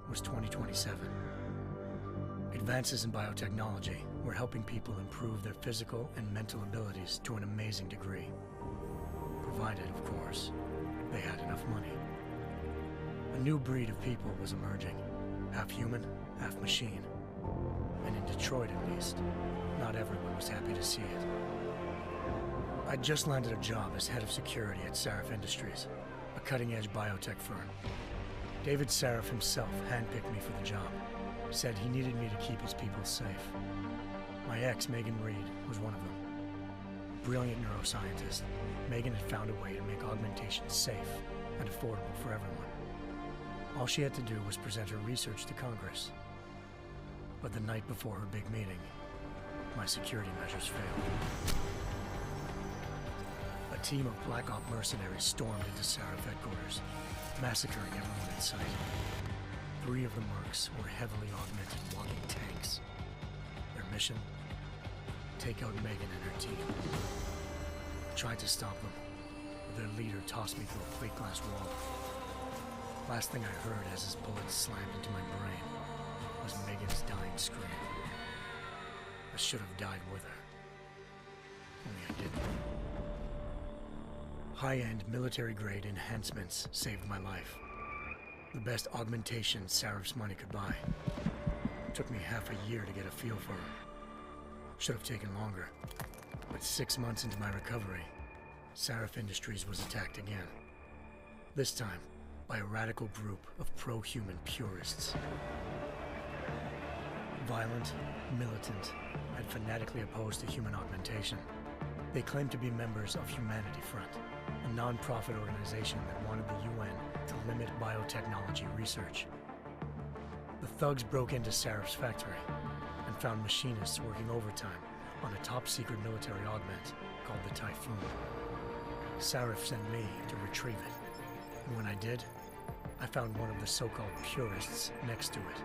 was 2027. Advances in biotechnology were helping people improve their physical and mental abilities to an amazing degree. Provided, of course, they had enough money. A new breed of people was emerging, half human, half machine. And in Detroit, at least, not everyone was happy to see it. I'd just landed a job as head of security at Sarif Industries, a cutting-edge biotech firm. David Sarif himself handpicked me for the job, said he needed me to keep his people safe. My ex, Megan Reed, was one of them. Brilliant neuroscientist, Megan had found a way to make augmentation safe and affordable for everyone. All she had to do was present her research to Congress. But the night before her big meeting, my security measures failed. A team of Black Op mercenaries stormed into Sarif headquarters, massacring everyone in sight. 3 of the mercs were heavily augmented walking tanks. Their mission? Take out Megan and her team. I tried to stop them, but their leader tossed me through a plate glass wall. Last thing I heard as his bullets slammed into my brain was Megan's dying scream. I should have died with her. Only I didn't. High-end military-grade enhancements saved my life. The best augmentation Sarif's money could buy. It took me half a year to get a feel for her. Should have taken longer. But 6 months into my recovery, Sarif Industries was attacked again. This time, by a radical group of pro-human purists. Violent, militant, and fanatically opposed to human augmentation. They claimed to be members of Humanity Front, a non-profit organization that wanted the UN to limit biotechnology research. The thugs broke into Sarif's factory and found machinists working overtime on a top-secret military augment called the Typhoon. Sarif sent me to retrieve it, and when I did, I found one of the so-called purists next to it,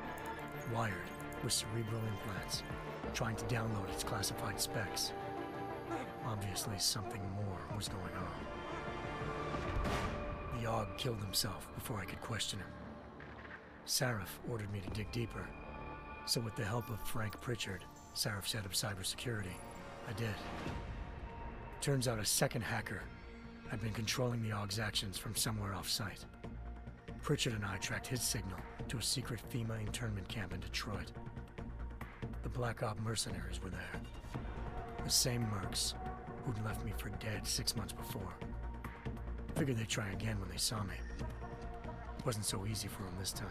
wired with cerebral implants, trying to download its classified specs. Obviously, something more was going on. The AUG killed himself before I could question him. Sarif ordered me to dig deeper, so with the help of Frank Pritchard, Sarif's head of cybersecurity, I did. Turns out a second hacker had been controlling the AUG's actions from somewhere off-site. Pritchard and I tracked his signal to a secret FEMA internment camp in Detroit. The Black Op mercenaries were there. The same mercs who'd left me for dead 6 months before. Figured they'd try again when they saw me. It wasn't so easy for them this time.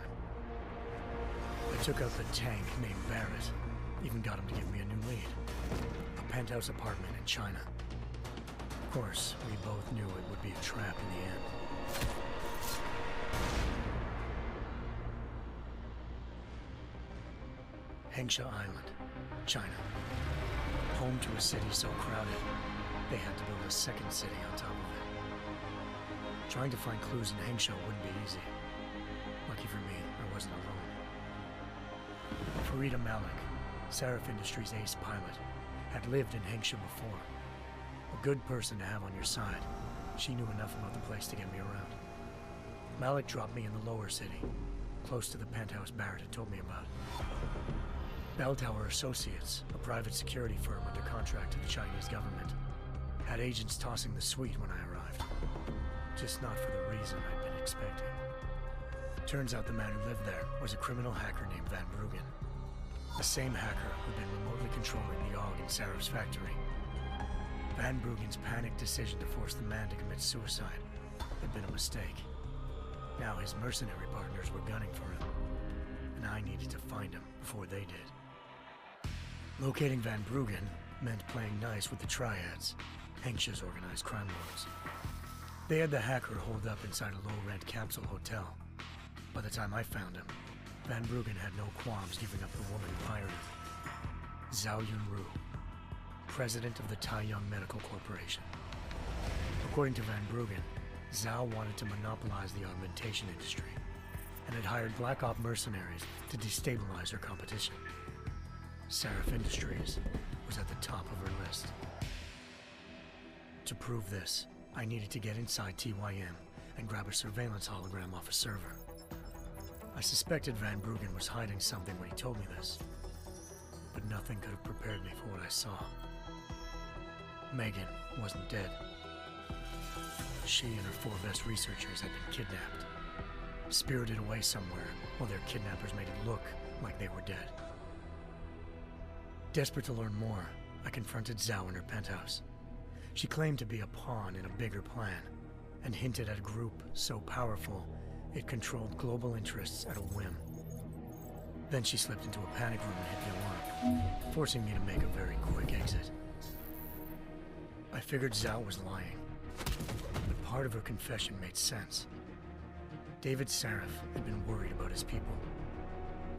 I took out the tank named Barrett, even got him to give me a new lead. A penthouse apartment in China. Of course, we both knew it would be a trap in the end. Hengsha Island, China. Home to a city so crowded, they had to build a second city on top of it. Trying to find clues in Hengsha wouldn't be easy. Lucky for me, I wasn't alone. Farida Malik, Sarif Industries' ace pilot, had lived in Hengsha before. A good person to have on your side. She knew enough about the place to get me around. Malik dropped me in the lower city, close to the penthouse Barrett had told me about. Bell Tower Associates, a private security firm under contract to the Chinese government, had agents tossing the suite when I arrived. Just not for the reason I'd been expecting. Turns out the man who lived there was a criminal hacker named Van Bruggen. The same hacker who'd been remotely controlling the AUG in Sarif's factory. Van Bruggen's panicked decision to force the man to commit suicide had been a mistake. Now his mercenary partners were gunning for him, and I needed to find him before they did. Locating Van Bruggen meant playing nice with the Triads, Hengsha's organized crime lords. They had the hacker holed up inside a low-rent capsule hotel. By the time I found him, Van Bruggen had no qualms giving up the woman who hired him. Zhao Yunru, president of the Taiyang Medical Corporation. According to Van Bruggen, Zhao wanted to monopolize the augmentation industry and had hired Black Op mercenaries to destabilize her competition. Sarif Industries was at the top of her list. To prove this, I needed to get inside TYM and grab a surveillance hologram off a server. I suspected Van Bruggen was hiding something when he told me this, but nothing could have prepared me for what I saw. Megan wasn't dead. She and her 4 best researchers had been kidnapped, spirited away somewhere while their kidnappers made it look like they were dead. Desperate to learn more, I confronted Zhao in her penthouse. She claimed to be a pawn in a bigger plan, and hinted at a group so powerful it controlled global interests at a whim. Then she slipped into a panic room and hit the alarm, forcing me to make a very quick exit. I figured Zhao was lying, but part of her confession made sense. David Sarif had been worried about his people.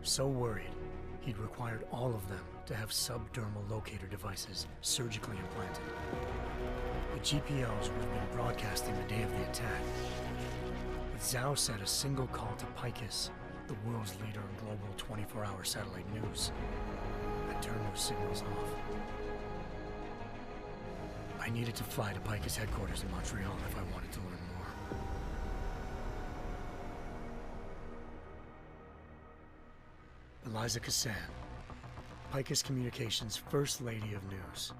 So worried, he'd required all of them to have subdermal locator devices surgically implanted. The GPLs would have been broadcasting the day of the attack. But Zhao said a single call to Picus, the world's leader in global 24-hour satellite news, had turned those signals off. I needed to fly to Picus headquarters in Montreal if I wanted to learn more. Eliza Cassan, Picus Communications' First Lady of News.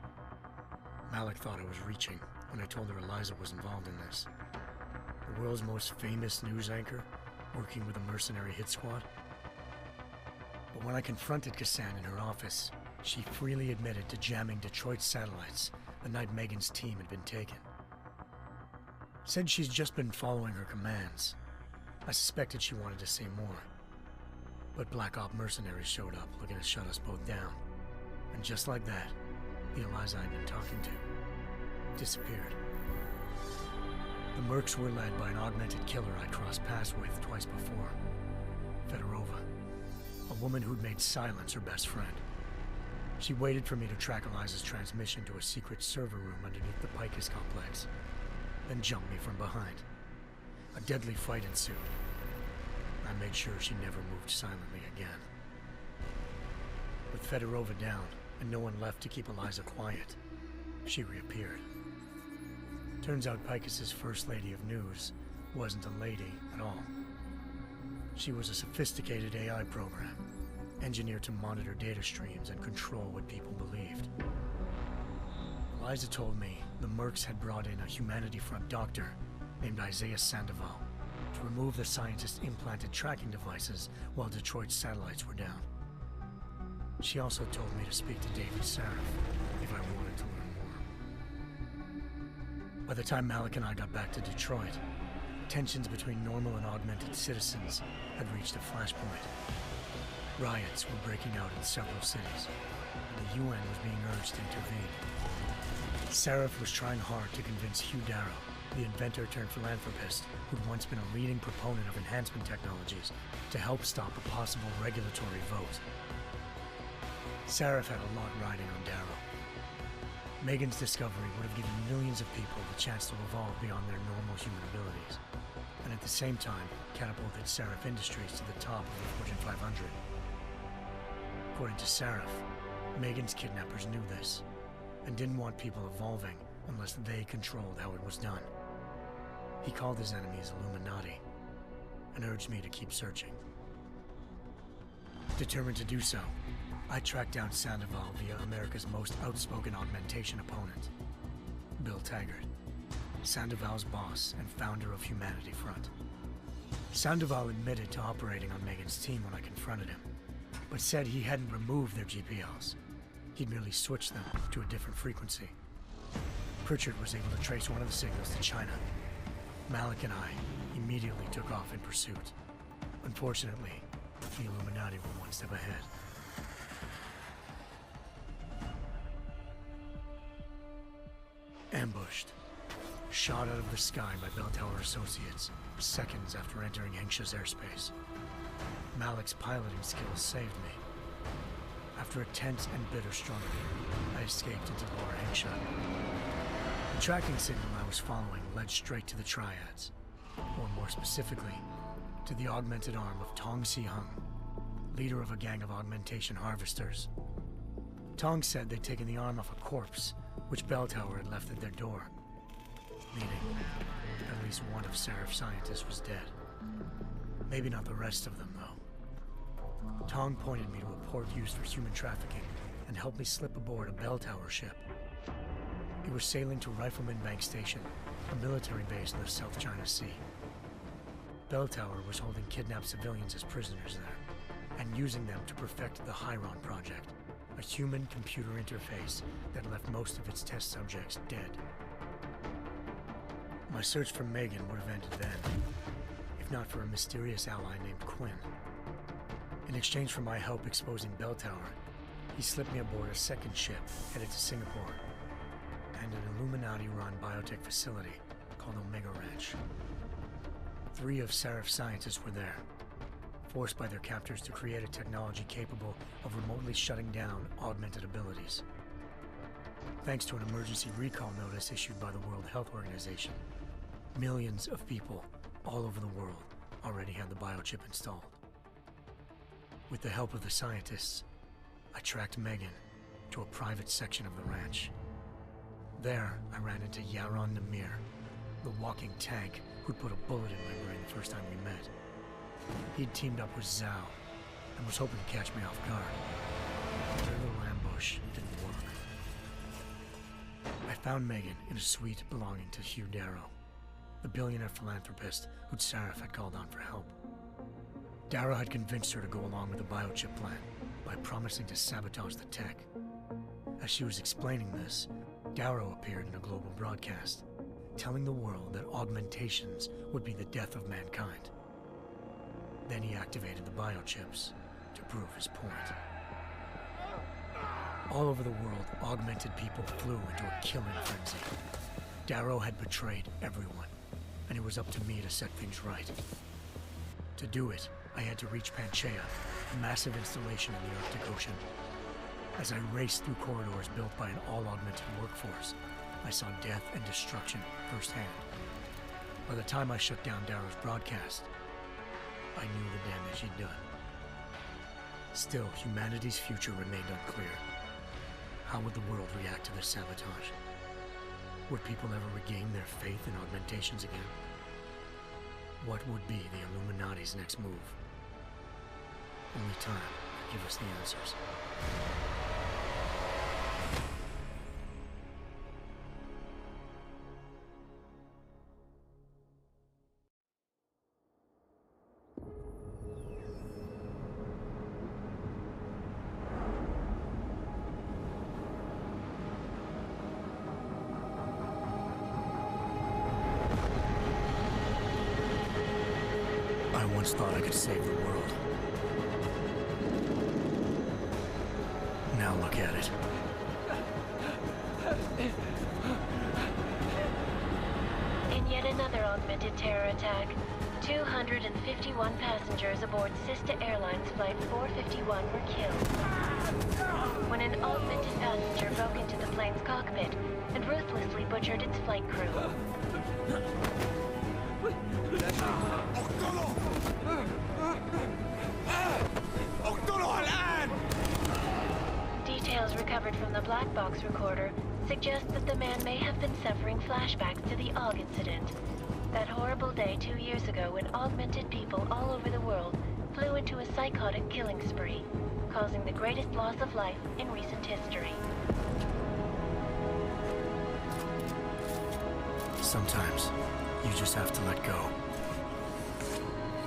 Malik thought I was reaching when I told her Eliza was involved in this. The world's most famous news anchor, working with a mercenary hit squad. But when I confronted Cassan in her office, she freely admitted to jamming Detroit's satellites the night Megan's team had been taken. Said she's just been following her commands. I suspected she wanted to say more. But Black Op mercenaries showed up looking to shut us both down. And just like that, the Eliza I'd been talking to disappeared. The Mercs were led by an augmented killer I crossed paths with twice before, Fedorova, a woman who'd made silence her best friend. She waited for me to track Eliza's transmission to a secret server room underneath the Picus complex, then jumped me from behind. A deadly fight ensued. I made sure she never moved silently again. With Fedorova down and no one left to keep Eliza quiet, she reappeared. Turns out Picus's First Lady of News wasn't a lady at all. She was a sophisticated AI program, engineered to monitor data streams and control what people believed. Eliza told me the Mercs had brought in a Humanity Front doctor named Isaiah Sandoval to remove the scientist's implanted tracking devices while Detroit's satellites were down. She also told me to speak to David Sarif if I wanted to learn more. By the time Malik and I got back to Detroit, tensions between normal and augmented citizens had reached a flashpoint. Riots were breaking out in several cities, and the UN was being urged to intervene. Sarif was trying hard to convince Hugh Darrow, the inventor turned philanthropist who'd once been a leading proponent of enhancement technologies, to help stop a possible regulatory vote. Sarif had a lot riding on Darrow. Megan's discovery would have given millions of people the chance to evolve beyond their normal human abilities, and at the same time catapulted Sarif Industries to the top of the Fortune 500. According to Sarif, Megan's kidnappers knew this, and didn't want people evolving unless they controlled how it was done. He called his enemies Illuminati, and urged me to keep searching. Determined to do so, I tracked down Sandoval via America's most outspoken augmentation opponent, Bill Taggart, Sandoval's boss and founder of Humanity Front. Sandoval admitted to operating on Megan's team when I confronted him, but said he hadn't removed their GPLs. He'd merely switched them to a different frequency. Pritchard was able to trace one of the signals to China. Malik and I immediately took off in pursuit. Unfortunately, the Illuminati were one step ahead. Ambushed. Shot out of the sky by Bell Tower Associates, seconds after entering Hengsha's airspace. Malik's piloting skills saved me. After a tense and bitter struggle, I escaped into Lower Hengsha. The tracking signal I was following led straight to the Triads, or more specifically, to the augmented arm of Tong Si-hung, leader of a gang of augmentation harvesters. Tong said they'd taken the arm off a corpse, which Bell Tower had left at their door, meaning at least one of Sarif's scientists was dead. Maybe not the rest of them, though. Tong pointed me to a port used for human trafficking and helped me slip aboard a bell tower ship. It was sailing to Rifleman Bank Station, a military base in the South China Sea. Bell Tower was holding kidnapped civilians as prisoners there, and using them to perfect the Hyron Project, a human-computer interface that left most of its test subjects dead. My search for Megan would have ended then, if not for a mysterious ally named Quinn. In exchange for my help exposing Bell Tower, he slipped me aboard a second ship headed to Singapore, and an Illuminati-run biotech facility called Omega Ranch. 3 of Seraph's scientists were there, forced by their captors to create a technology capable of remotely shutting down augmented abilities. Thanks to an emergency recall notice issued by the World Health Organization, millions of people all over the world already had the biochip installed. With the help of the scientists, I tracked Megan to a private section of the ranch. There, I ran into Yaron Namir, the walking tank who'd put a bullet in my brain the first time we met. He'd teamed up with Zhao and was hoping to catch me off guard. Their little ambush didn't work. I found Megan in a suite belonging to Hugh Darrow, the billionaire philanthropist who'd Seraph had called on for help. Darrow had convinced her to go along with the biochip plan by promising to sabotage the tech. As she was explaining this, Darrow appeared in a global broadcast, telling the world that augmentations would be the death of mankind. Then he activated the biochips to prove his point. All over the world, augmented people flew into a killing frenzy. Darrow had betrayed everyone, and it was up to me to set things right. To do it, I had to reach Panchaea, a massive installation in the Arctic Ocean. As I raced through corridors built by an all-augmented workforce, I saw death and destruction firsthand. By the time I shut down Darrow's broadcast, I knew the damage he'd done. Still, humanity's future remained unclear. How would the world react to this sabotage? Would people ever regain their faith in augmentations again? What would be the Illuminati's next move? Only time could give us the answers. I once thought I could save the world. Now look at it. In yet another augmented terror attack, 251 passengers aboard Sister Airlines Flight 451 were killed when an augmented passenger broke into the plane's cockpit and ruthlessly butchered its flight crew. Details recovered from the black box recorder suggest that the man may have been suffering flashbacks to the AUG incident. That horrible day 2 years ago when augmented people all over the world flew into a psychotic killing spree, causing the greatest loss of life in recent history. Sometimes, you just have to let go.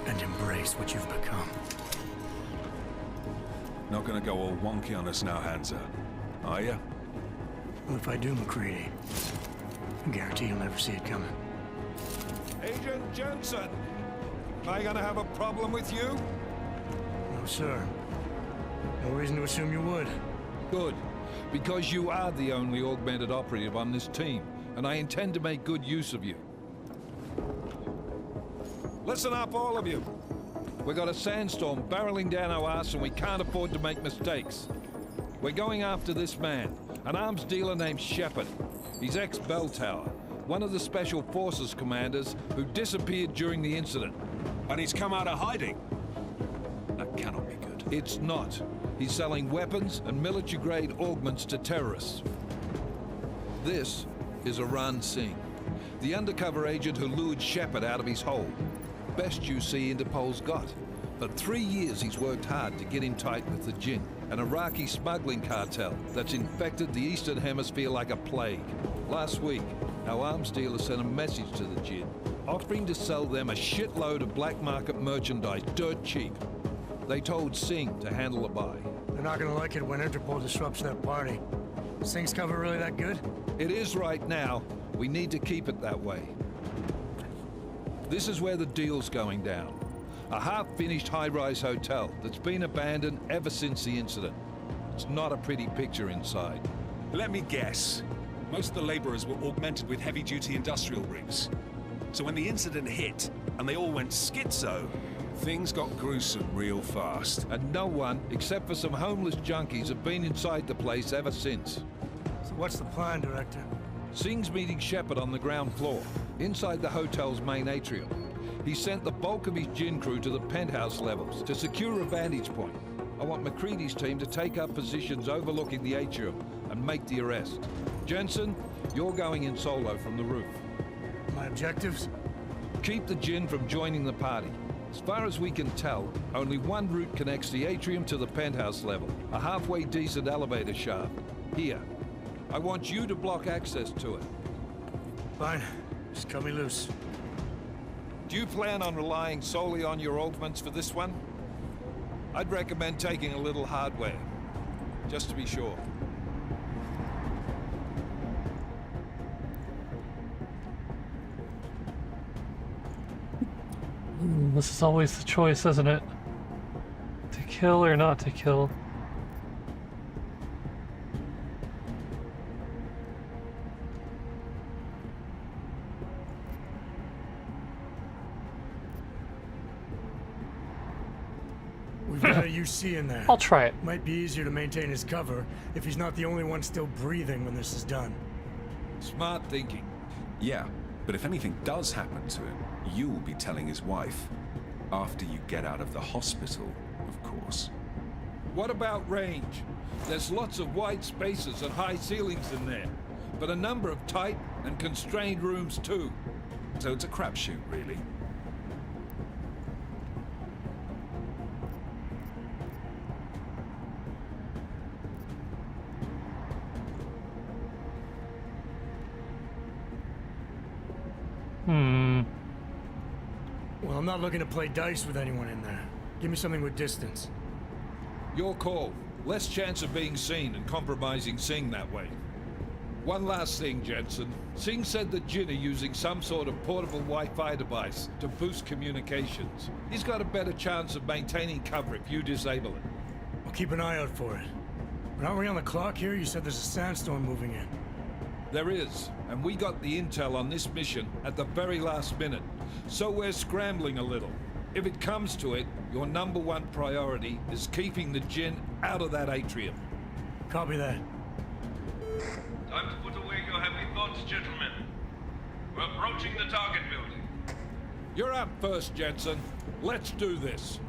And embrace what you've become. Not gonna go all wonky on us now, Hansa, are ya? Well, if I do, McCready, I guarantee you'll never see it coming. Agent Jensen! Am I gonna have a problem with you? No, sir. No reason to assume you would. Good, because you are the only augmented operative on this team, and I intend to make good use of you. Listen up, all of you. We got a sandstorm barreling down our arse and we can't afford to make mistakes. We're going after this man, an arms dealer named Shepard. He's ex-Bell Tower, one of the Special Forces commanders who disappeared during the incident. And he's come out of hiding? That cannot be good. It's not. He's selling weapons and military-grade augments to terrorists. This is Aran Singh, the undercover agent who lured Shepard out of his hole. best UC Interpol's got. For 3 years he's worked hard to get in tight with the Jinn, an Iraqi smuggling cartel that's infected the Eastern Hemisphere like a plague. Last week, our arms dealer sent a message to the Jinn, offering to sell them a shitload of black market merchandise dirt cheap. They told Singh to handle the buy. They're not gonna like it when Interpol disrupts that party. Sing's cover really that good? It is right now. We need to keep it that way. This is where the deal's going down. A half-finished high-rise hotel that's been abandoned ever since the incident. It's not a pretty picture inside. Let me guess. Most of the laborers were augmented with heavy-duty industrial rigs. So when the incident hit, and they all went schizo, things got gruesome real fast. And no one, except for some homeless junkies, have been inside the place ever since. So what's the plan, Director? Singh's meeting Shepard on the ground floor, inside the hotel's main atrium. He sent the bulk of his Jinn crew to the penthouse levels to secure a vantage point. I want McCready's team to take up positions overlooking the atrium and make the arrest. Jensen, you're going in solo from the roof. My objectives? Keep the Jinn from joining the party. As far as we can tell, only one route connects the atrium to the penthouse level, a halfway decent elevator shaft. Here. I want you to block access to it. Fine. Just cut me loose. Do you plan on relying solely on your augments for this one? I'd recommend taking a little hardware, just to be sure. This is always the choice, isn't it? To kill or not to kill. We've got a UC in there. I'll try it. Might be easier to maintain his cover if he's not the only one still breathing when this is done. Smart thinking. Yeah, but if anything does happen to him, you will be telling his wife. After you get out of the hospital, of course. What about range? There's lots of wide spaces and high ceilings in there, but a number of tight and constrained rooms too. So it's a crapshoot, really. Well, I'm not looking to play dice with anyone in there. Give me something with distance. Your call. Less chance of being seen and compromising Singh that way. One last thing, Jensen. Singh said that Jinn are using some sort of portable Wi-Fi device to boost communications. He's got a better chance of maintaining cover if you disable it. I'll keep an eye out for it. But aren't we on the clock here? You said there's a sandstorm moving in. There is, and we got the intel on this mission at the very last minute. So we're scrambling a little. If it comes to it, your #1 priority is keeping the Jinn out of that atrium. Copy that. Time to put away your heavy thoughts, gentlemen. We're approaching the target building. You're up first, Jensen. Let's do this.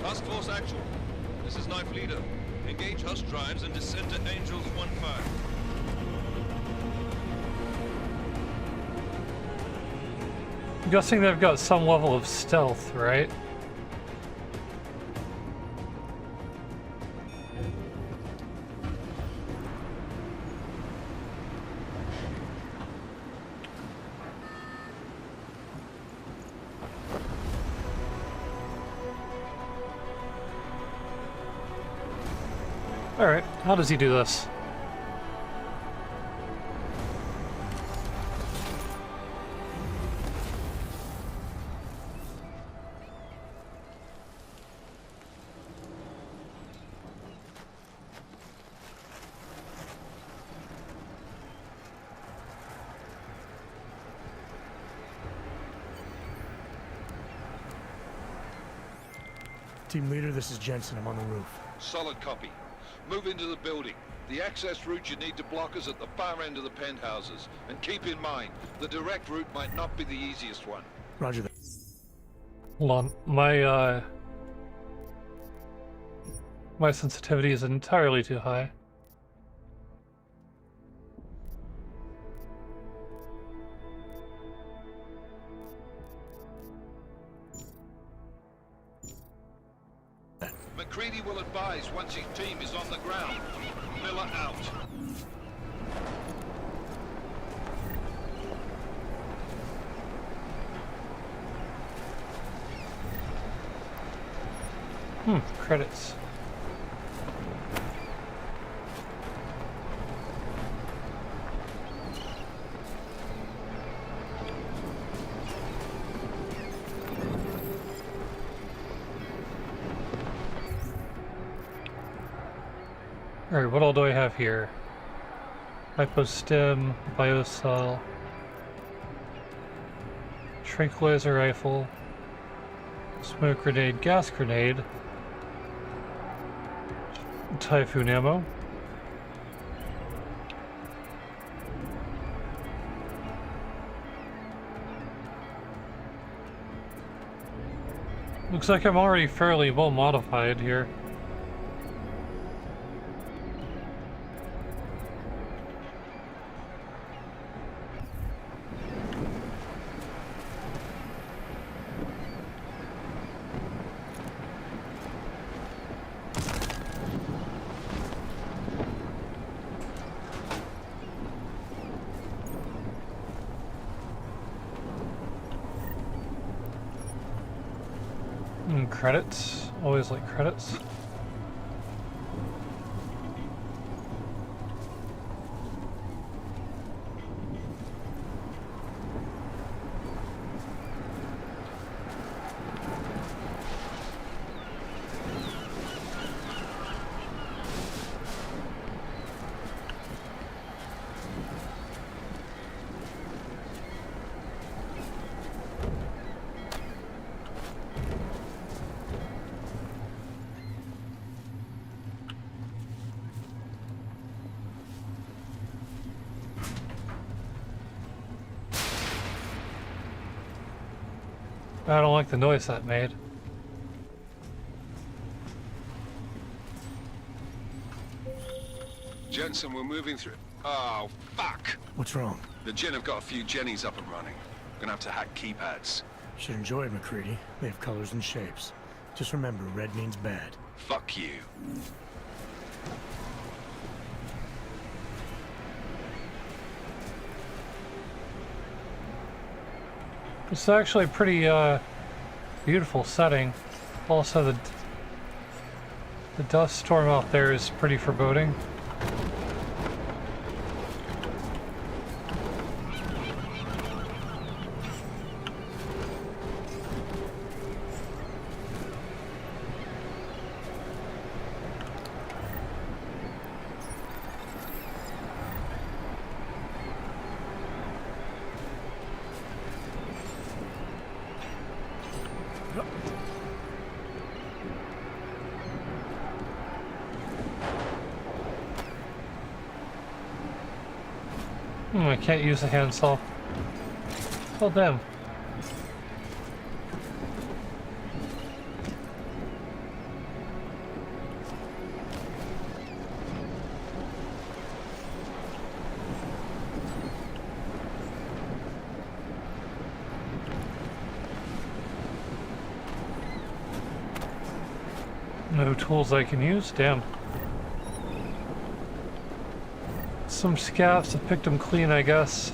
Task Force Actual. This is Knife Leader. Engage Hush drives and descend to Angels 1-5. I'm guessing they've got some level of stealth, right? Alright, how does he do this? Team leader, this is Jensen. I'm on the roof. Solid copy. Move into the building. The access route you need to block is at the far end of the penthouses. And keep in mind, the direct route might not be the easiest one. Roger that. Hold on, my sensitivity is entirely too high. McCready will advise once his team is on the ground. Miller out. Credits. Alright, what all do I have here? Hypostem, biocell, tranquilizer rifle, smoke grenade, gas grenade, typhoon ammo, looks like I'm already fairly well modified here. Credits. Always like credits. I don't like the noise that made. Jensen, we're moving through. Oh, fuck! What's wrong? The Jinn have got a few Jennies up and running. Gonna have to hack keypads. Should enjoy it, McCready. They have colors and shapes. Just remember, red means bad. Fuck you. It's actually a pretty beautiful setting. Also, the dust storm out there is pretty foreboding. I can't use the handsaw. Oh, damn. No tools I can use? Damn. Some scavs have picked them clean, I guess.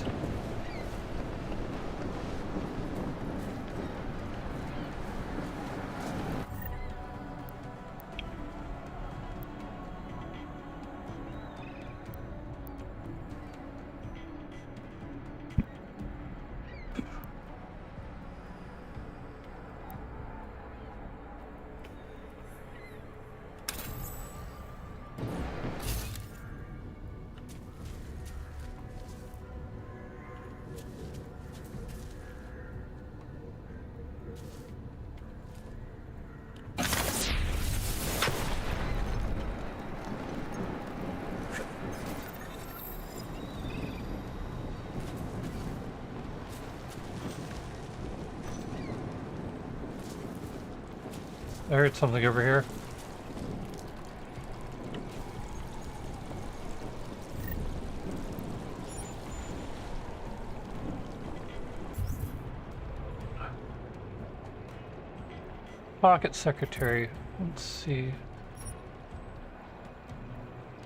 I heard something over here. Pocket secretary. Let's see.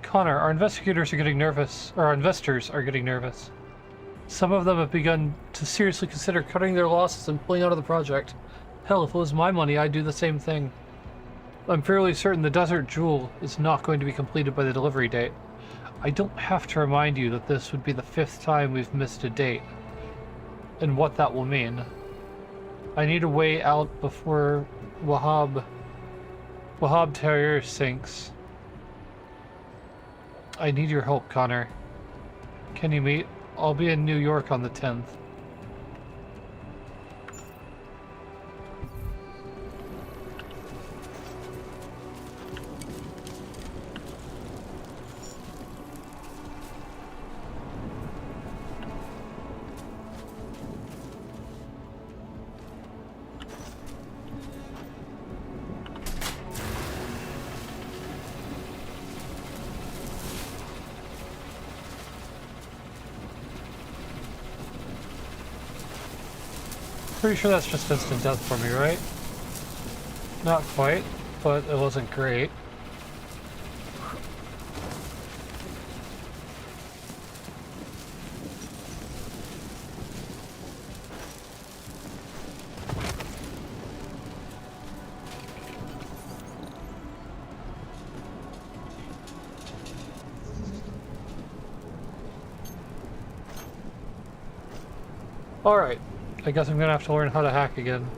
Connor, our investigators are getting nervous, or our investors are getting nervous. Some of them have begun to seriously consider cutting their losses and pulling out of the project. Hell, if it was my money, I'd do the same thing. I'm fairly certain the Desert Jewel is not going to be completed by the delivery date. I don't have to remind you that this would be the 5th time we've missed a date, and what that will mean. I need a way out before Wahab Terrier sinks. I need your help, Connor. Can you meet? I'll be in New York on the 10th. Pretty sure that's just instant death for me, right? Not quite, but it wasn't great. Alright. I guess I'm gonna have to learn how to hack again.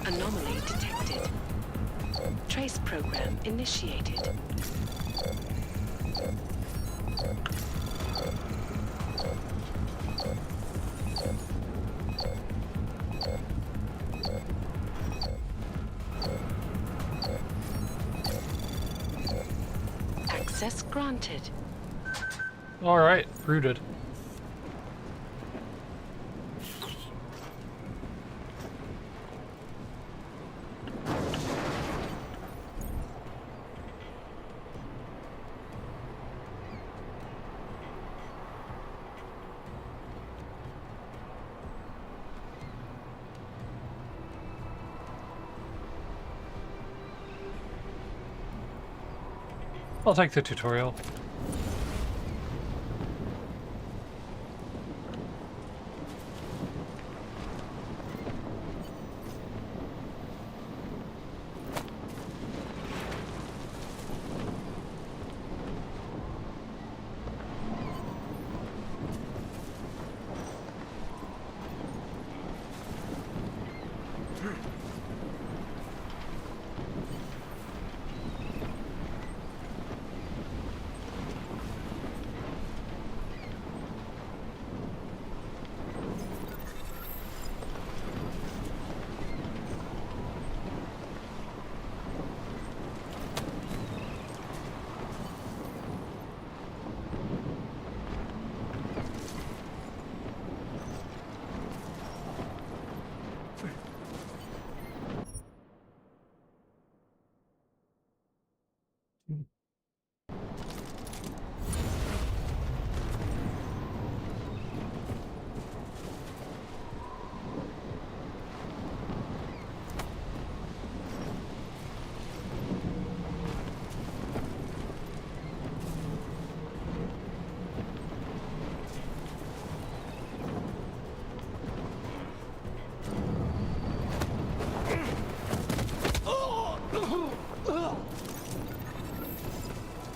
Anomaly detected. Trace program initiated. Access granted. Alright, rooted. I'll take the tutorial.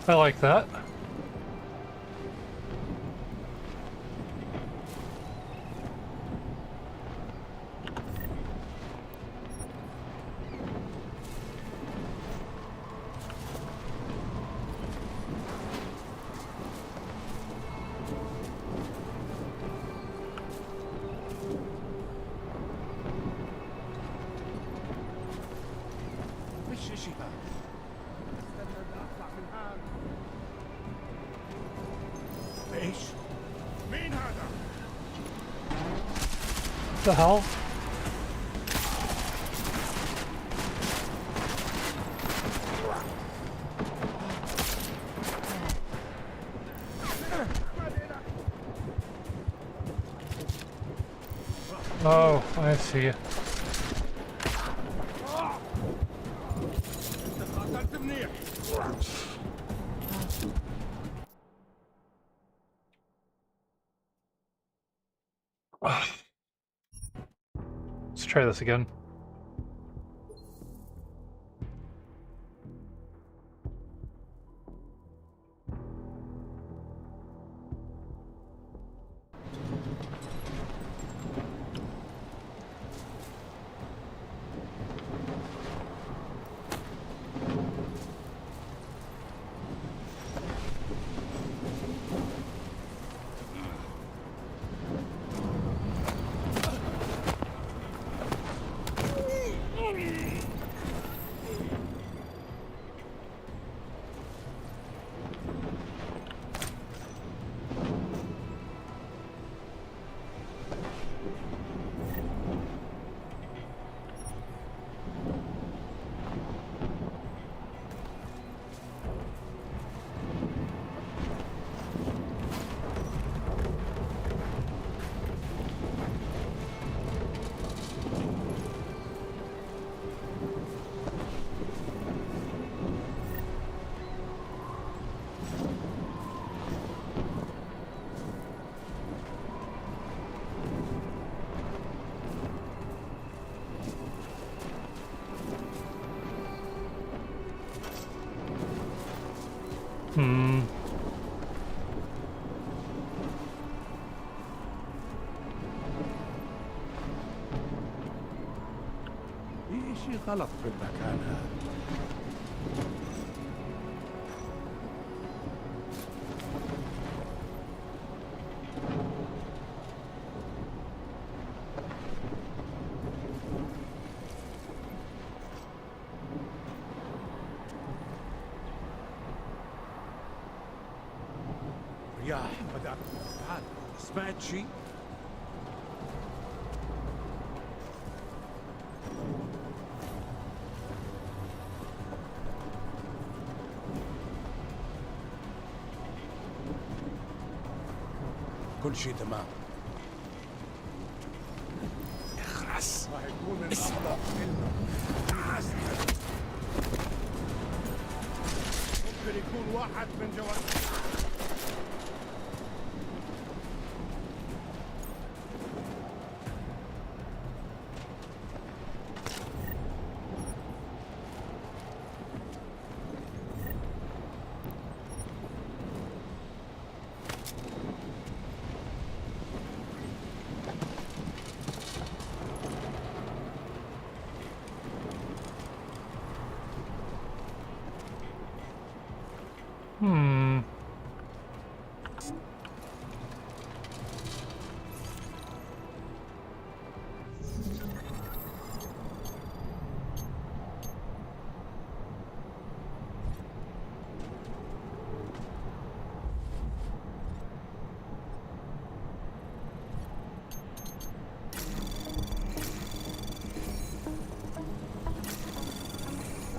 I like that. What the hell? Oh, I see. Let's try this again. في شيء غلط بالمكان هذا. رياح بدأت. تعال، سمعت شيء؟ كل شيء تمام. اخرس. راح يكون من أفضل ممكن يكون واحد من جوال.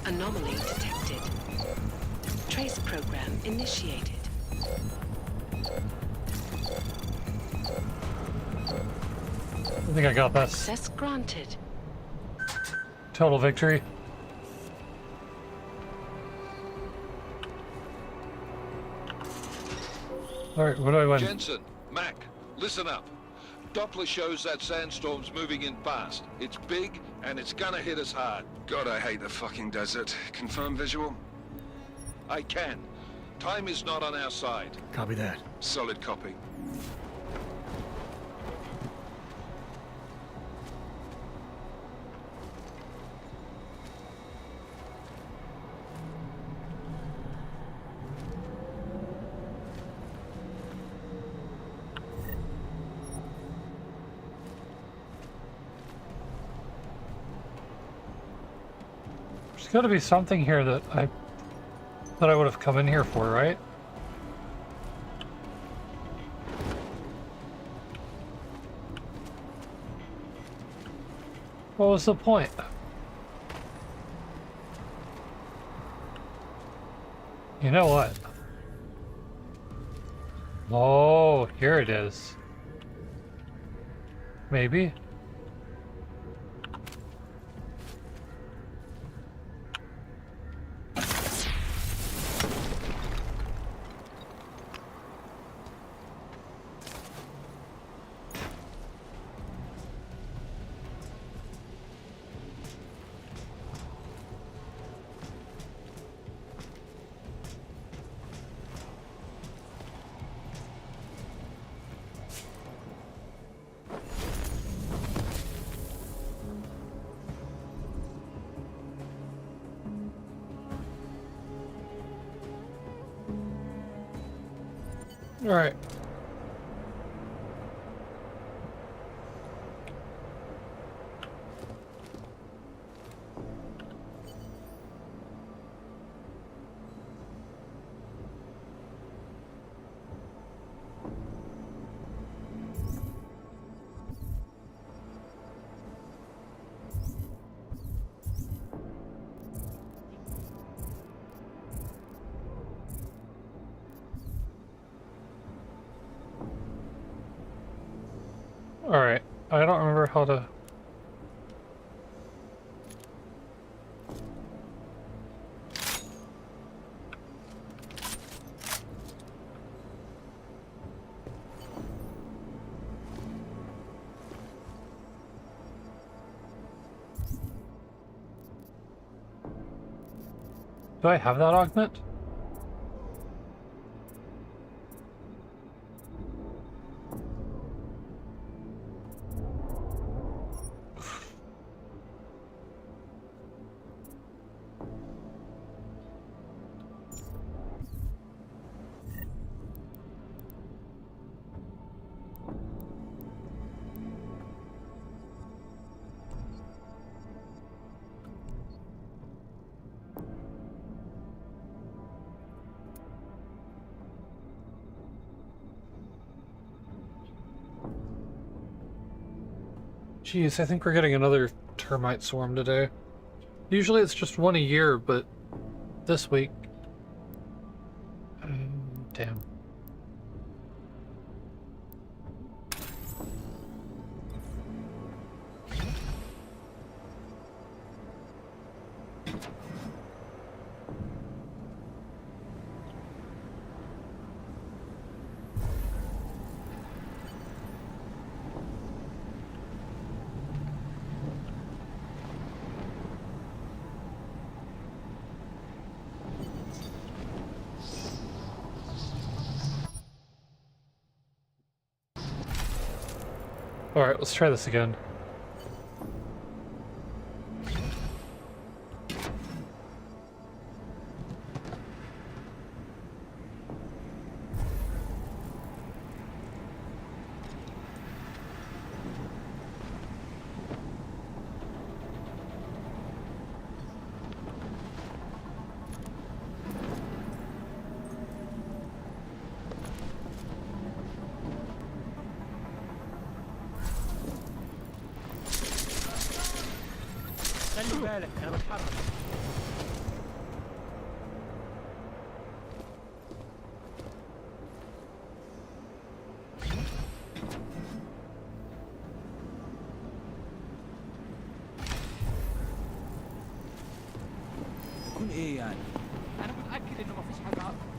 Anomaly detected. Trace program initiated. I think I got this. Access granted. Total victory. Alright, what do I win? Jensen, Mac, listen up. Doppler shows that sandstorm's moving in fast. It's big, and it's gonna hit us hard. God, I hate the fucking desert. Confirm visual? I can. Time is not on our side. Copy that. Solid copy. There's got to be something here that I would have come in here for, right? What was the point? You know what? Oh, here it is. Maybe. All right. Alright, I don't remember how to... Do I have that augment? Jeez, I think we're getting another termite swarm today. Usually it's just one a year, but this week... damn. Alright, let's try this again. خلي بالك انا بتحرك. يكون ايه يعني؟ انا متاكد انه مفيش حاجه اكتر.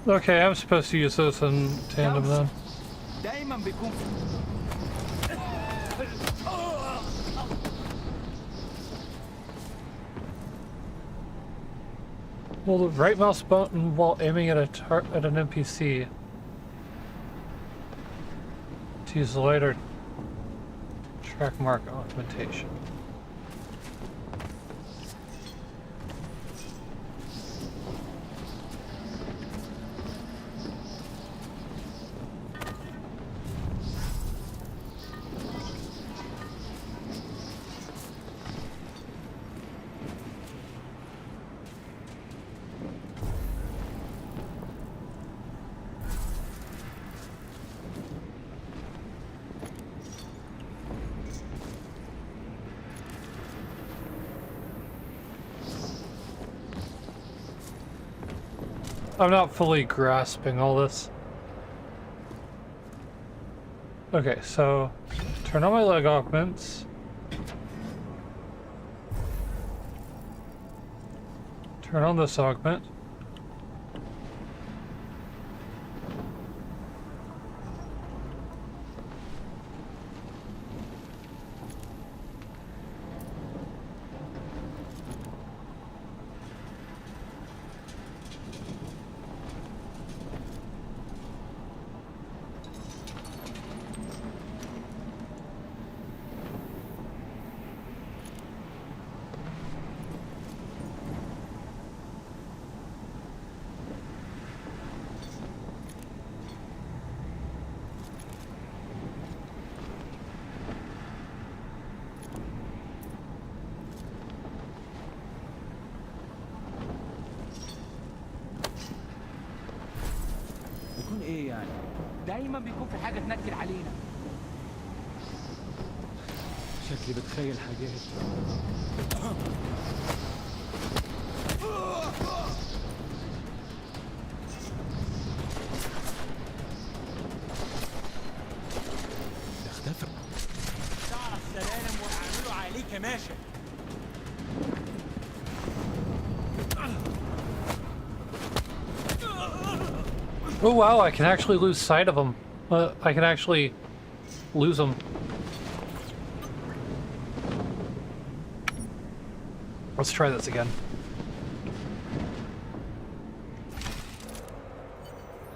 Okay, I'm supposed to use those in tandem then. دايما بيكون Hold the right mouse button while aiming at an NPC to use the lighter track mark augmentation. I'm not fully grasping all this. Okay, so turn on my leg augments. Turn on this augment. بيكون ايه يعني؟ دايما بيكون في حاجه تنكد علينا. شكلي بتخيل حاجات. ده اختفى. تعرف سلالم وهعمله عليك يا ماشي. Oh wow, I can actually lose sight of them. I can actually lose them. Let's try this again.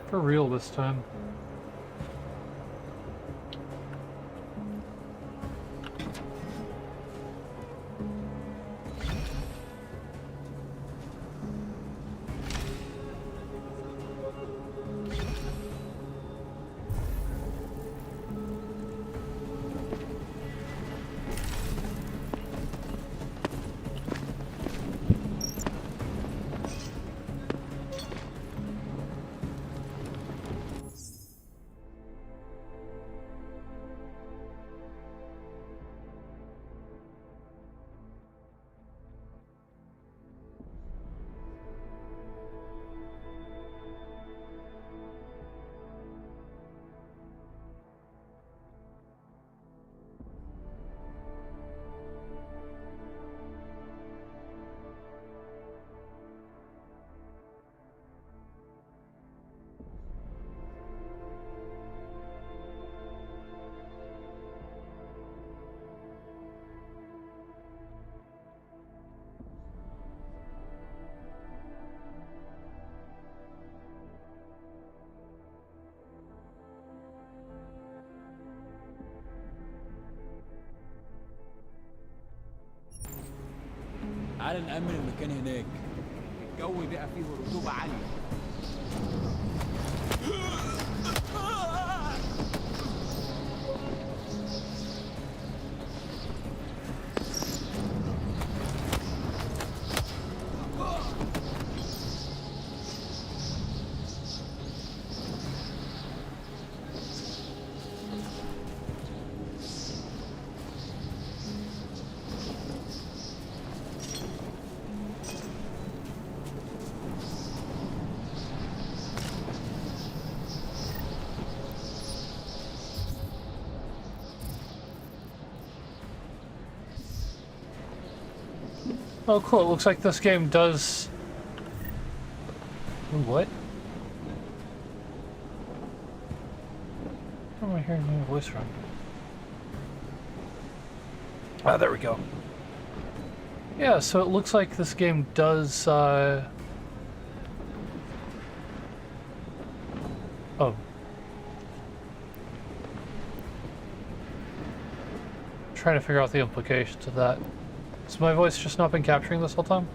For real this time. تعال نأمن المكان هناك. الجو بقى فيه رطوبه عاليه. Oh cool, it looks like this game does... What? Where am I hearing my voice from? Ah, there we go. Yeah, so it looks like this game does, Oh. Trying to figure out the implications of that. Has my voice just not been capturing this whole time?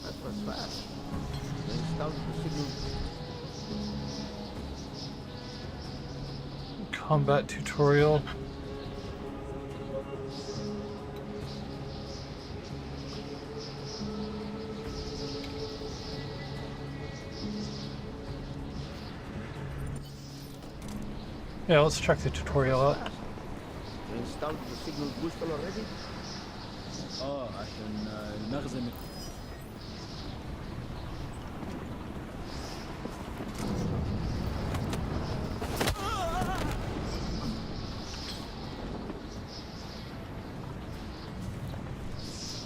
That was fast. They started the signal. Combat tutorial. Yeah, let's check the tutorial out. They installed the signal booster already? عشان المخزن.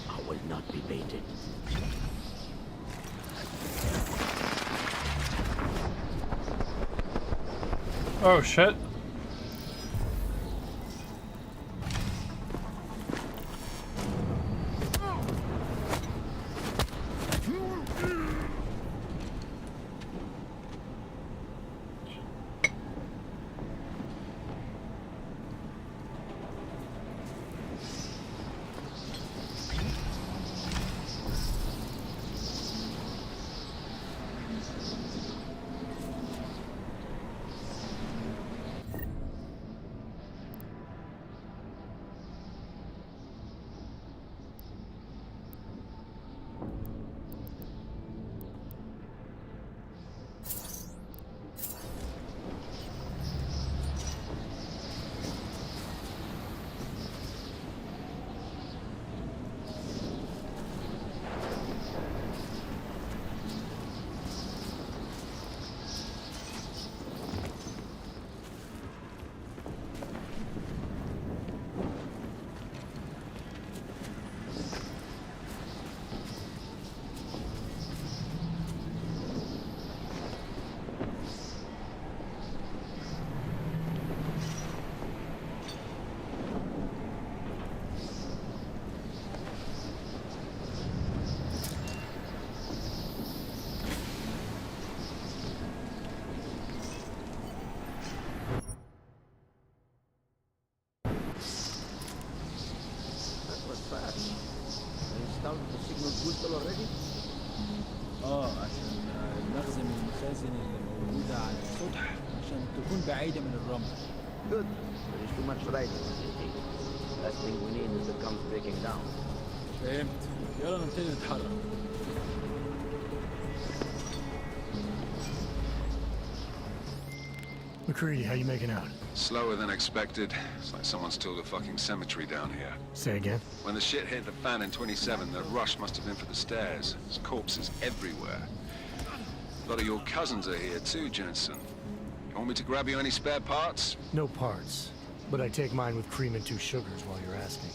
I will not be baited. Oh shit. fast. They installed the signal booster already? عشان المخزن والمخازن اللي موجودة على السطح عشان تكون بعيدة من الرمل. Good. There is too much riding on this thing. Last thing we need is it comes breaking down. فهمت. يلا نبتدي نتحرك. McCready, how you making out? Slower than expected. It's like someone's tilled a fucking cemetery down here. Say again? When the shit hit the fan in 27, the rush must have been for the stairs. There's corpses everywhere. A lot of your cousins are here too, Jensen. You want me to grab you any spare parts? No parts. But I take mine with cream and 2 sugars while you're asking.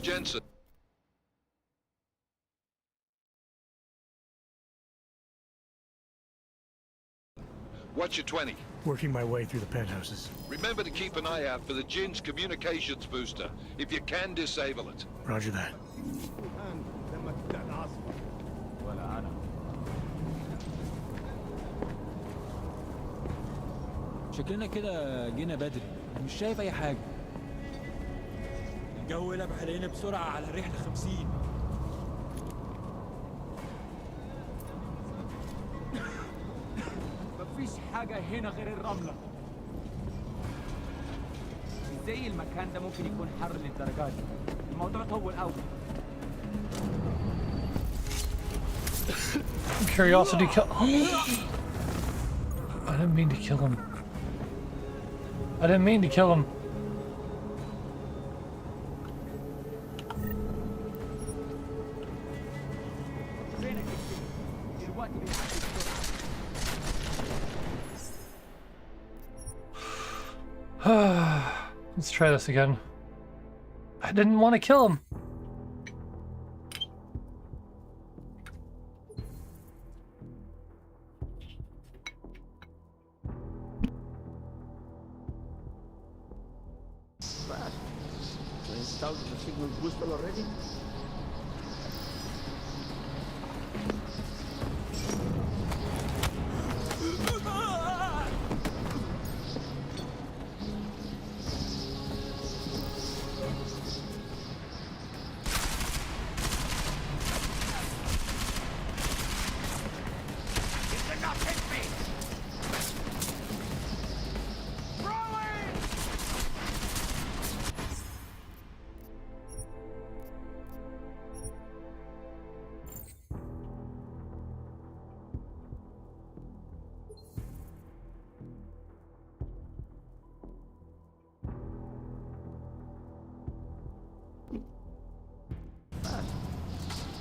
Jensen. What's your 20? Working my way through the penthouses. Remember to keep an eye out for the Jin's communications booster. If you can, disable it. Roger that. ولا أنا. شكلنا كده جينا بدري. مش شايف أي حاجة. الجو قلب علينا بسرعة على الرحلة 50. مفيش حاجة هنا غير الرملة. ازاي المكان ده ممكن يكون حر للدرجات دي؟ الموضوع طول قوي. Curiosity kill. I didn't mean to kill him. I didn't mean to kill him. Let's try this again. I didn't want to kill him. Fast. They installed the signal booster already?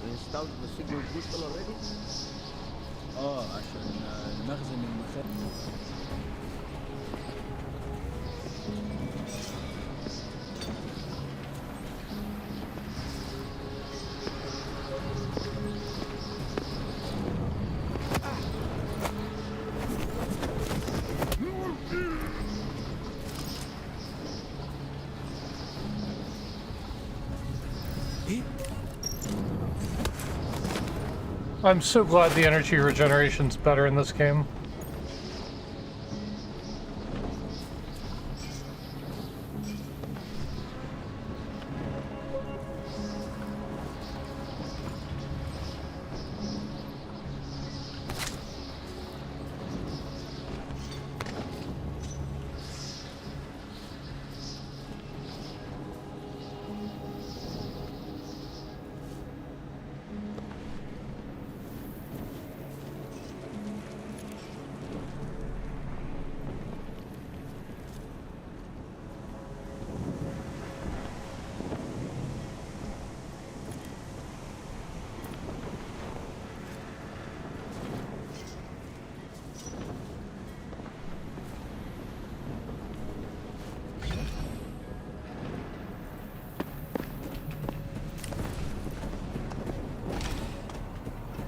Installed the signal booster already? عشان المخزن والمخازن. I'm so glad the energy regeneration's better in this game.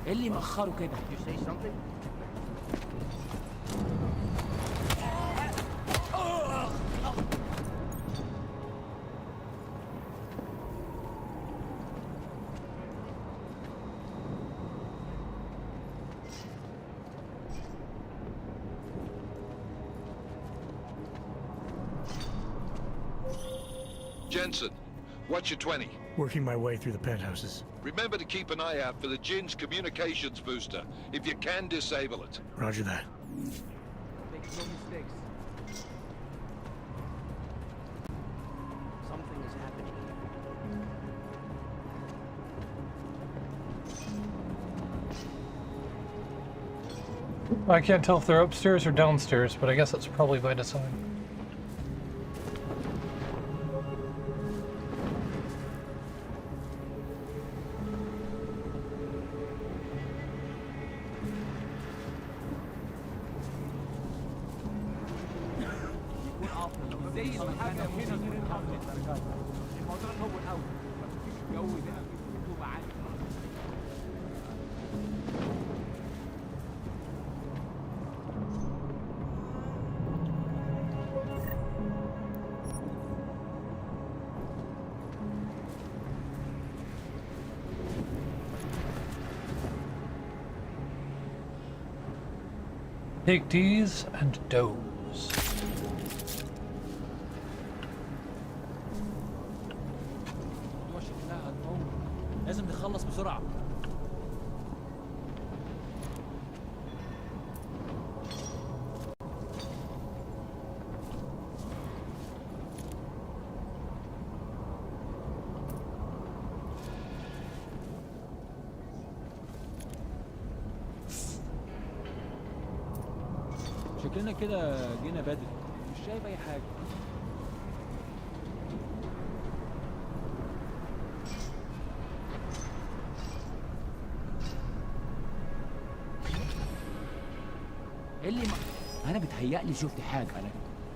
ايه اللي مأخره كده؟ You say something? Jensen, what's your 20? Working my way through the penthouses. Remember to keep an eye out for the Jin's communications booster. If you can, disable it. Roger that. Make no mistakes. Something is happening here. I can't tell if they're upstairs or downstairs, but I guess that's probably by design. Take D's and does. شكلها هتموت. لازم نخلص بسرعة. شكلنا كده جينا بدري، مش شايف أي حاجة. إيه اللي أنا بتهيألي شفت حاجة، أنا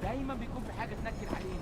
دايما بيكون في حاجة تنكر علينا.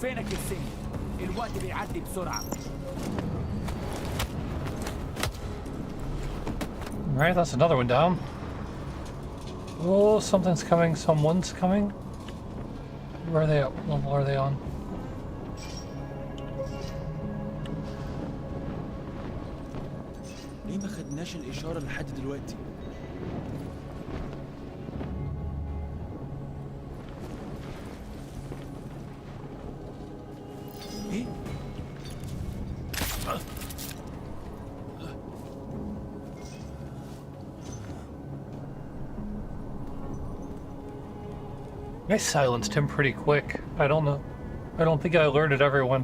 فينك يا سيد؟ الوقت بيعدي بسرعة. Alright, that's another one down. Oh, something's coming, someone's coming. Where are they at? What level are they on? ليه ما خدناش الإشارة لحد دلوقتي؟ إيه؟ I silenced him pretty quick. I don't know. I don't think I alerted everyone.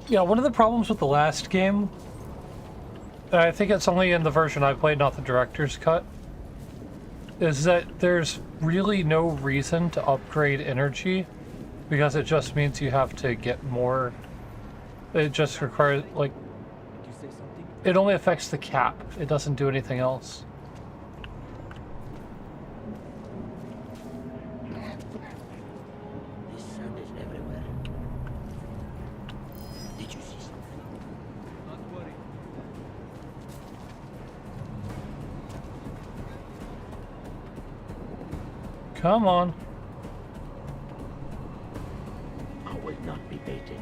Yeah, one of the problems with the last game, I think it's only in the version I played, not the director's cut, is that there's really no reason to upgrade energy, because it just means you have to get more. It just requires, like, Did you say something? it only affects the cap. It doesn't do anything else. This sun is everywhere. Did you see something? Don't worry. Come on. I will not be baited.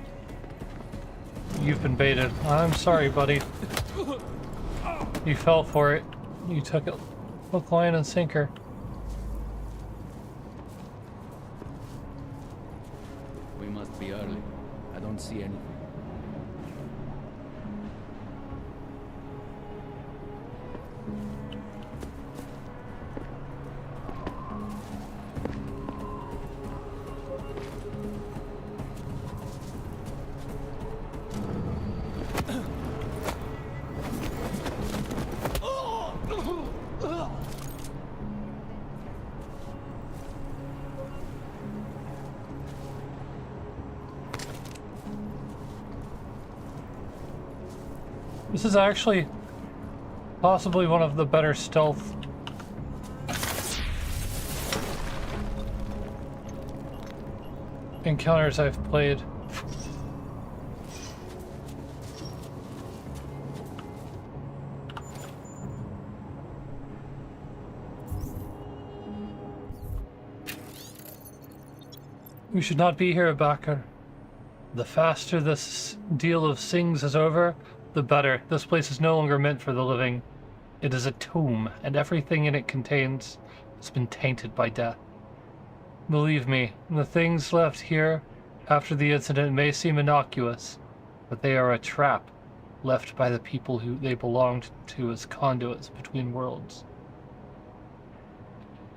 You've been baited. I'm sorry, buddy. You fell for it. You took it hook, line, and sinker. We must be early. I don't see anything. This is actually possibly one of the better stealth encounters I've played. We should not be here, Bakker. The faster this deal of Sings is over, the better. This place is no longer meant for the living. It is a tomb, and everything in it contains has been tainted by death. Believe me, the things left here after the incident may seem innocuous, but they are a trap left by the people who they belonged to as conduits between worlds.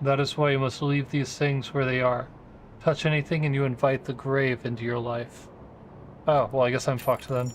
That is why you must leave these things where they are. Touch anything and you invite the grave into your life. Oh, well, I guess I'm fucked then.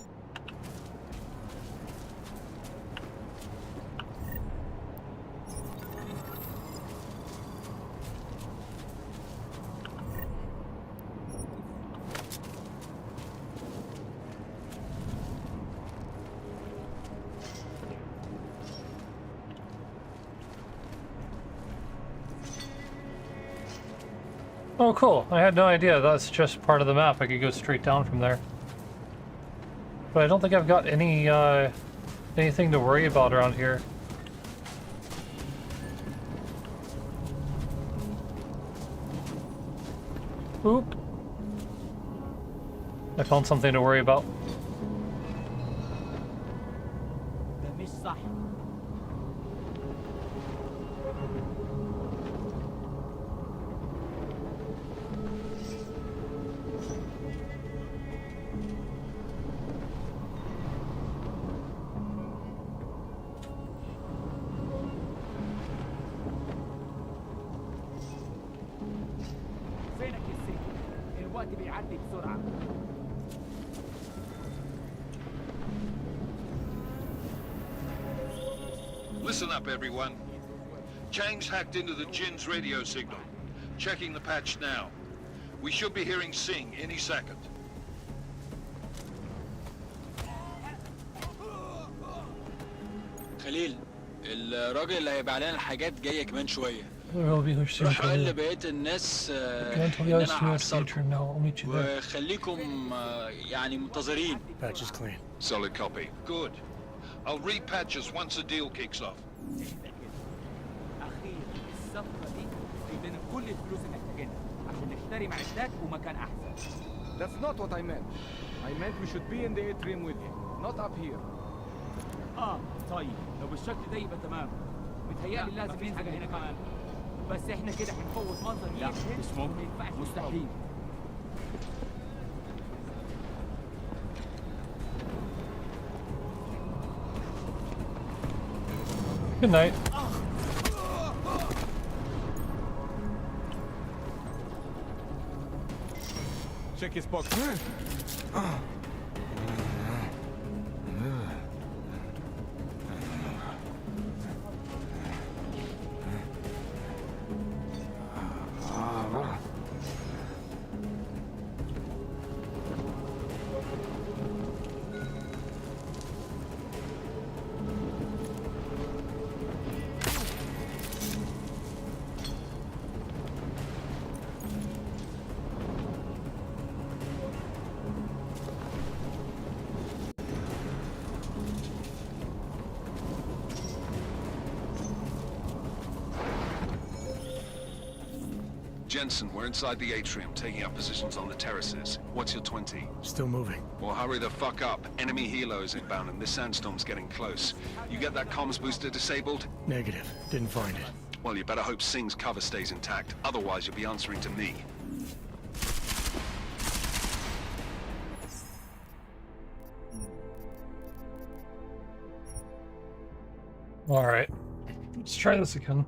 Oh, cool. I had no idea. That's just part of the map. I could go straight down from there. But I don't think I've got any, anything to worry about around here. Oop. I found something to worry about. ده مش صح. فينك يا سيدي؟ الوقت بيعدي بسرعة. Listen up, everyone. Chang's hacked into the Jin's radio signal. Checking the patch now. We should be hearing Sing any second. خليل، الراجل اللي هيبيع لنا الحاجات جاي كمان شوية. We'll be here soon. روح قول لبقية الناس Until إن the ice أنا near هحصلكم future. No, I'll meet you there. وخليكم يعني منتظرين. Patch is clean. Solid copy. Good. I'll repatch us once the deal kicks off. أخيرا الصفقة دي هيدينا كل الفلوس اللي محتاجينها عشان نشتري معدات ومكان أحسن. That's not what I meant. I meant we should be in the atrium with you, not up here. طيب لو بالشكل ده يبقى تمام. متهيألي لازم في حاجة هنا كمان. بس احنا كده هنفوت منظر لا مش ممكن. مستحيل. Good night. Check his pocket. Jensen, we're inside the atrium, taking up positions on the terraces. What's your 20? Still moving. Well, hurry the fuck up. Enemy helo is inbound and this sandstorm's getting close. You get that comms booster disabled? Negative. Didn't find it. Well, you better hope Singh's cover stays intact. Otherwise, you'll be answering to me. Alright. Let's try this again.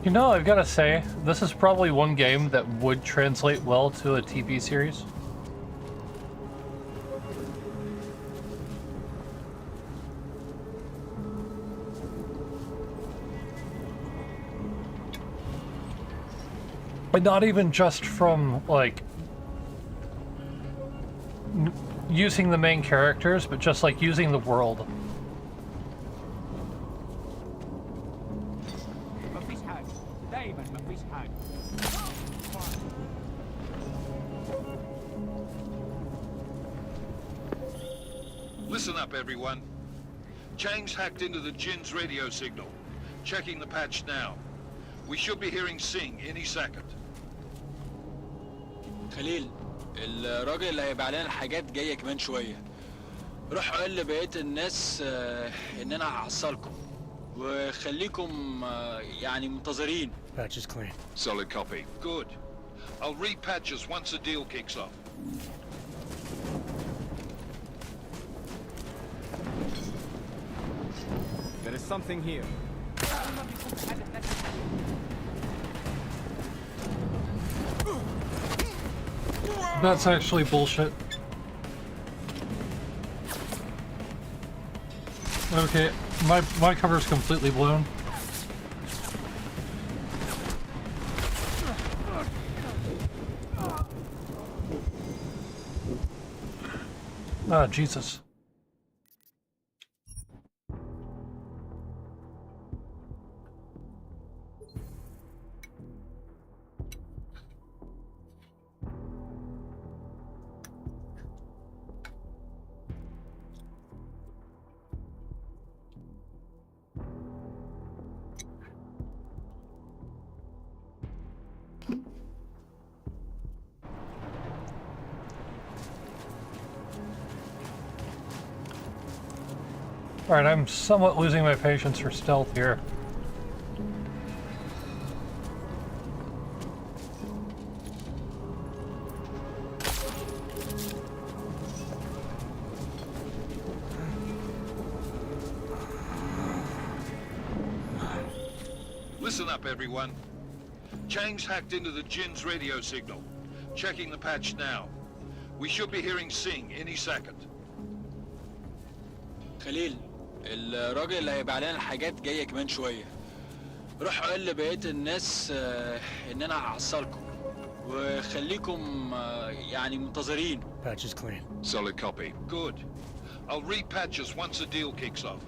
You know, I've got to say, this is probably one game that would translate well to a TV series. But not even just from, like, using the main characters, but just, like, using the world. Listen up, everyone. Chang's hacked into the Jin's radio signal. Checking the patch now. We should be hearing Singh any second. خليل، الراجل اللي هيبيع لنا الحاجات جاية كمان شوية. روح قول لبقية الناس إن أنا هحصلكم. وخليكم يعني منتظرين. Patch is clean. Solid copy. Good. I'll repatch us once the deal kicks off. There is something here. That's actually bullshit. Okay, my cover's completely blown. Ah, Jesus. Alright, I'm somewhat losing my patience for stealth here. Listen up, everyone. Chang's hacked into the Jin's radio signal. Checking the patch now. We should be hearing Singh any second. خليل، الراجل اللي هيبيع لنا الحاجات جاية كمان شوية. روح قول لبقية الناس إن أنا هحصلكم. وخليكم يعني منتظرين. Patch is clean. Solid copy. Good. I'll repatch us once the deal kicks off.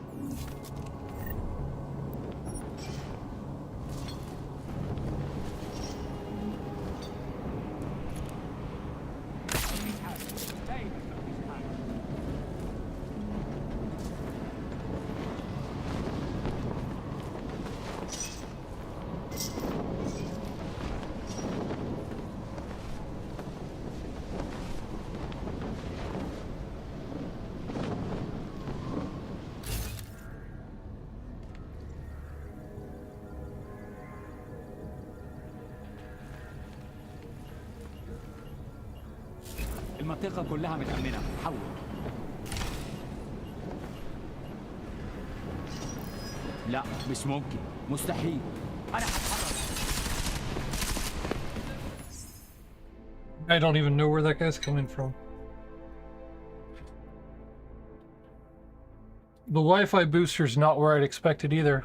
المنطقة كلها متأمنة. حول. لا، مش ممكن. مستحيل. أنا هتحرك. I don't even know where that guy's coming from. The Wi-Fi booster's not where I'd expect it either.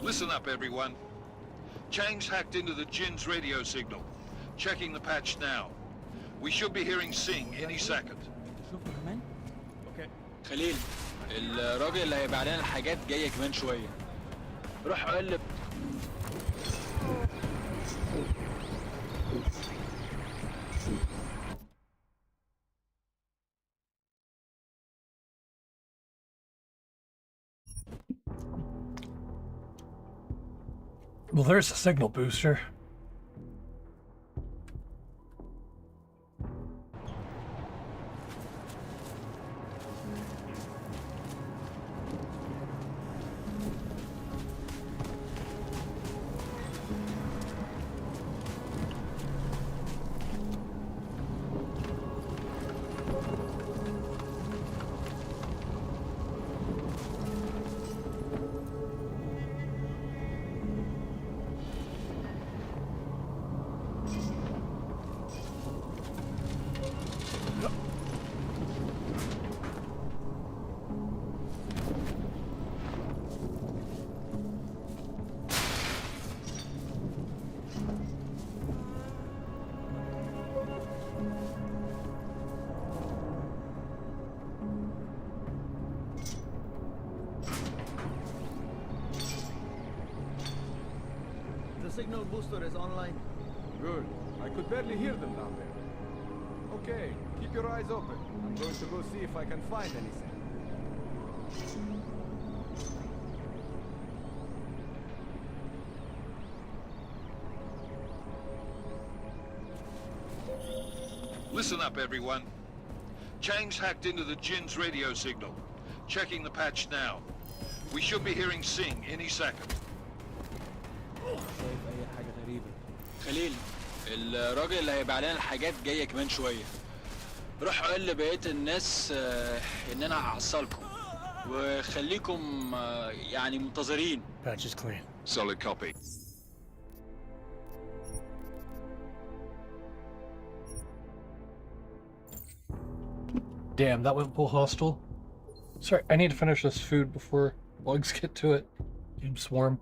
Listen up, everyone. Change hacked into the Jinn's radio signal. Checking the patch now. We should be hearing Sing any second. خليل، الراجل اللي هيبيع لنا الحاجات جاي كمان شويه. روح قلب. Well, there's a signal booster. Signal booster is online. Good. I could barely hear them down there. Okay, keep your eyes open. I'm going to go see if I can find anything. Listen up, everyone. Change hacked into the Jinn's radio signal. Checking the patch now. We should be hearing Sing any second. شايف اي حاجه غريبه. خليل، الراجل اللي هيبيع لنا الحاجات جاي كمان شويه. روح قول لبقيه الناس ان انا هحصلكم وخليكم يعني منتظرين. Patch is clean. Solid copy. Damn, that went full hostile. Sorry, I need to finish this food before bugs get to it. Damn swarm.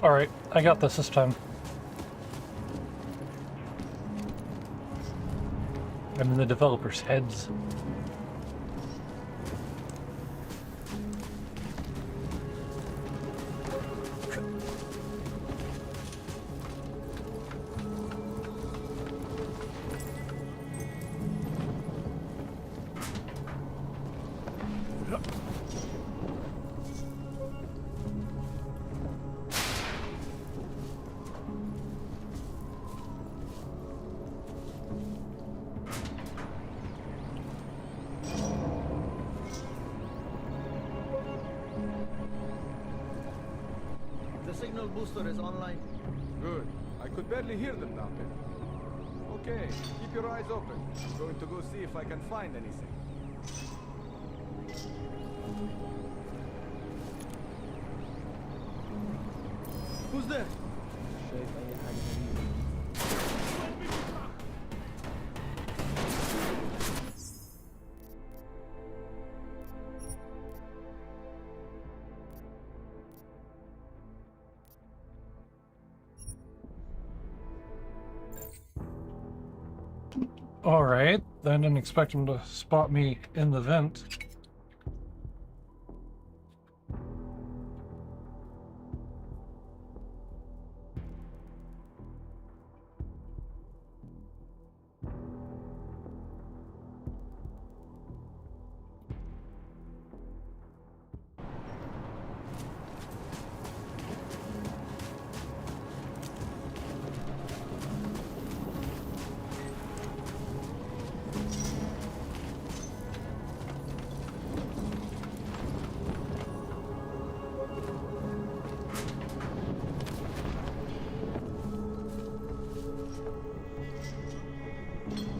Alright, I got this time. I'm in the developers' heads. Signal booster is online. Good. I could barely hear them down there. Okay, keep your eyes open. I'm going to go see if I can find anything. Who's there? Alright, I didn't expect him to spot me in the vent.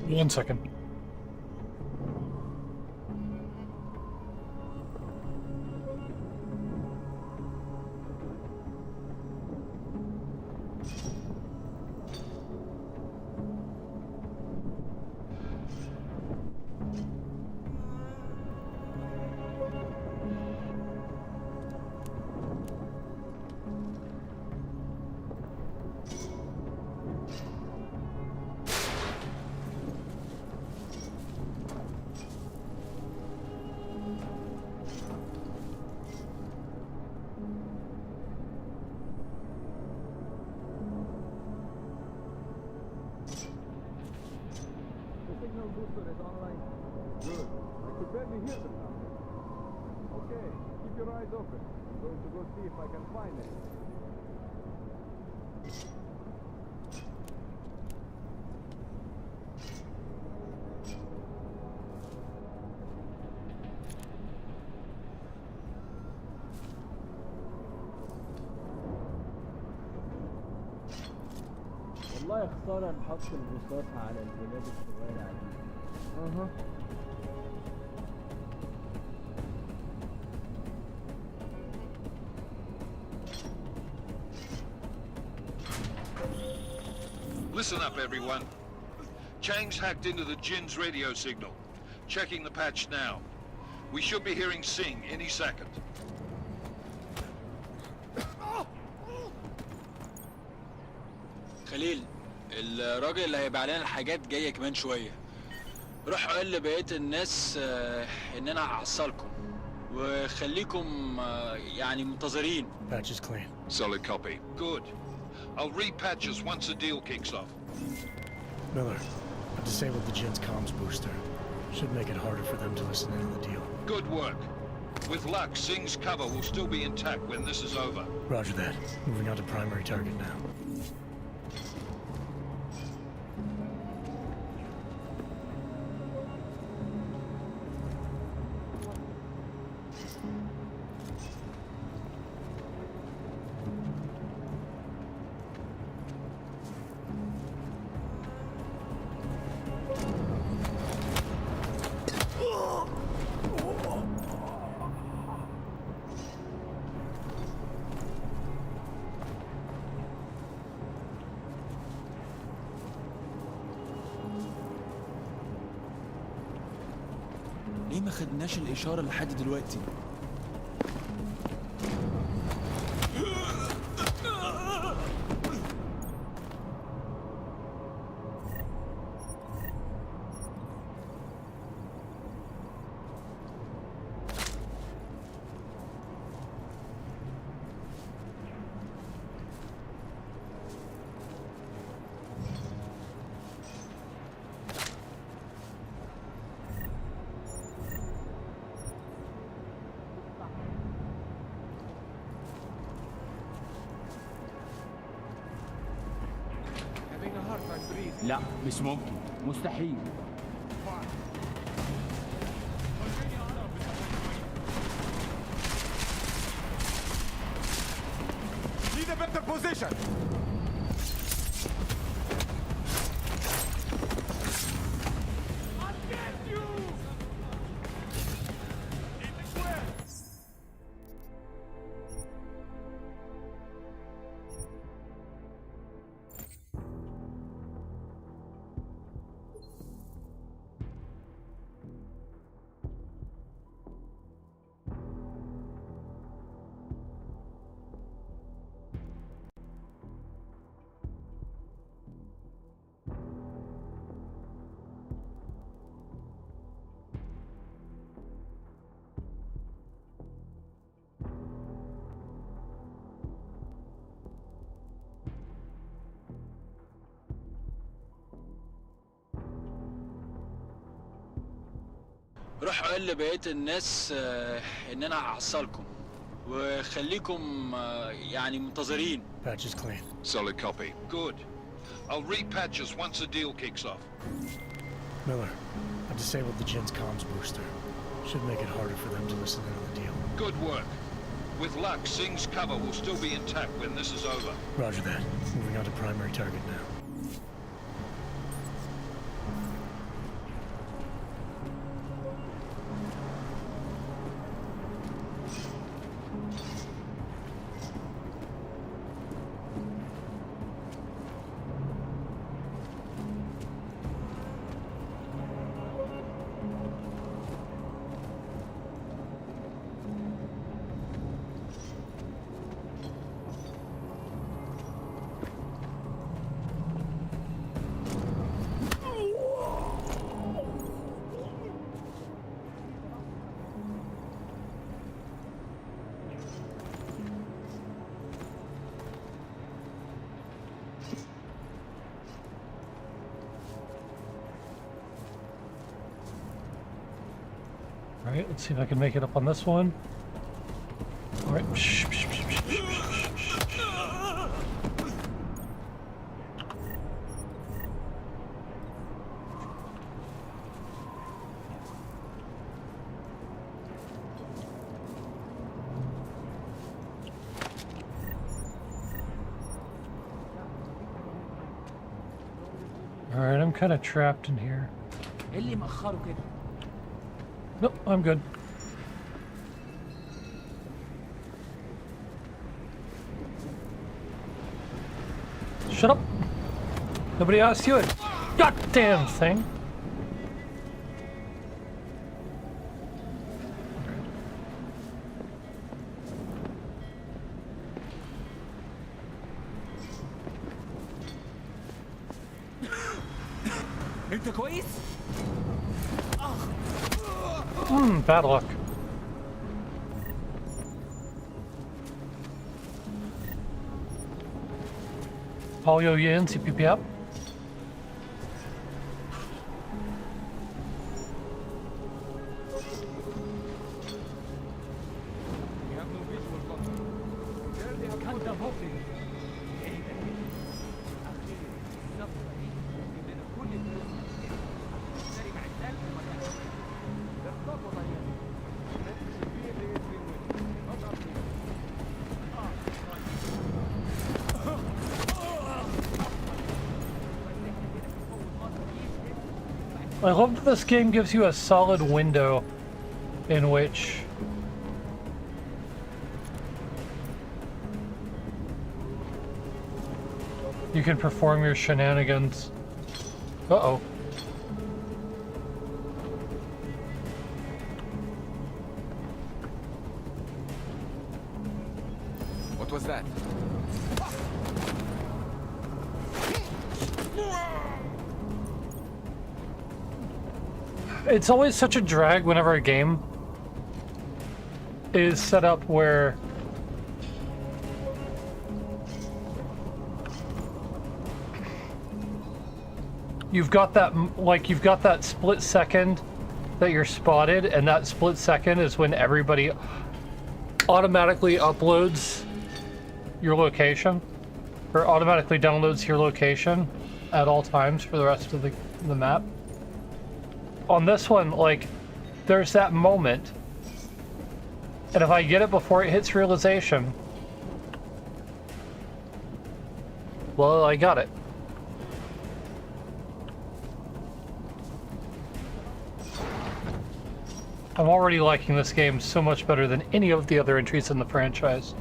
One second. Signal booster is online. Good. I could barely hear them now. Okay, keep your eyes open. I'm going to go see if I can find anything. والله خسارة نحط البوصات على البلاد الصغيرة دي. Listen up, everyone. Chang's hacked into the Jin's radio signal. Checking the patch now. We should be hearing Sing any second. خليل، الراجل اللي هيبيع لنا الحاجات جايه كمان شويه. روح قول لبقيه الناس ان انا هحصلكم وخليكم يعني منتظرين. Patch is clean. Solid copy. Good. I'll repatch us once the deal kicks off. Miller, I've disabled the Jin's comms booster. Should make it harder for them to listen into the deal. Good work. With luck, Singh's cover will still be intact when this is over. Roger that. Moving on to primary target now. ليه ما خدناش الإشارة لحد دلوقتي؟ لا مش ممكن مستحيل Need a better position. روح قول لبقية الناس ان انا هحصلكم وخليكم يعني منتظرين. Patch is clean. Solid copy. Good. I'll repatch us once the deal kicks off. Miller, I disabled the Jin's comms booster. Should make it harder for them to listen into the deal. Good work. With luck, Singh's cover will still be intact when this is over. Roger that. Moving on to primary target now. Alright, let's see if I can make it up on this one. Alright. Alright, I'm kind of trapped in here. ايه اللي مأخره كده؟ Nope, I'm good. Shut up! Nobody asked you it. Goddamn thing! انت كويس؟ Bad luck. Polio Yin, CPP up. كان ده ممكن ايه ده اخي الصفقه دي تجيب لنا كل الفلوس نشتري مع الثلج ومكان بالضبط والله I hope that this game gives you a solid window in which you can perform your shenanigans. Uh-oh. What was that? It's always such a drag whenever a game is set up where you've got that split second that you're spotted, and that split second is when everybody automatically uploads your location or automatically downloads your location at all times for the rest of the map. On this one, like, there's that moment, and if I get it before it hits realization, well, I got it. I'm already liking this game so much better than any of the other entries in the franchise.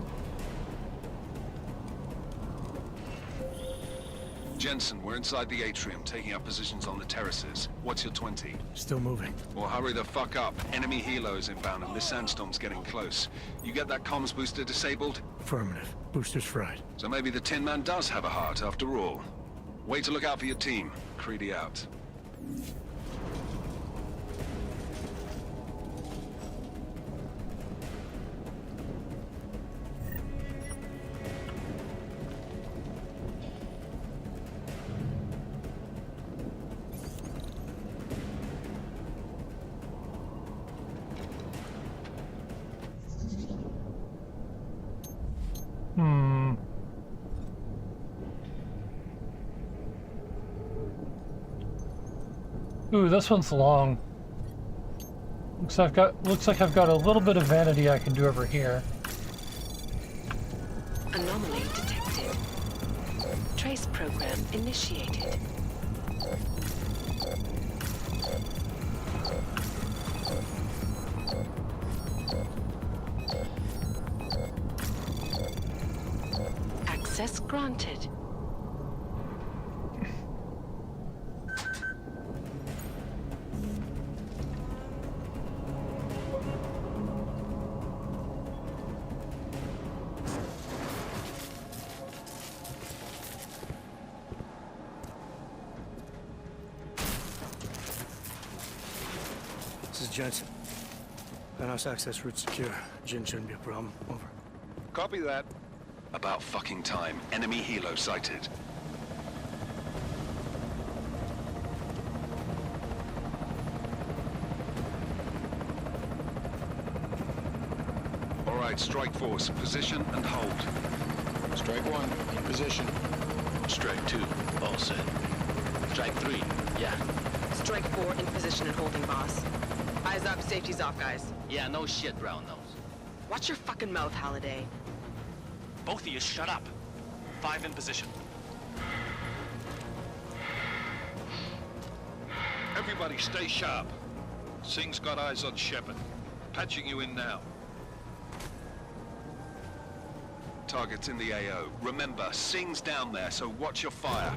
Jensen, we're inside the atrium, taking up positions on the terraces. What's your 20? Still moving. Well, hurry the fuck up. Enemy helos inbound and this sandstorm's getting close. You get that comms booster disabled? Affirmative. Booster's fried. So maybe the Tin Man does have a heart after all. Way to look out for your team. Creedy out. Ooh, this one's long. Looks like I've got a little bit of vanity I can do over here. Anomaly detected. Trace program initiated. Access granted. This is Jensen. Penthouse access route secure. Jin shouldn't be a problem. Over. Copy that. About fucking time. Enemy helo sighted. All right, strike force. Position and hold. Strike 1, in position. Strike 2, all set. Strike 3, yeah. Strike 4, in position and holding, boss. Eyes up, safety's off, guys. Yeah, no shit, brown nose. Watch your fucking mouth, Halliday. Both of you shut up. 5 in position. Everybody stay sharp. Singh's got eyes on Shepard. Patching you in now. Target's in the AO. Remember, Singh's down there, so watch your fire.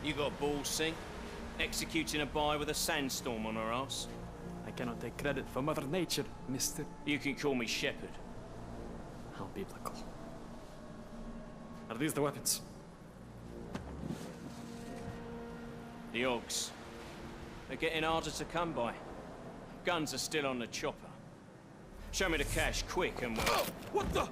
You got balls, Singh? Executing a buy with a sandstorm on her ass? I cannot take credit for Mother Nature, mister. You can call me Shepard. How biblical. Are these the weapons? The Ogs. They're getting harder to come by. Guns are still on the chopper. Show me the cash, quick, and we'll... Oh, what the?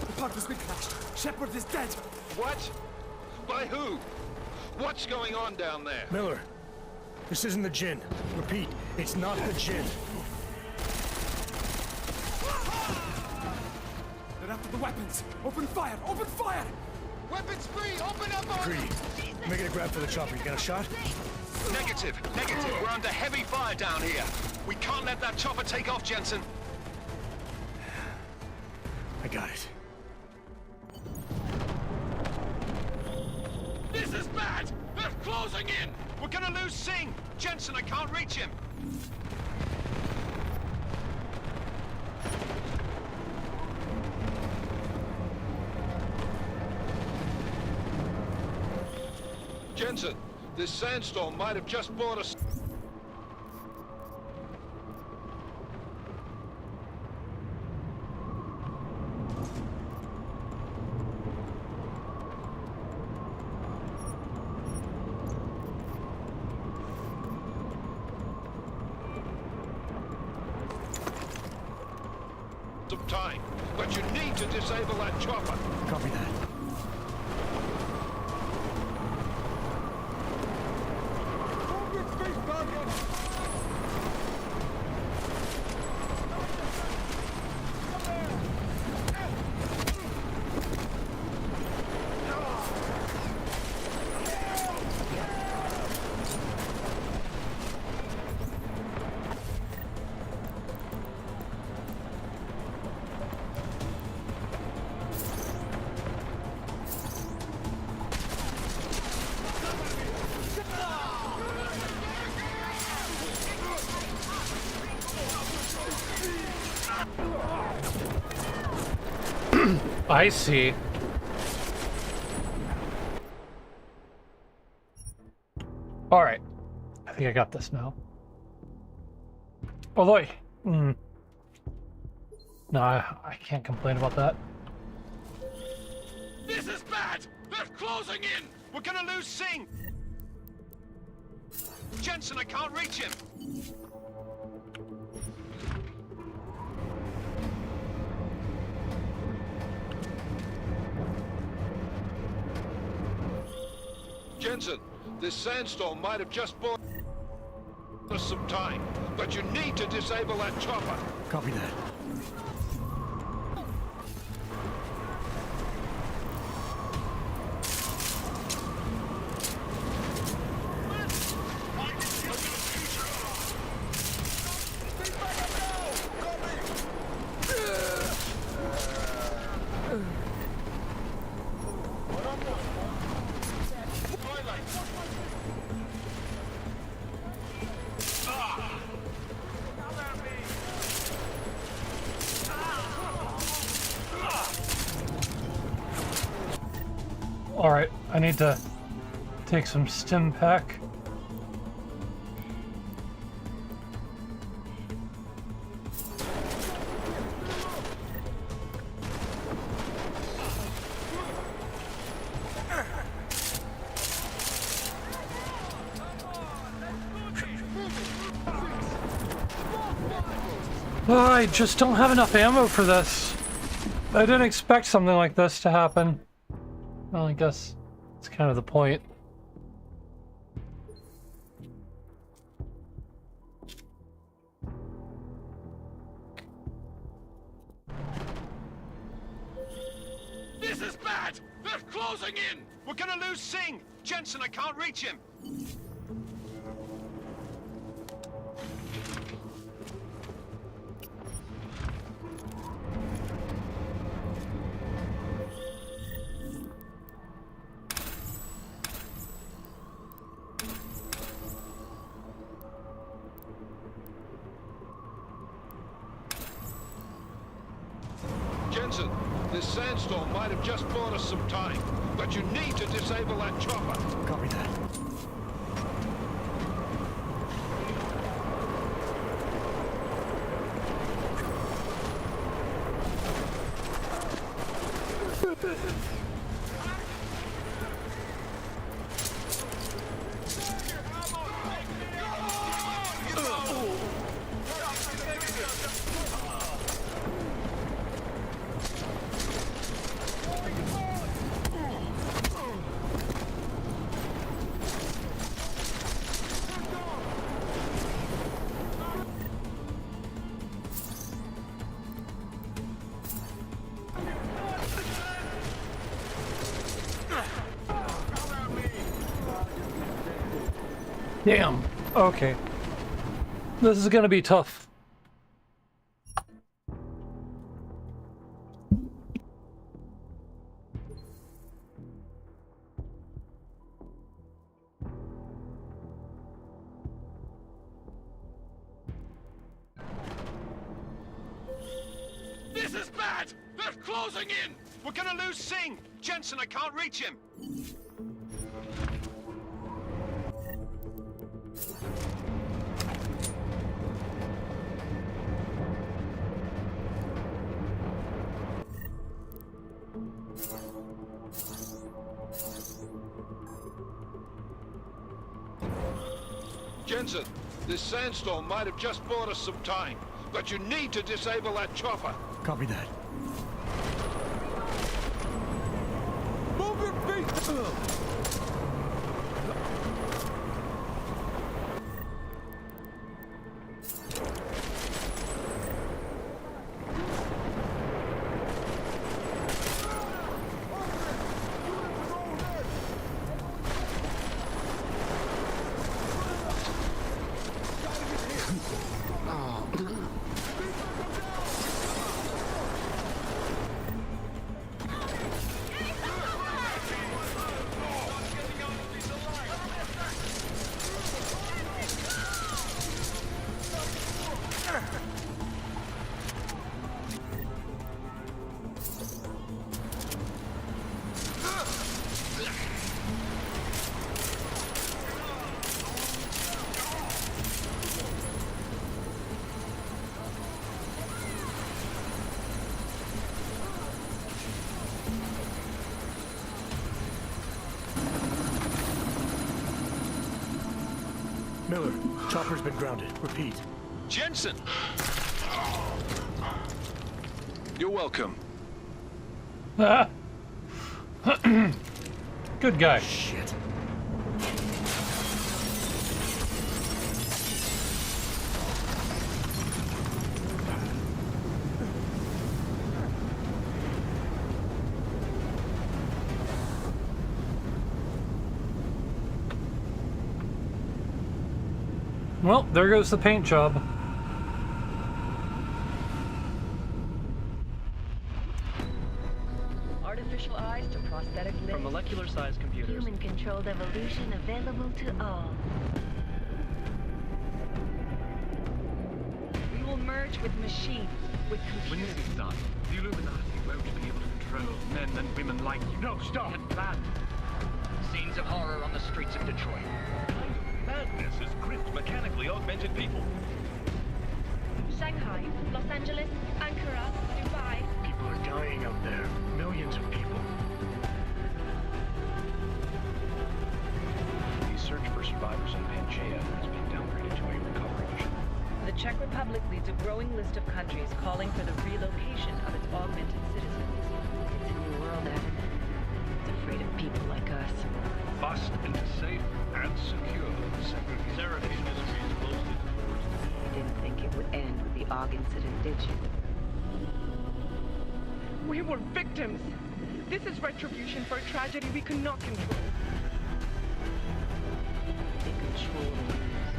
The park has been crashed. Shepard is dead. What? By who? What's going on down there? Miller, this isn't the Jinn. Repeat, it's not the Jinn. They're after the weapons! Open fire! Open fire! Weapons free! Open up on Greedy, I'm making a grab for the chopper. You got a shot? Negative. We're under heavy fire down here. We can't let that chopper take off, Jensen. I got it. This is bad! They're closing in! We're gonna lose Singh! Jensen, I can't reach him! Jensen, this sandstorm might have just brought us... some time, but you need to disable that chopper. Copy that. I see. Alright. I think I got this now. Although, no, I can't complain about that. This is bad! They're closing in! We're gonna lose Singh! Jensen, I can't reach him! Jensen, this sandstorm might have just bought us some time, but you need to disable that chopper. Copy that. Alright, I need to take some stim pack. Oh, I just don't have enough ammo for this. I didn't expect something like this to happen. Well, I guess it's kind of the point. This is bad! They're closing in! We're gonna lose Singh! Jensen, I can't reach him! Jensen, this sandstorm might have just bought us some time, but you need to disable that chopper. Copy that. Damn. Okay. This is gonna be tough. This is bad! They're closing in! We're gonna lose Singh! Jensen, I can't reach him! Jensen, this sandstorm might have just bought us some time, but you need to disable that chopper. Copy that. Move your feet! Miller, chopper's been grounded. Repeat. Jensen! You're welcome. Ah. Good guy. Shit. Well, there goes the paint job. Artificial eyes to prosthetic limbs. From molecular-sized computers. Human-controlled evolution available to all. We will merge with machines, with When computers. this is done, the Illuminati won't be able to control men and women like you. No, stop! Had planned. Scenes of horror on the streets of Detroit. Madness has gripped mechanically augmented people. Shanghai, Los Angeles, Ankara, Dubai. People are dying out there. Millions of people. The search for survivors in Pangaea has been downgraded to a recovery mission. The Czech Republic leads a growing list of countries calling for the relocation of its augmented citizens. It's a new world, Evan. It's afraid of people like us. Bust into safe and secure Seraphine Industries closed its doors. You didn't think it would end with the Og incident, did you? We were victims. This is retribution for a tragedy we could not control. They control the news.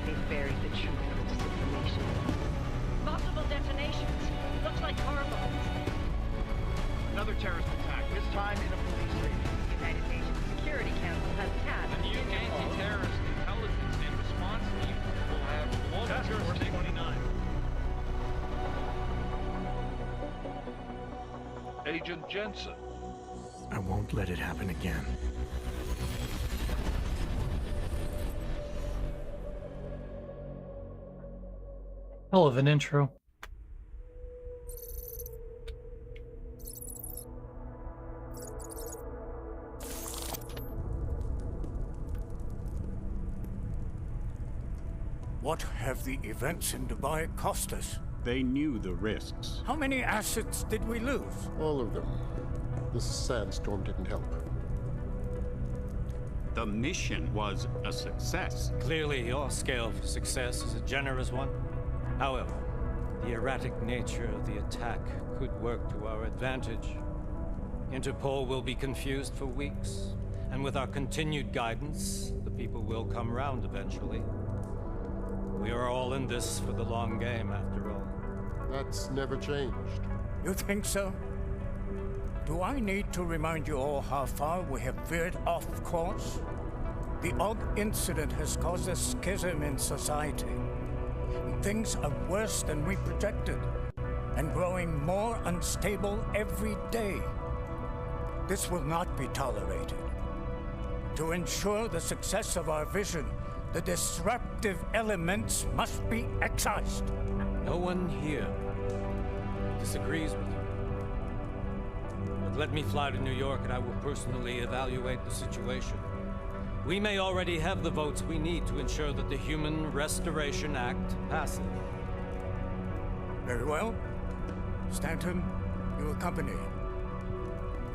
They buried the truth with disinformation. Multiple detonations. Looks like car bombs. Another terrorist attack, this time in a police station. United Nations Security Council has tasked The new anti-terrorist intelligence and response team will have global Task Force 29. Agent Jensen. I won't let it happen again. Hell of an intro. What have the events in Dubai cost us? They knew the risks. How many assets did we lose? All of them. This sandstorm didn't help. The mission was a success. Clearly, your scale for success is a generous one. However, the erratic nature of the attack could work to our advantage. Interpol will be confused for weeks, And with our continued guidance, the people will come round eventually. We are all in this for the long game, after all. That's never changed. You think so? Do I need to remind you all how far we have veered off course? The Og incident has caused a schism in society. Things are worse than we projected, and growing more unstable every day. This will not be tolerated. To ensure the success of our vision, the disruptive elements must be excised. No one here disagrees with you. But let me fly to New York and I will personally evaluate the situation. We may already have the votes we need to ensure that the Human Restoration Act passes. Very well. Stanton, you accompany.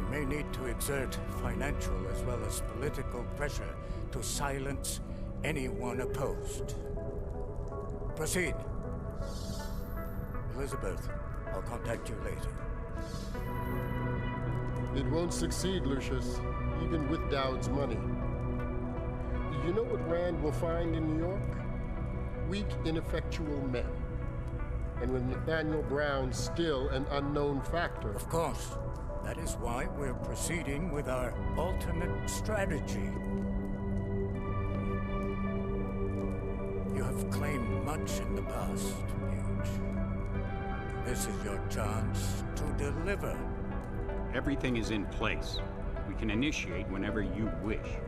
We may need to exert financial as well as political pressure to silence anyone opposed. Proceed. Elizabeth, I'll contact you later. It won't succeed, Lucius, even with Dowd's money. You know what Rand will find in New York? Weak, ineffectual men. And with Nathaniel Brown still an unknown factor. Of course. That is why we're proceeding with our alternate strategy. You have claimed much in the past, Paige. This is your chance to deliver. Everything is in place. We can initiate whenever you wish.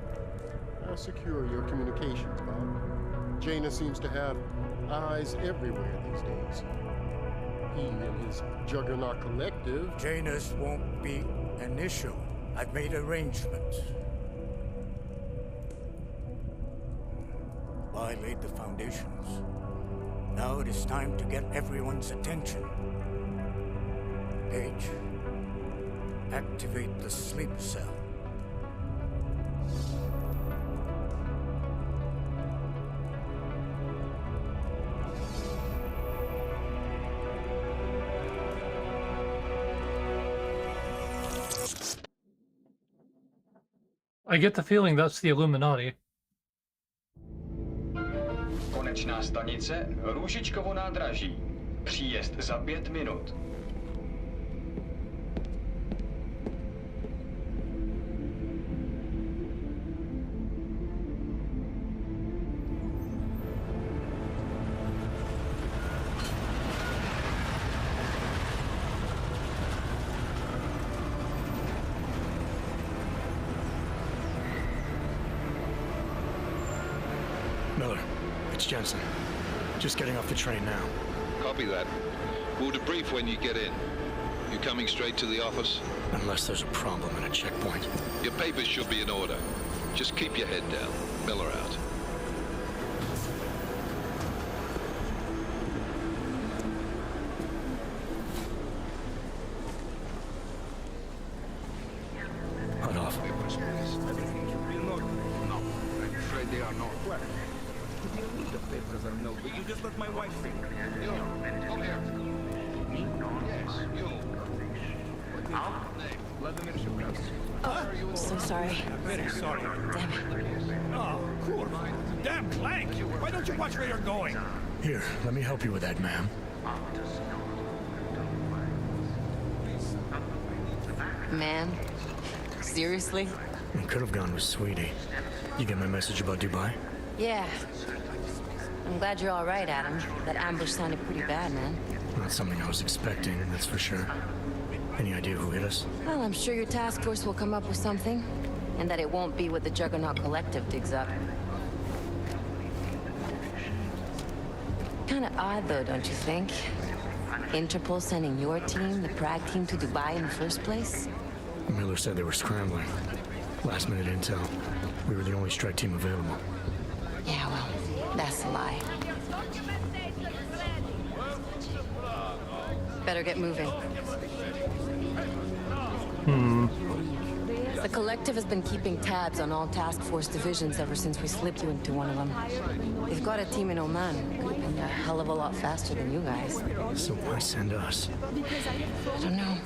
How secure your communications, Bob? Jaina seems to have eyes everywhere these days. He and his Juggernaut Collective... Janus won't be an issue. I've made arrangements. I laid the foundations. Now it is time to get everyone's attention. Paige, activate the sleep cell. I get the feeling that's the Illuminati. Konečná stanice Růžičkovo nádraží. Příjezd za 5 minut. Miller, it's Jensen. Just getting off the train now. Copy that. We'll debrief when you get in. You coming straight to the office? Unless there's a problem in a checkpoint. Your papers should be in order. Just keep your head down. Miller out. Hold off. No, I'm afraid they are not. What? The papers are no good. You just let my wife think. You, come here. Yes, you. What's your name? Vladimir Shukras. Oh, so sorry. Very sorry. Damn it. Oh, cool. Damn blank. Why don't you watch where you're going? Here, let me help you with that, ma'am. Man? Seriously? I could have gone with Sweetie. You get my message about Dubai? Yeah. I'm glad you're all right, Adam. That ambush sounded pretty bad, man. Not something I was expecting, that's for sure. Any idea who hit us? Well, I'm sure your task force will come up with something. And that it won't be what the Juggernaut Collective digs up. Kinda odd, though, don't you think? Interpol sending your team, the Prague team, to Dubai in the first place? Miller said they were scrambling. Last minute intel. We were the only strike team available. Yeah, well, that's a lie. Better get moving. The Collective has been keeping tabs on all task force divisions ever since we slipped you into one of them. They've got a team in Oman. Could have been a hell of a lot faster than you guys. So why send us? I don't know.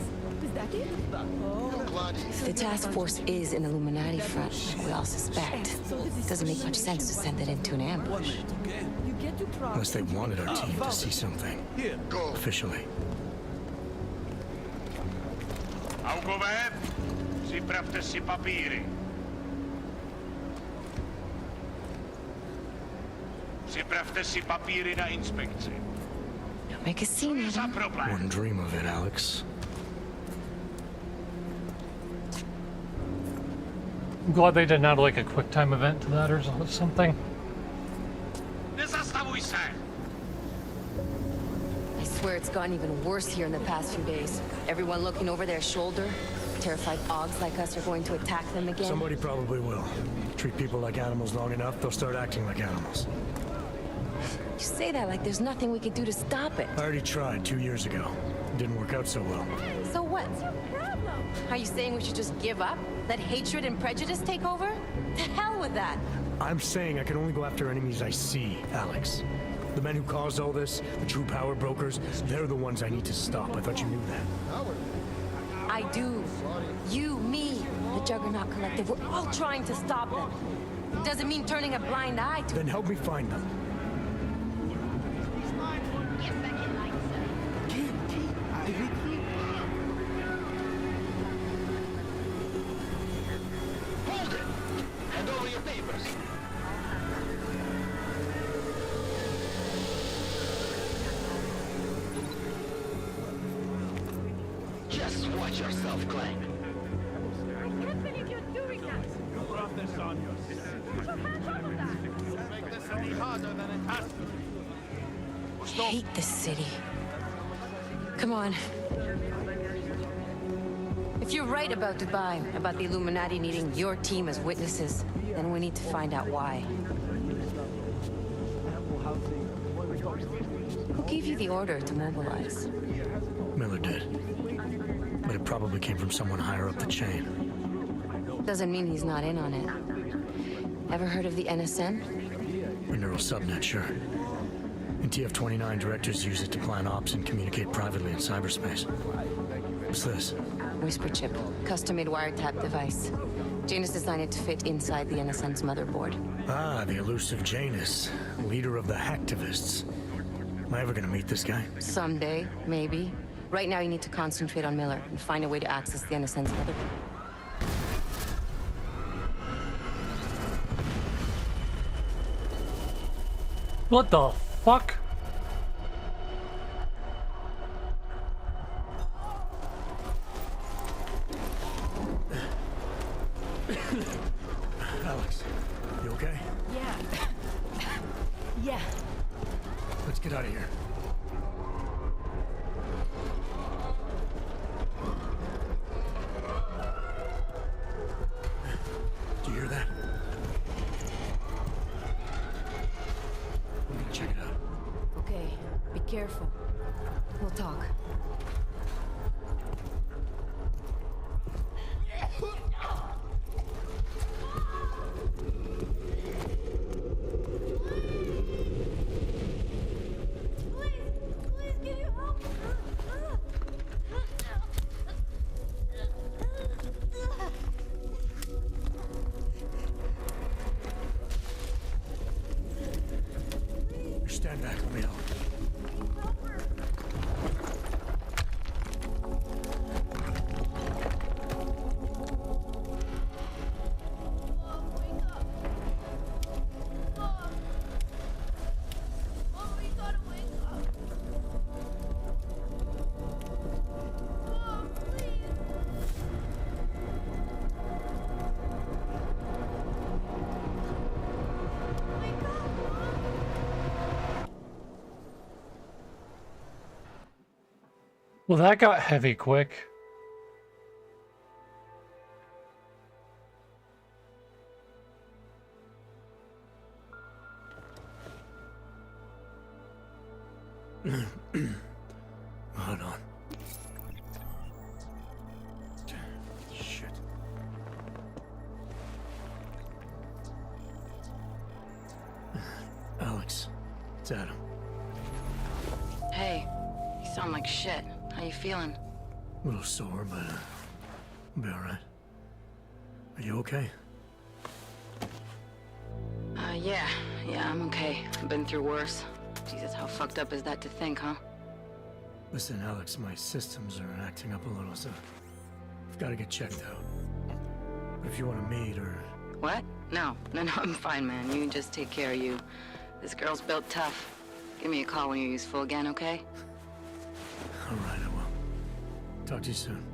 If the task force is an Illuminati front, like we all suspect, it doesn't make much sense to send it into an ambush. Unless they wanted our team to see something. Officially. Augover, připravte si papíry. Připravte si papíry na inspekci. Don't make a scene, Adam. Wouldn't dream of it, Alex. I'm glad they didn't add like a quick time event to that or something. Nezastavuj se! I swear it's gotten even worse here in the past few days. Everyone looking over their shoulder. Terrified Augs like us are going to attack them again. Somebody probably will. Treat people like animals long enough, they'll start acting like animals. You say that like there's nothing we could do to stop it. I already tried 2 years ago. It didn't work out so well. So what? Are you saying we should just give up? Let hatred and prejudice take over? To hell with that! I'm saying I can only go after enemies I see, Alex. The men who caused all this, the true power brokers, they're the ones I need to stop. I thought you knew that. I do. You, me, the Juggernaut Collective, we're all trying to stop them. Doesn't mean turning a blind eye to... Then help me find them. Hold it! Hand over your papers. Just watch yourself, Clank. I can't believe you're doing that! You brought this on yourself. Put your hands off of that! Make this any harder than it has to be. I hate this city. Come on. If you're right about Dubai, about the Illuminati needing your team as witnesses, then we need to find out why. Who gave you the order to mobilize? Miller did. But it probably came from someone higher up the chain. Doesn't mean he's not in on it. Ever heard of the NSN? A neural subnet, sure. In TF-29, directors use it to plan ops and communicate privately in cyberspace. What's this? Whisper chip. Custom-made wiretap device. Janus designed it to fit inside the NSN's motherboard. Ah, the elusive Janus. Leader of the hacktivists. Am I ever gonna meet this guy? Someday, maybe. Right now you need to concentrate on Miller and find a way to access the NSN's motherboard. What the fuck? Alex, you okay? Yeah. Yeah. Let's get out of here. Do you hear that? I'm gonna check it out. Okay, be careful. We'll talk. Stand back, let me help. Well, that got heavy quick. Hold on. Shit. Alex, it's Adam. Hey, you sound like shit. How you feeling? A little sore, but I'll be alright. Are you okay? Yeah, I'm okay. I've been through worse. Jesus, how fucked up is that to think, huh? Listen, Alex, my systems are acting up a little, so I've got to get checked out. But if you want to meet or... What? No, I'm fine, man. You just take care of you. This girl's built tough. Give me a call when you're useful again, okay? Alright, I will. Talk to you soon.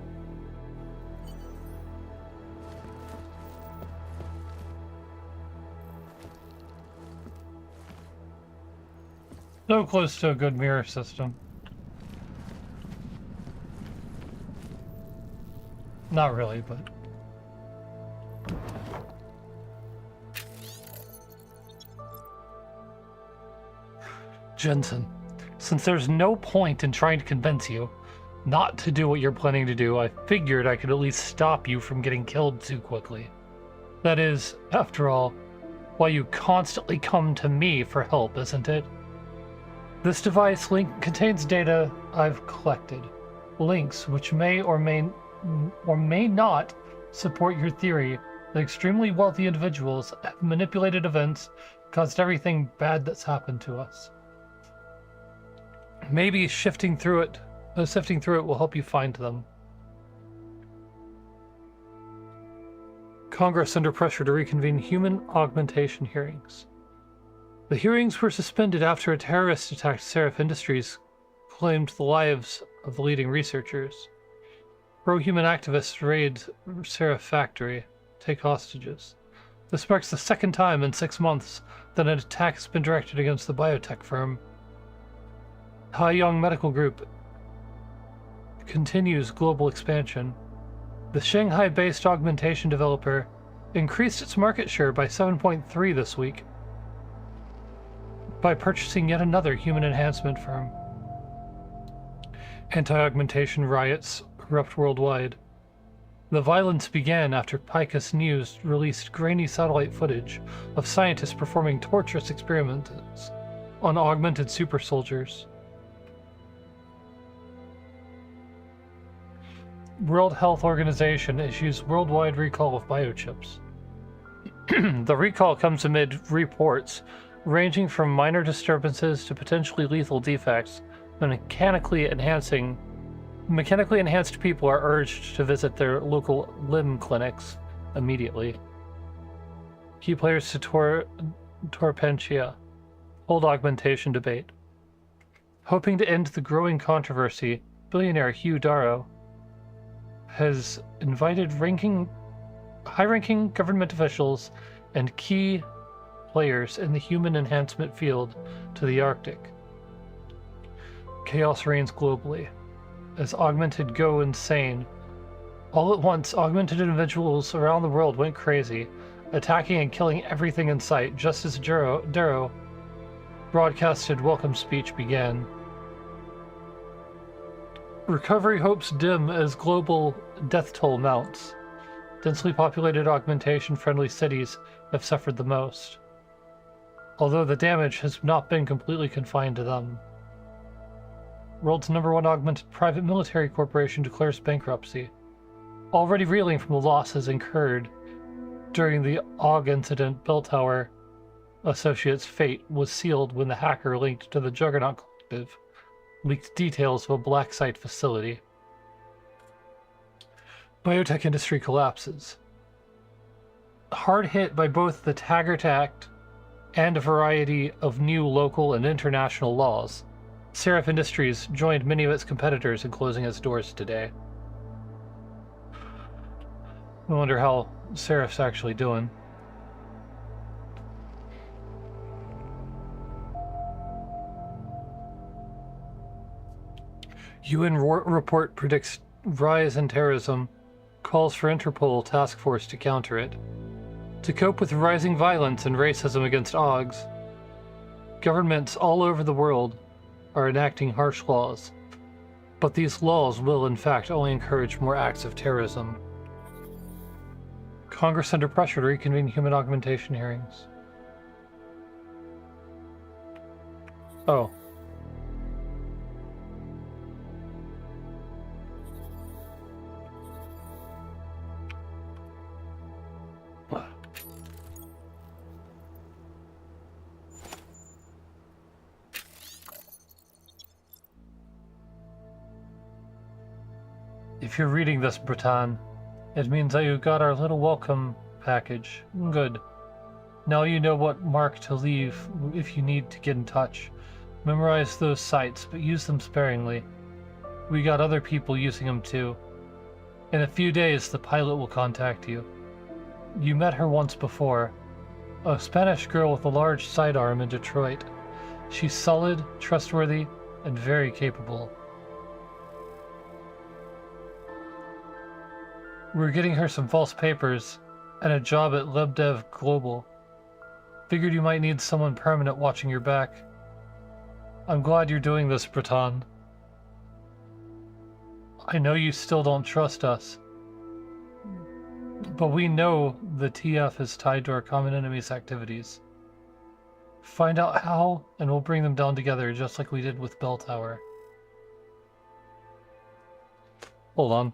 So close to a good mirror system. Not really, but... Jensen, since there's no point in trying to convince you not to do what you're planning to do, I figured I could at least stop you from getting killed too quickly. That is, after all, why you constantly come to me for help, isn't it? This device link contains data I've collected. Links which may or may not support your theory that extremely wealthy individuals have manipulated events, caused everything bad that's happened to us. Maybe sifting through it will help you find them. Congress under pressure to reconvene human augmentation hearings. The hearings were suspended after a terrorist attacked Seraph Industries claimed the lives of the leading researchers. Pro-human activists raid Seraph factory, take hostages. This marks the second time in 6 months that an attack has been directed against the biotech firm. Haiyang Medical Group continues global expansion. The Shanghai-based augmentation developer increased its market share by 7.3 this week by purchasing yet another human enhancement firm. Anti-augmentation riots erupt worldwide. The violence began after Picus News released grainy satellite footage of scientists performing torturous experiments on augmented super soldiers. World Health Organization issues worldwide recall of biochips. The recall comes amid reports ranging from minor disturbances to potentially lethal defects. Mechanically enhanced people are urged to visit their local limb clinics immediately. Key players to Torpentia hold augmentation debate. Hoping to end the growing controversy, billionaire Hugh Darrow has invited high-ranking government officials and key players in the human enhancement field to the Arctic. Chaos reigns globally as augmented go insane. All at once, augmented individuals around the world went crazy, attacking and killing everything in sight just as Darrow broadcasted welcome speech began. Recovery hopes dim as global death toll mounts. Densely populated augmentation-friendly cities have suffered the most, although the damage has not been completely confined to them. World's #1 augmented private military corporation declares bankruptcy, already reeling from the losses incurred during the AUG incident. Bell Tower Associates' fate was sealed when the hacker linked to the Juggernaut Collective leaked details of a black site facility. Biotech industry collapses. Hard hit by both the Taggart Act and a variety of new local and international laws, Seraph Industries joined many of its competitors in closing its doors today. I wonder how Seraph's actually doing. UN report predicts rise in terrorism, calls for Interpol task force to counter it. To cope with rising violence and racism against AUGs, governments all over the world are enacting harsh laws, but these laws will in fact only encourage more acts of terrorism. Congress under pressure to reconvene human augmentation hearings. Oh. If you're reading this, Breton, it means that you got our little welcome package. Good. Now you know what mark to leave if you need to get in touch. Memorize those sites, but use them sparingly. We got other people using them too. In a few days, the pilot will contact you. You met her once before. A Spanish girl with a large sidearm in Detroit. She's solid, trustworthy, and very capable. We're getting her some false papers and a job at LibDev Global. Figured you might need someone permanent watching your back. I'm glad you're doing this, Breton. I know you still don't trust us, but we know the TF is tied to our common enemy's activities. Find out how, and we'll bring them down together, just like we did with Bell Tower. Hold on.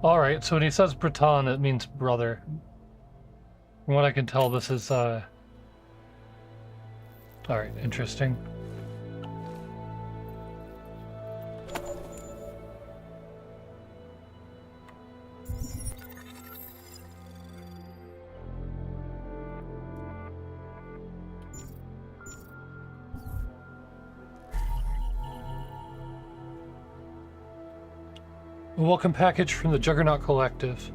Alright, so when he says Breton, it means brother. From what I can tell, this is, Alright, interesting. A welcome package from the Juggernaut Collective.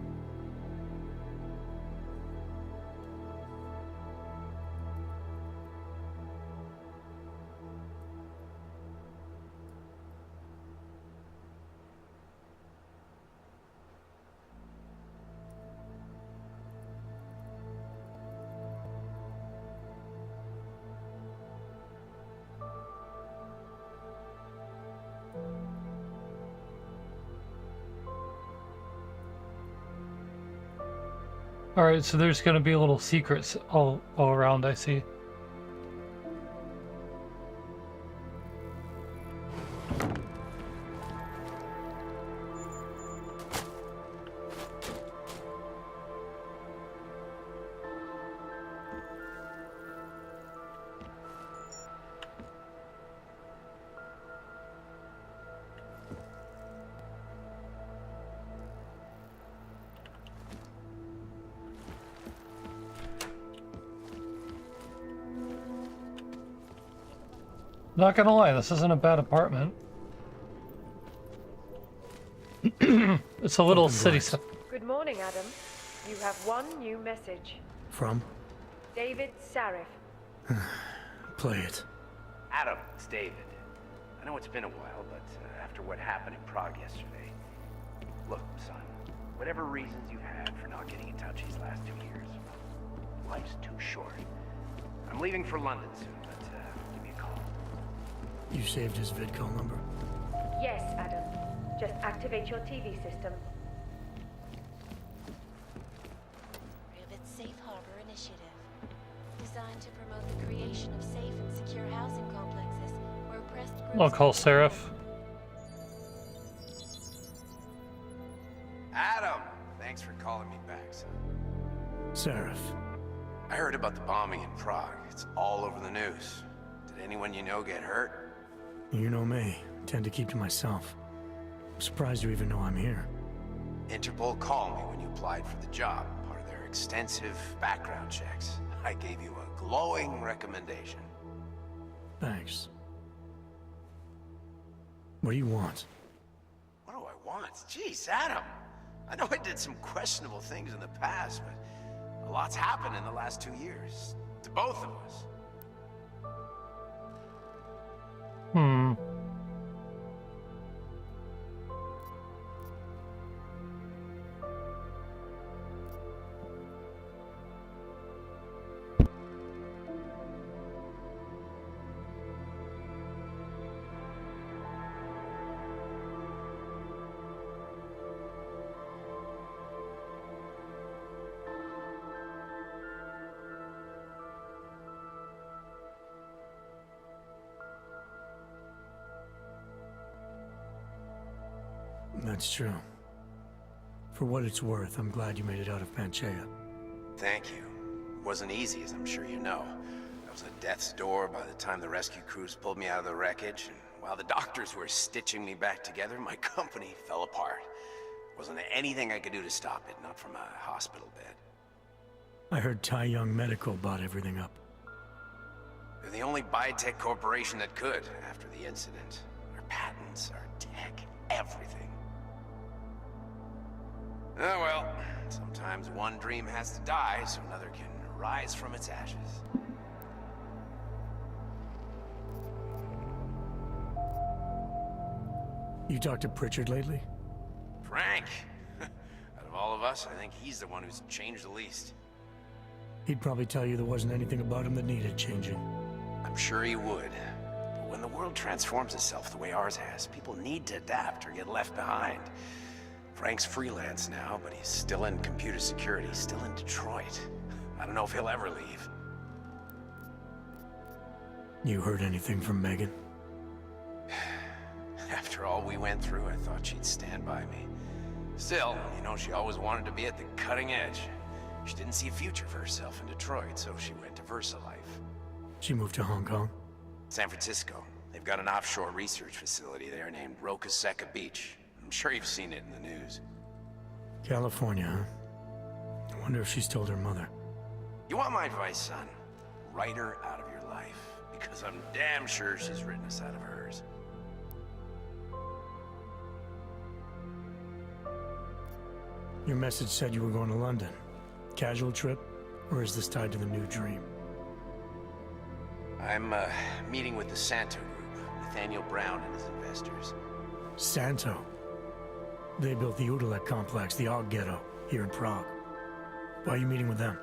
Alright, so there's gonna be little secrets all around, I see. Not gonna lie, this isn't a bad apartment. It's a little city. Good morning, Adam. You have one new message. From? David Sarif. Play it. Adam, it's David. I know it's been a while, but after what happened in Prague yesterday... Look, son, whatever reasons you've had for not getting in touch these last 2 years, life's too short. I'm leaving for London soon, but give me a call. You saved his vidcall number? Yes, Adam. Just activate your TV system. Rivet's Safe Harbor Initiative. Designed to promote the creation of safe and secure housing complexes where oppressed groups... I'll call Seraph. Adam! Thanks for calling me back, son. Seraph. I heard about the bombing in Prague. It's all over the news. Did anyone you know get hurt? You know me. Tend to keep to myself. I'm surprised you even know I'm here. Interpol called me when you applied for the job, part of their extensive background checks. I gave you a glowing recommendation. Thanks. What do you want? What do I want? Jeez, Adam! I know I did some questionable things in the past, but a lot's happened in the last 2 years. To both of us. That's true. For what it's worth, I'm glad you made it out of Panchaea. Thank you. It wasn't easy, as I'm sure you know. I was at death's door by the time the rescue crews pulled me out of the wreckage, and while the doctors were stitching me back together, my company fell apart. Wasn't anything I could do to stop it, not from a hospital bed. I heard Tai Young Medical bought everything up. They're the only biotech corporation that could, after the incident. Our patents, our tech, everything. Oh well, sometimes one dream has to die so another can rise from its ashes. You talked to Pritchard lately? Frank! Out of all of us, I think he's the one who's changed the least. He'd probably tell you there wasn't anything about him that needed changing. I'm sure he would. But when the world transforms itself the way ours has, people need to adapt or get left behind. Frank's freelance now, but he's still in computer security, still in Detroit. I don't know if he'll ever leave. You heard anything from Megan? After all we went through, I thought she'd stand by me. Still, you know, she always wanted to be at the cutting edge. She didn't see a future for herself in Detroit, so she went to VersaLife. She moved to Hong Kong? San Francisco. They've got an offshore research facility there named Roca Seca Beach. I'm sure you've seen it in the news. California, huh? I wonder if she's told her mother. You want my advice, son? Write her out of your life, because I'm damn sure she's written us out of hers. Your message said you were going to London. Casual trip? Or is this tied to the new dream? I'm, meeting with the Santo Group, Nathaniel Brown and his investors. Santo? They built the Udalek complex, the Og Ghetto, here in Prague. Why are you meeting with them?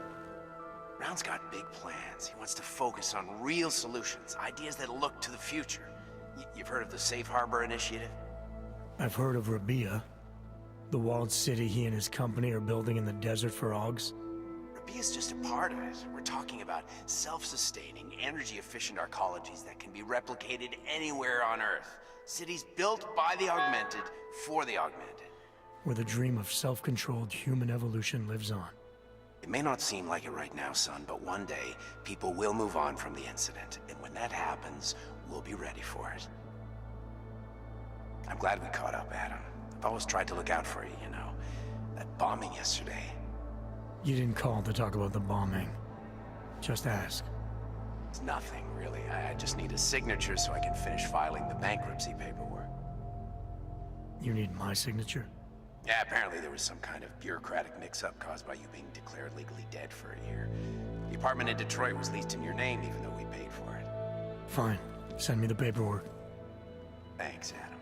Brown's got big plans. He wants to focus on real solutions, ideas that look to the future. You've heard of the Safe Harbor Initiative? I've heard of Rabia, the walled city he and his company are building in the desert for Augs. Rabia's just a part of it. We're talking about self-sustaining, energy-efficient arcologies that can be replicated anywhere on Earth. Cities built by the augmented, for the augmented. Where the dream of self-controlled human evolution lives on. It may not seem like it right now, son, but one day, people will move on from the incident. And when that happens, we'll be ready for it. I'm glad we caught up, Adam. I've always tried to look out for you, you know. That bombing yesterday. You didn't call to talk about the bombing. Just ask. It's nothing, really. I just need a signature so I can finish filing the bankruptcy paperwork. You need my signature? Yeah, apparently there was some kind of bureaucratic mix-up caused by you being declared legally dead for a year. The apartment in Detroit was leased in your name, even though we paid for it. Fine. Send me the paperwork. Thanks, Adam.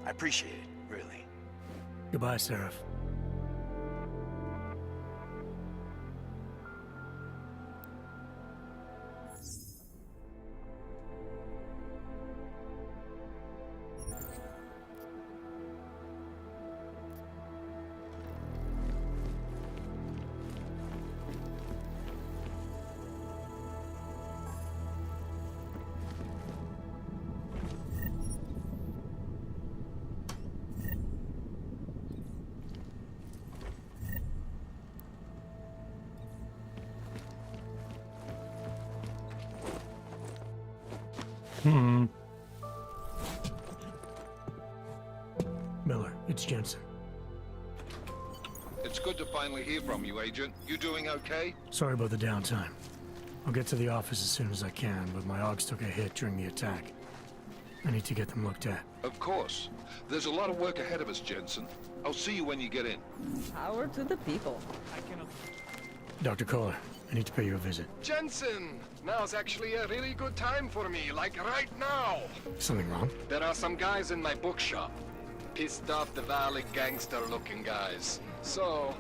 I appreciate it, really. Goodbye, Seraph. Miller, it's Jensen. It's good to finally hear from you, Agent. You doing okay? Sorry about the downtime. I'll get to the office as soon as I can, but my Augs took a hit during the attack. I need to get them looked at. Of course. There's a lot of work ahead of us, Jensen. I'll see you when you get in. Power to the people. Dr. Kohler, I need to pay you a visit. Jensen! Now's actually a really good time for me, like right now! Something wrong? There are some guys in my bookshop. Pissed off the Valley gangster-looking guys. So,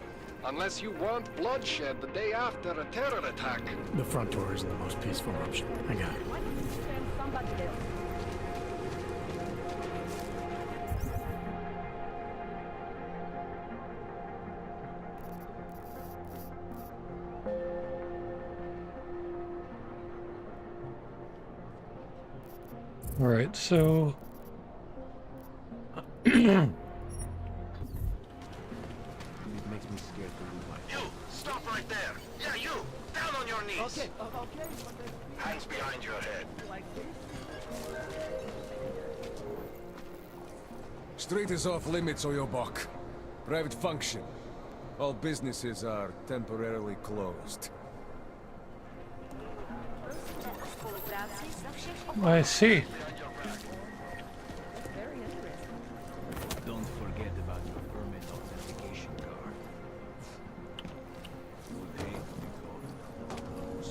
unless you want bloodshed the day after a terror attack... The front door isn't the most peaceful option. I got it. Alright, so... Place. Heights behind your head. Street is off limits, Oyobok. Private function. All businesses are temporarily closed. I see. Don't forget about your permit authentication card. Would hate to be called those.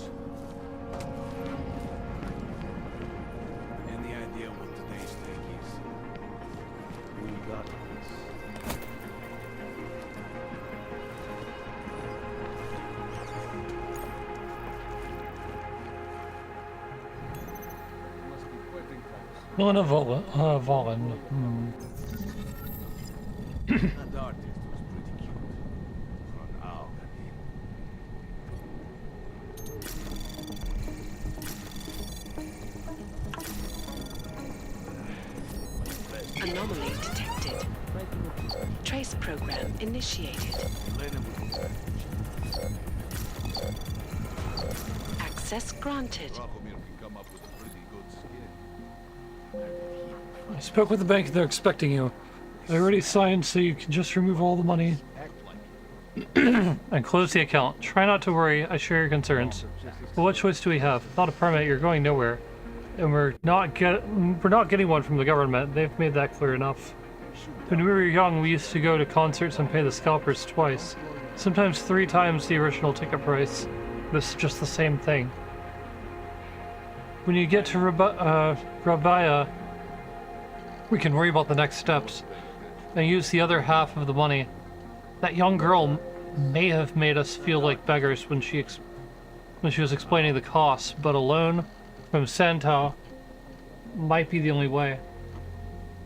Any idea what today's thing is? We got this. Milena Volin. That artist was pretty cute. From Albany. Anomaly detected. Trace program initiated. Access granted. I spoke with the bank and they're expecting you. I already signed, so you can just remove all the money and close the account. Try not to worry, I share your concerns. But what choice do we have? Without a permit, you're going nowhere. And we're not getting one from the government. They've made that clear enough. When we were young, we used to go to concerts and pay the scalpers twice. Sometimes 3 times the original ticket price. This is just the same thing. When you get to Rabaya, we can worry about the next steps and use the other half of the money. That young girl may have made us feel like beggars when she was explaining the costs, but a loan from Santa might be the only way.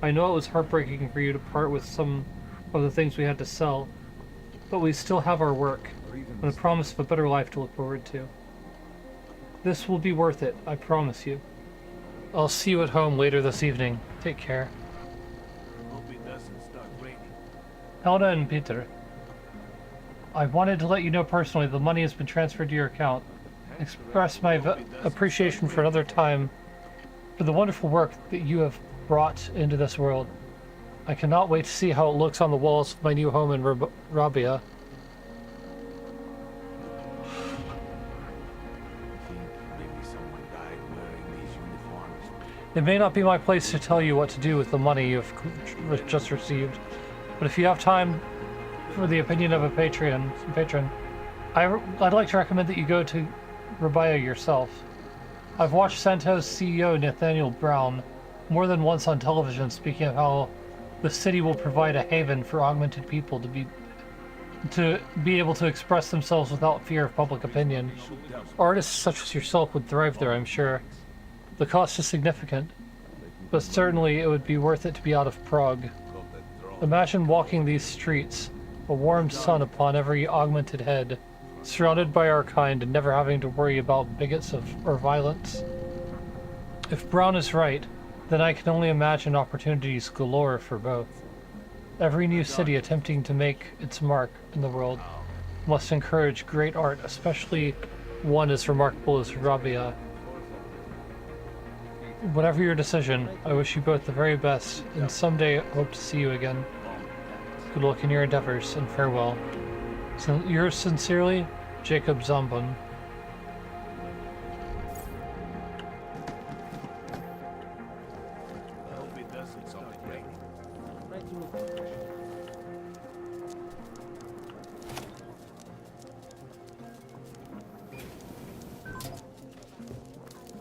I know it was heartbreaking for you to part with some of the things we had to sell, but we still have our work and a promise of a better life to look forward to. This will be worth it, I promise you. I'll see you at home later this evening. Take care. Hope it doesn't start raining. Helena and Peter, I wanted to let you know personally the money has been transferred to your account. Express my appreciation for another time for the wonderful work that you have brought into this world. I cannot wait to see how it looks on the walls of my new home in Rabia. It may not be my place to tell you what to do with the money you've just received, but if you have time for the opinion of a patron, I'd like to recommend that you go to Rabia yourself. I've watched Santo's CEO, Nathaniel Brown, more than once on television speaking of how the city will provide a haven for augmented people to be able to express themselves without fear of public opinion. Artists such as yourself would thrive there, I'm sure. The cost is significant, but certainly it would be worth it to be out of Prague. Imagine walking these streets, a warm sun upon every augmented head, surrounded by our kind and never having to worry about bigots or violence. If Brown is right, then I can only imagine opportunities galore for both. Every new city attempting to make its mark in the world must encourage great art, especially one as remarkable as Rabia. Whatever your decision, I wish you both the very best, and someday hope to see you again. Good luck in your endeavors, and farewell. Yours sincerely, Jacob Zombon. I hope it doesn't start raining.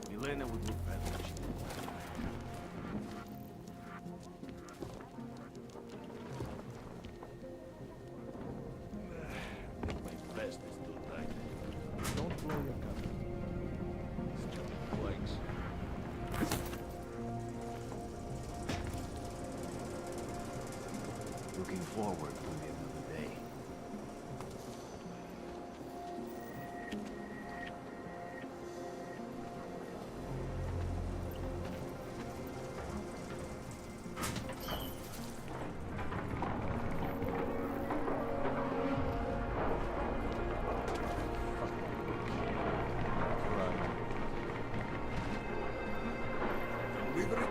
Milena would look better. My vest is too tight. Don't blow your cover. Stupid legs. Looking forward to the end of the day.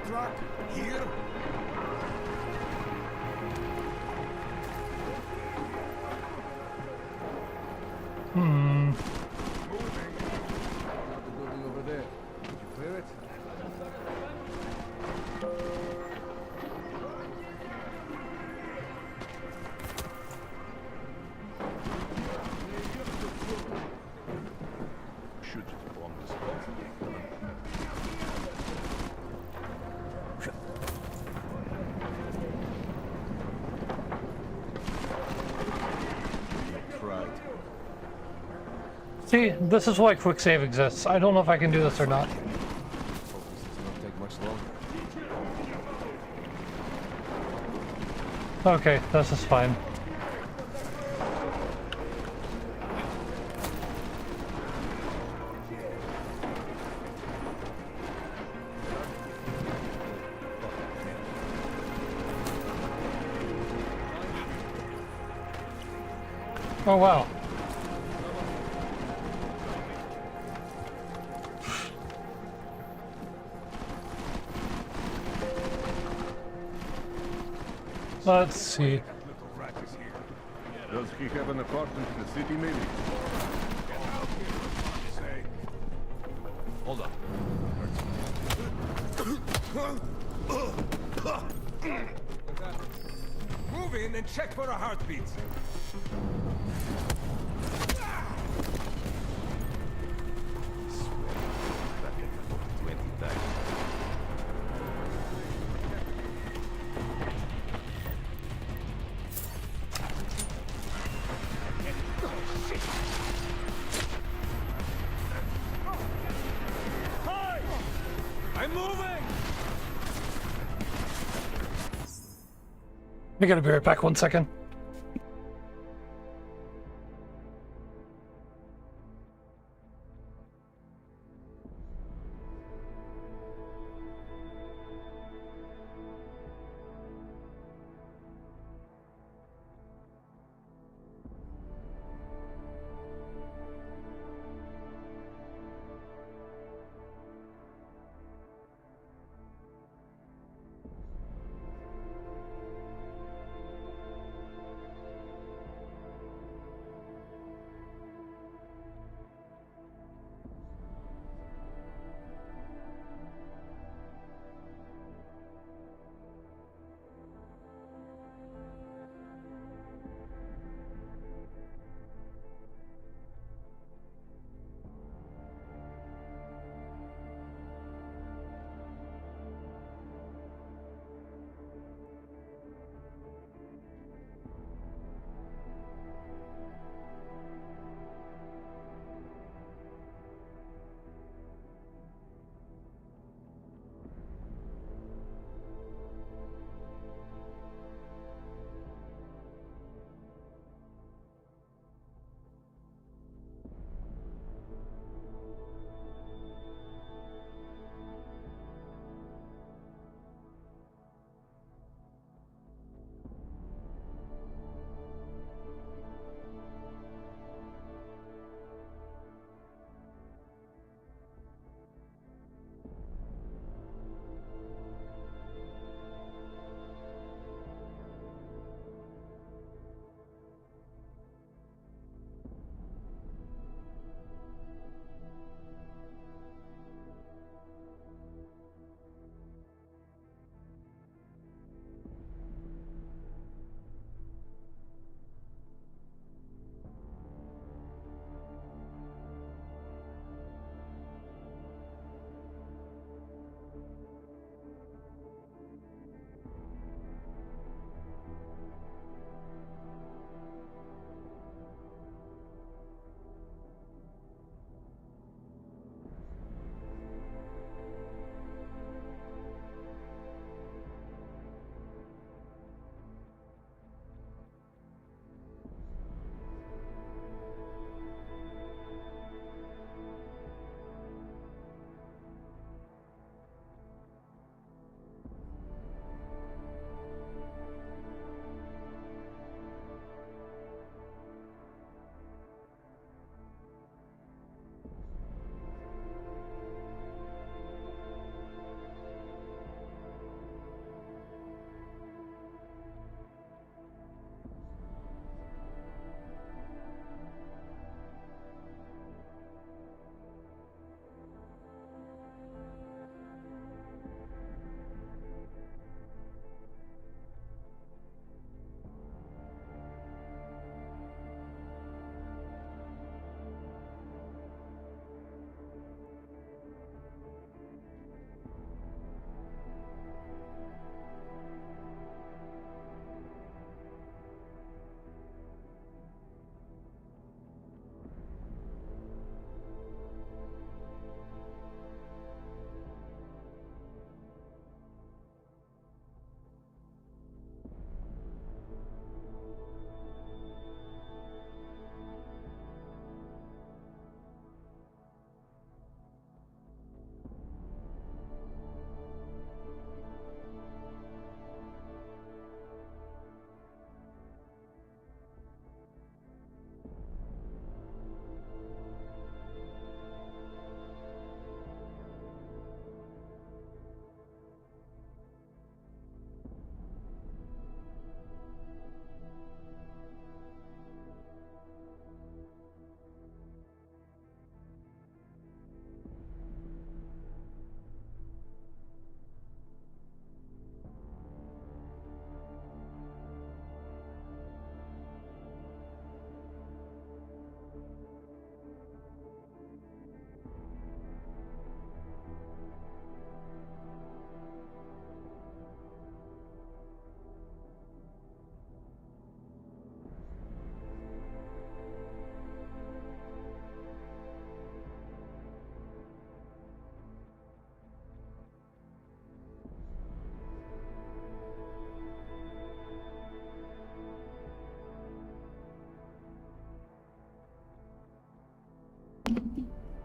truck? Here? Hmm. Moving. Not the building over there. Did you clear it? Should bomb this place. Right. See, this is why quick save exists. I don't know if I can do this or not. Hope this does not take much longer. Okay, this is fine. Oh wow. Let's see. Does he have an apartment in the city, maybe? Hold up. Move in and check for a heartbeat. I'm moving! I gotta be right back 1 second.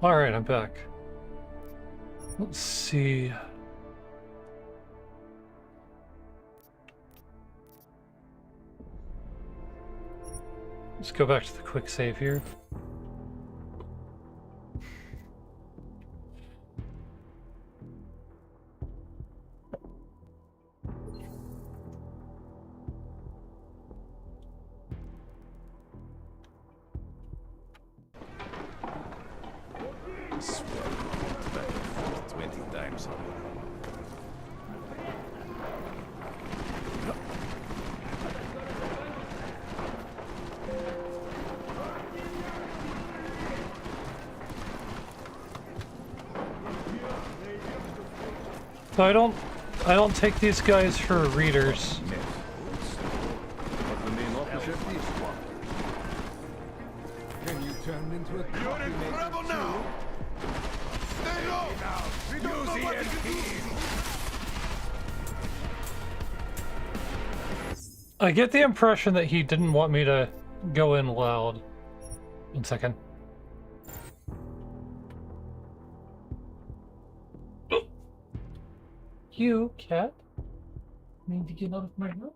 Alright, I'm back. Let's see. Let's go back to the quick save here. So I don't take these guys for readers. Then you turned into a You're in trouble now! Stay low! We don't know what to do! I get the impression that he didn't want me to go in loud. 1 second. You, cat, need to get out of my room.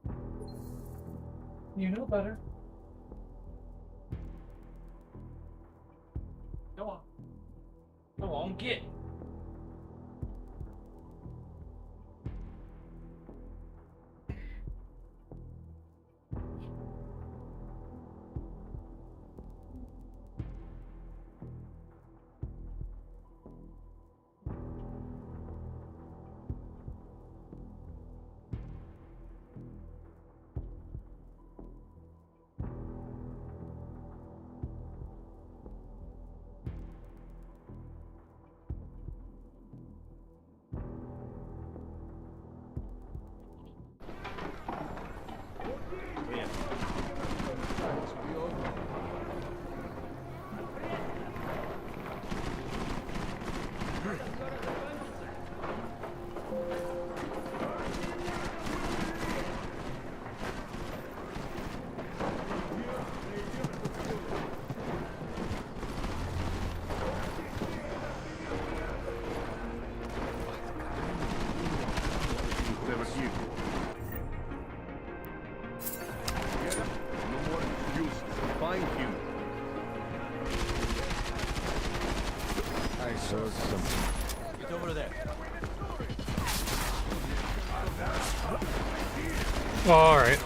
You know better. Go on. Go on, get.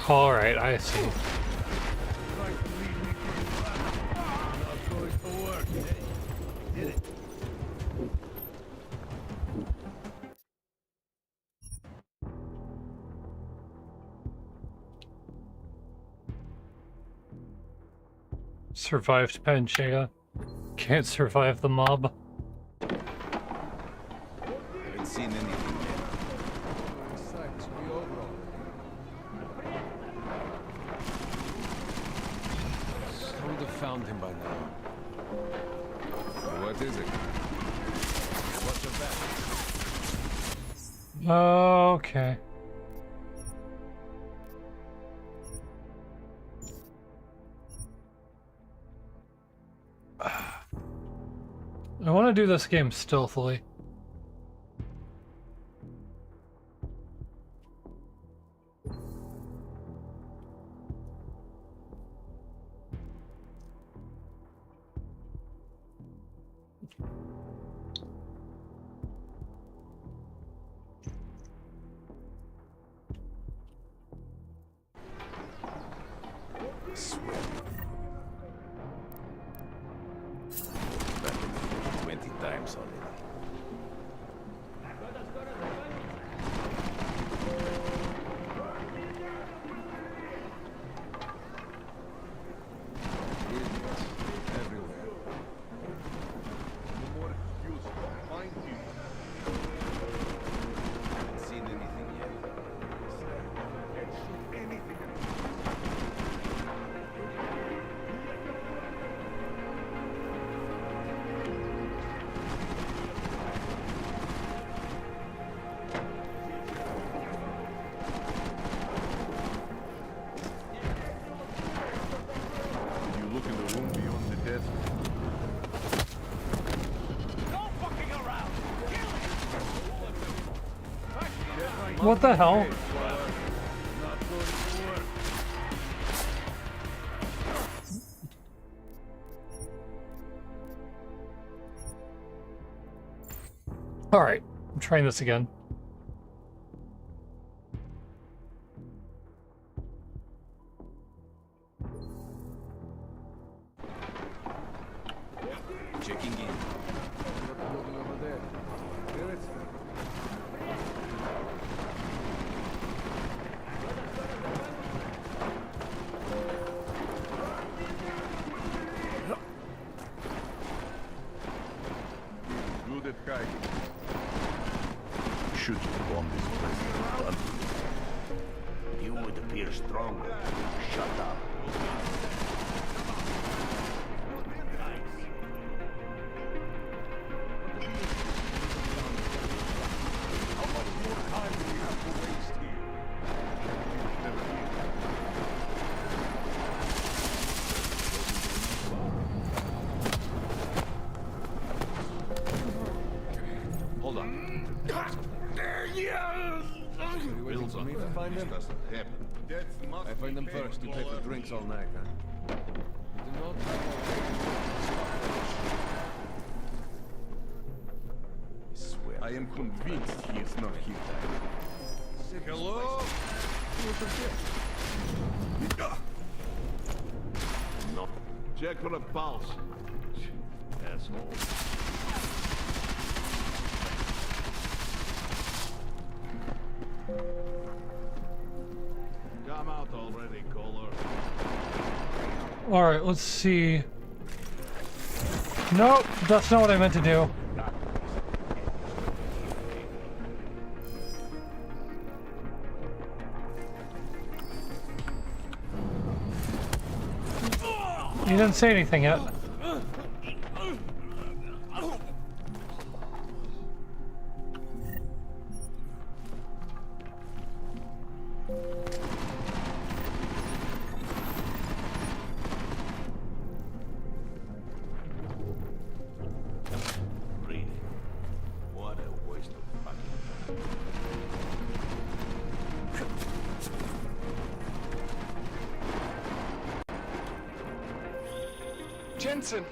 Alright, I see. Survived Panchea. Can't survive the mob. Haven't seen anything yet. Besides, we overall. I would have found him by now. What is it? What's your back? Okay. I want to do this game stealthily. What the hell? Alright, I'm trying this again. Checking in. Over there. Here it's good at hiding. Should you bomb this place? Done. You would appear stronger. Shut up. Hold on. Waiting for me to find them? I find them first. You pay for drinks all night, huh? I am convinced he is not here. Hello? No. Check for a pulse. Asshole. Come out already, caller. Alright, let's see. Nope, that's not what I meant to do. You didn't say anything yet. Really? What a waste of fucking time. Jensen!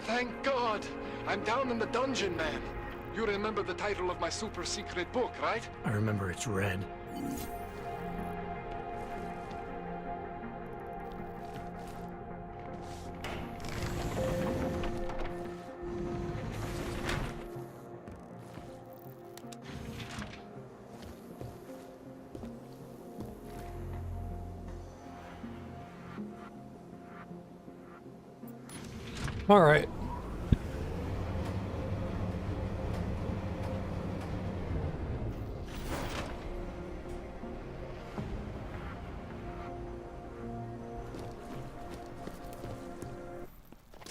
Thank God! I'm down in the dungeon, man. You remember the title of my super secret book, right? I remember it's red. All right.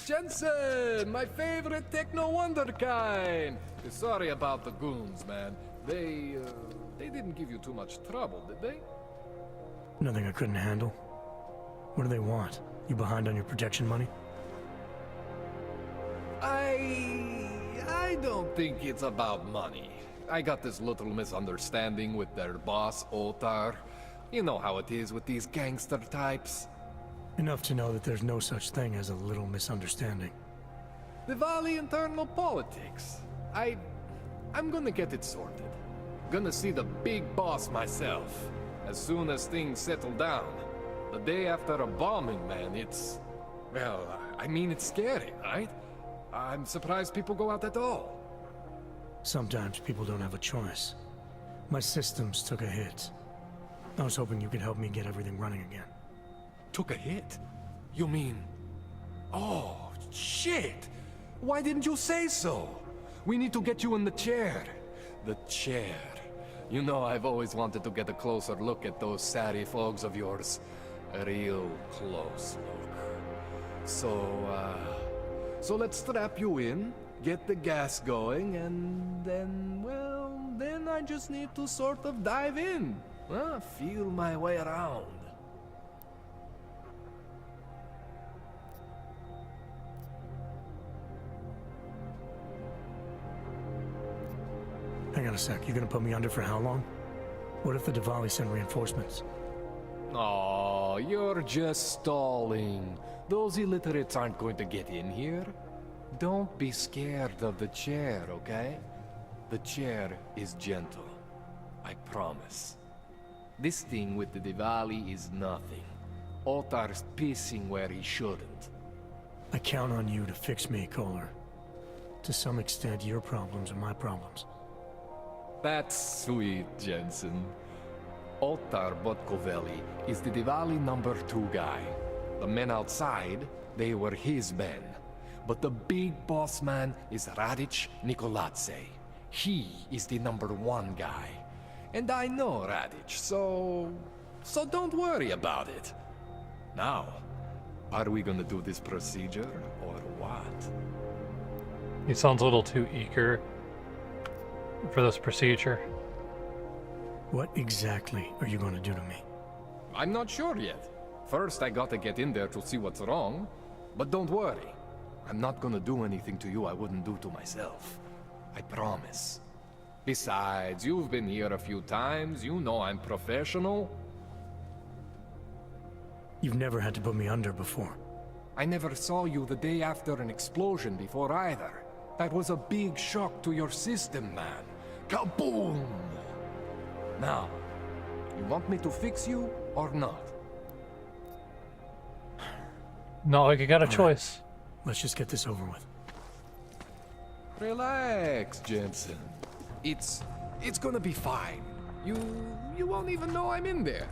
Jensen, my favorite techno wonderkind. Sorry about the goons, man. They didn't give you too much trouble, did they? Nothing I couldn't handle. What do they want? You behind on your protection money? I don't think it's about money. I got this little misunderstanding with their boss, Otar. You know how it is with these gangster types. Enough to know that there's no such thing as a little misunderstanding. The Valley internal politics. I'm gonna get it sorted. Gonna see the big boss myself. As soon as things settle down. The day after a bombing, man, it's... Well, I mean, it's scary, right? I'm surprised people go out at all. Sometimes people don't have a choice. My systems took a hit. I was hoping you could help me get everything running again. Took a hit? You mean... Oh, shit! Why didn't you say so? We need to get you in the chair. The chair. You know, I've always wanted to get a closer look at those satty fogs of yours. A real close look. So let's strap you in, get the gas going, and then, well, then I just need to sort of dive in. Feel my way around. Hang on a sec, you gonna put me under for how long? What if the Diwali send reinforcements? Oh, you're just stalling. Those illiterates aren't going to get in here. Don't be scared of the chair, okay? The chair is gentle. I promise. This thing with the Diwali is nothing. Ottar's pissing where he shouldn't. I count on you to fix me, Kohler. To some extent, your problems are my problems. That's sweet, Jensen. Ottar Botkovelli is the Diwali #2 guy. The men outside, they were his men. But the big boss man is Radic Nikoladze. He is the #1 guy. And I know Radic, so don't worry about it. Now, are we gonna do this procedure, or what? He sounds a little too eager for this procedure. What exactly are you gonna do to me? I'm not sure yet. First, I gotta get in there to see what's wrong. But don't worry. I'm not gonna do anything to you I wouldn't do to myself. I promise. Besides, you've been here a few times. You know I'm professional. You've never had to put me under before. I never saw you the day after an explosion before either. That was a big shock to your system, man. Kaboom! Now, you want me to fix you or not? Not like you got a choice. Let's just get this over with. Relax, Jensen. It's gonna be fine. You won't even know I'm in there.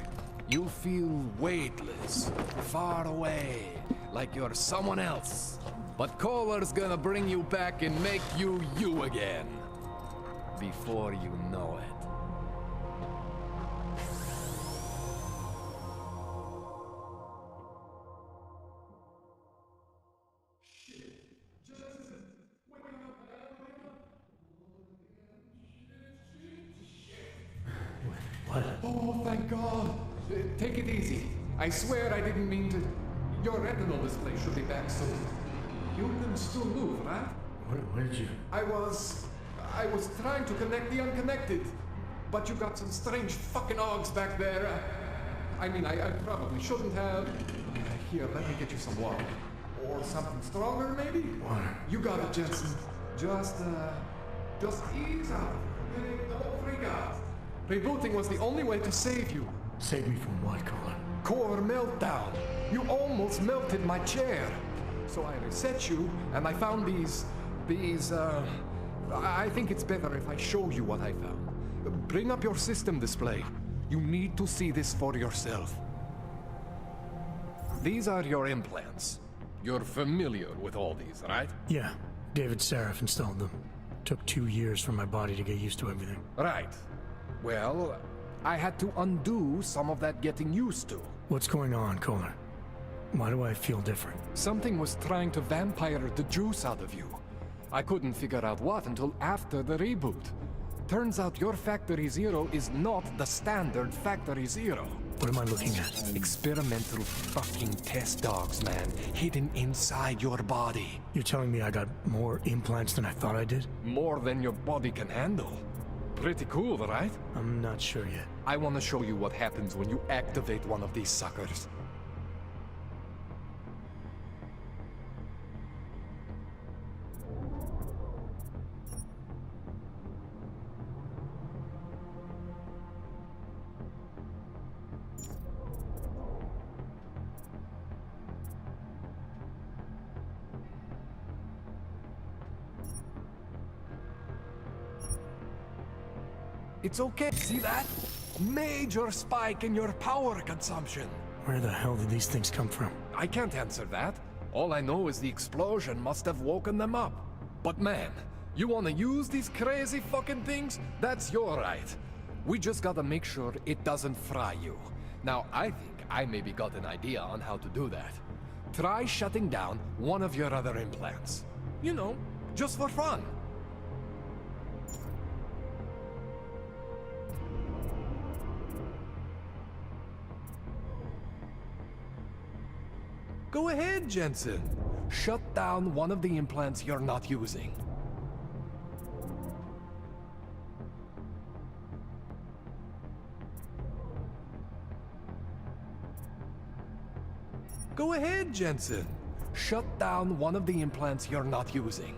You'll feel weightless, far away, like you're someone else. But Kohler's gonna bring you back and make you you again. Before you know it. What? Oh, thank God. Take it easy. I swear I didn't mean to. Your retinal display should be back soon. You can still move, right? Where did you? I was trying to connect the unconnected, but you got some strange fucking ogs back there. I mean, I probably shouldn't have. Here, let me get you some water. Or something stronger, maybe? Water. You got it, Jensen. Just ease out. Don't freak out. Rebooting was the only way to save you. Save me from what, Kohler? Core meltdown. You almost melted my chair. So I reset you, and I found these, I think it's better if I show you what I found. Bring up your system display. You need to see this for yourself. These are your implants. You're familiar with all these, right? Yeah. David Sarif installed them. Took 2 years for my body to get used to everything. Right. Well, I had to undo some of that getting used to. What's going on, Kohler? Why do I feel different? Something was trying to vampire the juice out of you. I couldn't figure out what until after the reboot. Turns out your Factory Zero is not the standard Factory Zero. What am I looking at? Experimental fucking test dogs, man. Hidden inside your body. You're telling me I got more implants than I thought I did? More than your body can handle. Pretty cool, right? I'm not sure yet. I want to show you what happens when you activate one of these suckers. It's okay, see that? Major spike in your power consumption. Where the hell did these things come from? I can't answer that. All I know is the explosion must have woken them up. But man, you wanna use these crazy fucking things? That's your right. We just gotta make sure it doesn't fry you. Now, I think I maybe got an idea on how to do that. Try shutting down one of your other implants. You know, just for fun. Go ahead, Jensen. Shut down one of the implants you're not using. Go ahead, Jensen. Shut down one of the implants you're not using.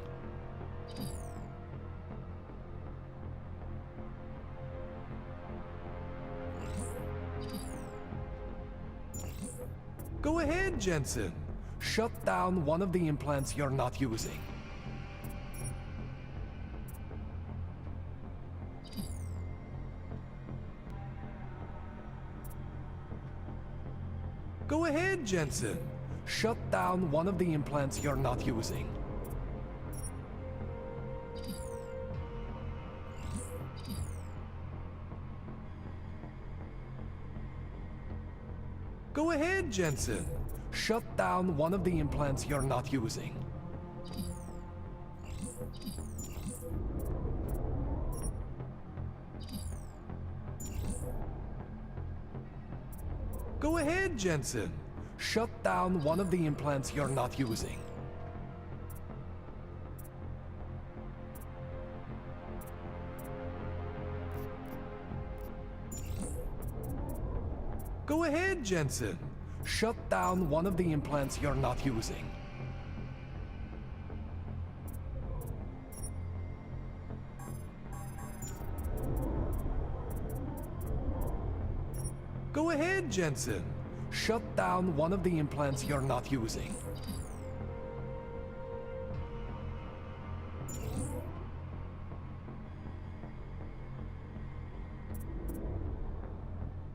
Go ahead, Jensen. Shut down one of the implants you're not using. Go ahead, Jensen. Shut down one of the implants you're not using. Go ahead, Jensen. Shut down one of the implants you're not using. Go ahead, Jensen. Shut down one of the implants you're not using. Go ahead, Jensen. Shut down one of the implants you're not using. Go ahead, Jensen. Shut down one of the implants you're not using.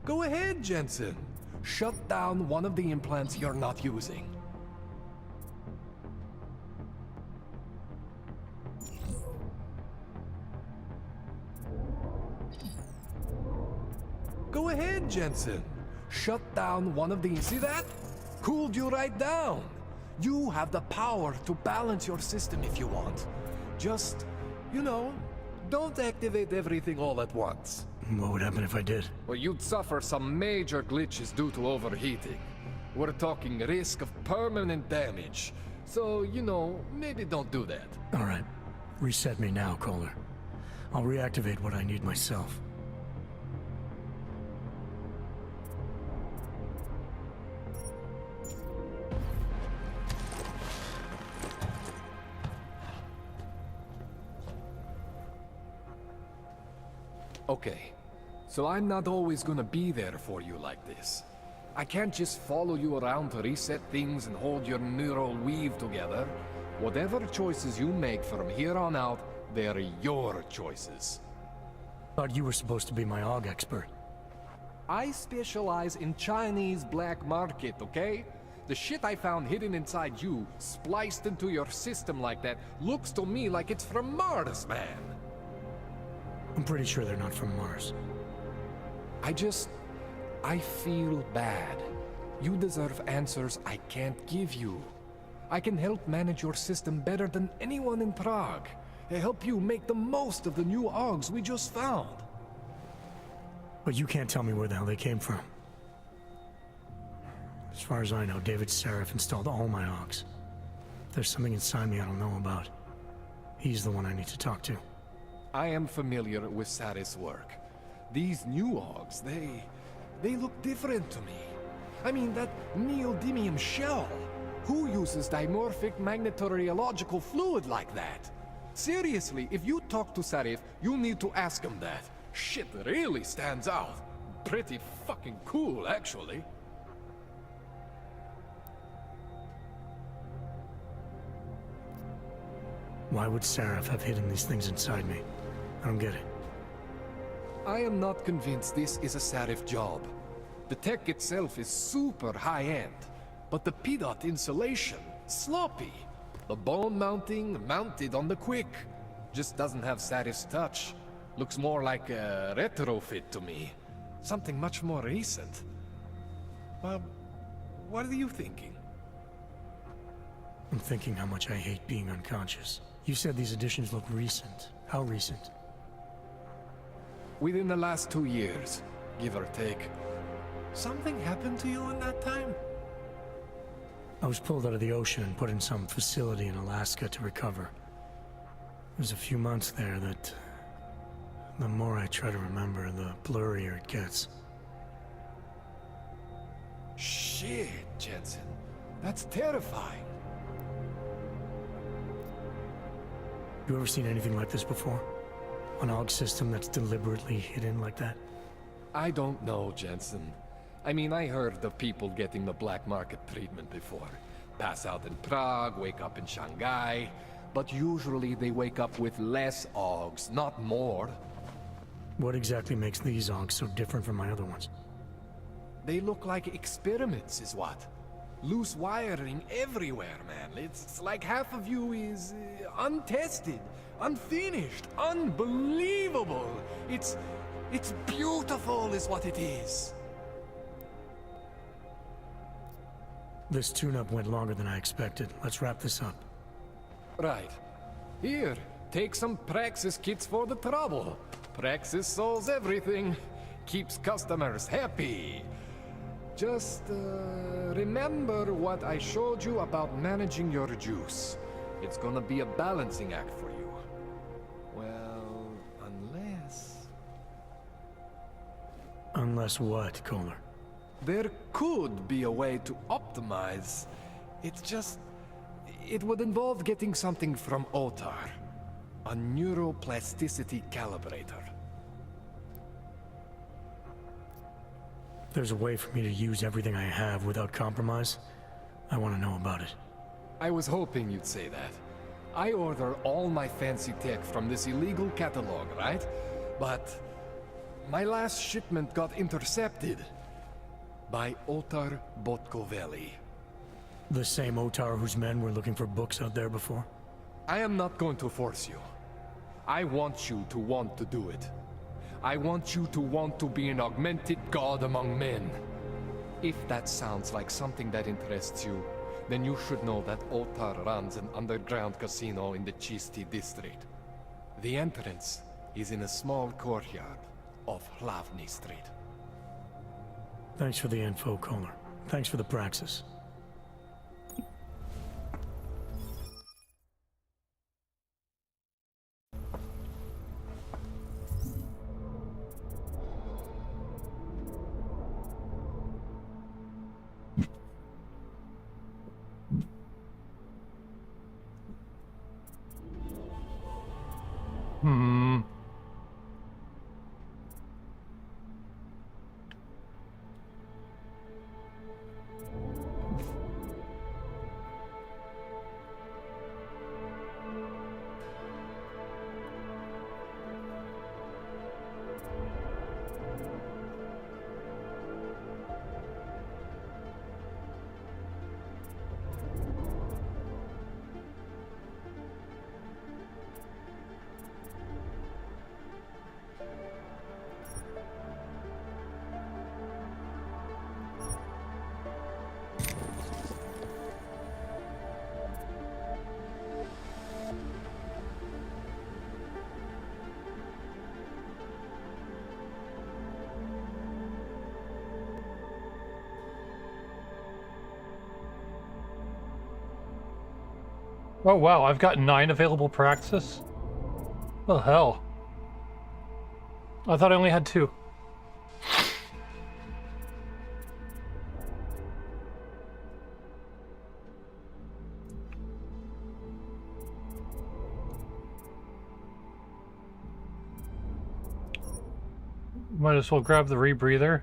Go ahead, Jensen. Shut down one of the implants you're not using. Go ahead, Jensen. Shut down one of the... See that? Cooled you right down. You have the power to balance your system if you want. Just, you know, don't activate everything all at once. What would happen if I did? Well, you'd suffer some major glitches due to overheating. We're talking risk of permanent damage. So, you know, maybe don't do that. All right. Reset me now, Kohler. I'll reactivate what I need myself. Okay. So I'm not always gonna be there for you like this. I can't just follow you around to reset things and hold your neural weave together. Whatever choices you make from here on out, they're your choices. Thought you were supposed to be my AUG expert. I specialize in Chinese black market, okay? The shit I found hidden inside you, spliced into your system like that, looks to me like it's from Mars, man. I'm pretty sure they're not from Mars. I feel bad. You deserve answers I can't give you. I can help manage your system better than anyone in Prague. Help you make the most of the new AUGs we just found. But you can't tell me where the hell they came from. As far as I know, David Sarif installed all my AUGs. If there's something inside me I don't know about, he's the one I need to talk to. I am familiar with Sarif's work. These new AUGs, they look different to me. I mean, that neodymium shell. Who uses dimorphic magnetorheological fluid like that? Seriously, if you talk to Sarif, you need to ask him that. Shit really stands out. Pretty fucking cool, actually. Why would Sarif have hidden these things inside me? I don't get it. I am not convinced this is a Sarif job. The tech itself is super high-end, but the PDOT insulation, sloppy. The bone mounting, mounted on the quick. Just doesn't have Sarif's touch. Looks more like a retrofit to me. Something much more recent. What are you thinking? I'm thinking how much I hate being unconscious. You said these additions look recent. How recent? Within the last 2 years, give or take. Something happened to you in that time? I was pulled out of the ocean and put in some facility in Alaska to recover. It was a few months there that... the more I try to remember, the blurrier it gets. Shit, Jensen. That's terrifying. You ever seen anything like this before? An AUG system that's deliberately hidden like that? I don't know, Jensen. I mean, I heard of people getting the black market treatment before. Pass out in Prague, wake up in Shanghai. But usually they wake up with less AUGs, not more. What exactly makes these AUGs so different from my other ones? They look like experiments, is what? Loose wiring everywhere, man. It's like half of you is untested, unfinished, unbelievable. It's beautiful is what it is. This tune-up went longer than I expected. Let's wrap this up. Right. Here, take some Praxis kits for the trouble. Praxis solves everything. Keeps customers happy. Just, remember what I showed you about managing your juice. It's gonna be a balancing act for you. Well, unless... Unless what, Kohler? There could be a way to optimize. It's just... It would involve getting something from Otar. A neuroplasticity calibrator. There's a way for me to use everything I have without compromise. I want to know about it. I was hoping you'd say that. I order all my fancy tech from this illegal catalog, right? But my last shipment got intercepted by Otar Botkoveli. The same Otar whose men were looking for books out there before? I am not going to force you. I want you to want to do it. I want you to want to be an augmented god among men. If that sounds like something that interests you, then you should know that Otar runs an underground casino in the Chisti district. The entrance is in a small courtyard off Hlavny Street. Thanks for the info, Kohler. Thanks for the praxis. Oh wow, I've got 9 available praxis? Oh hell. I thought I only had 2. Might as well grab the rebreather.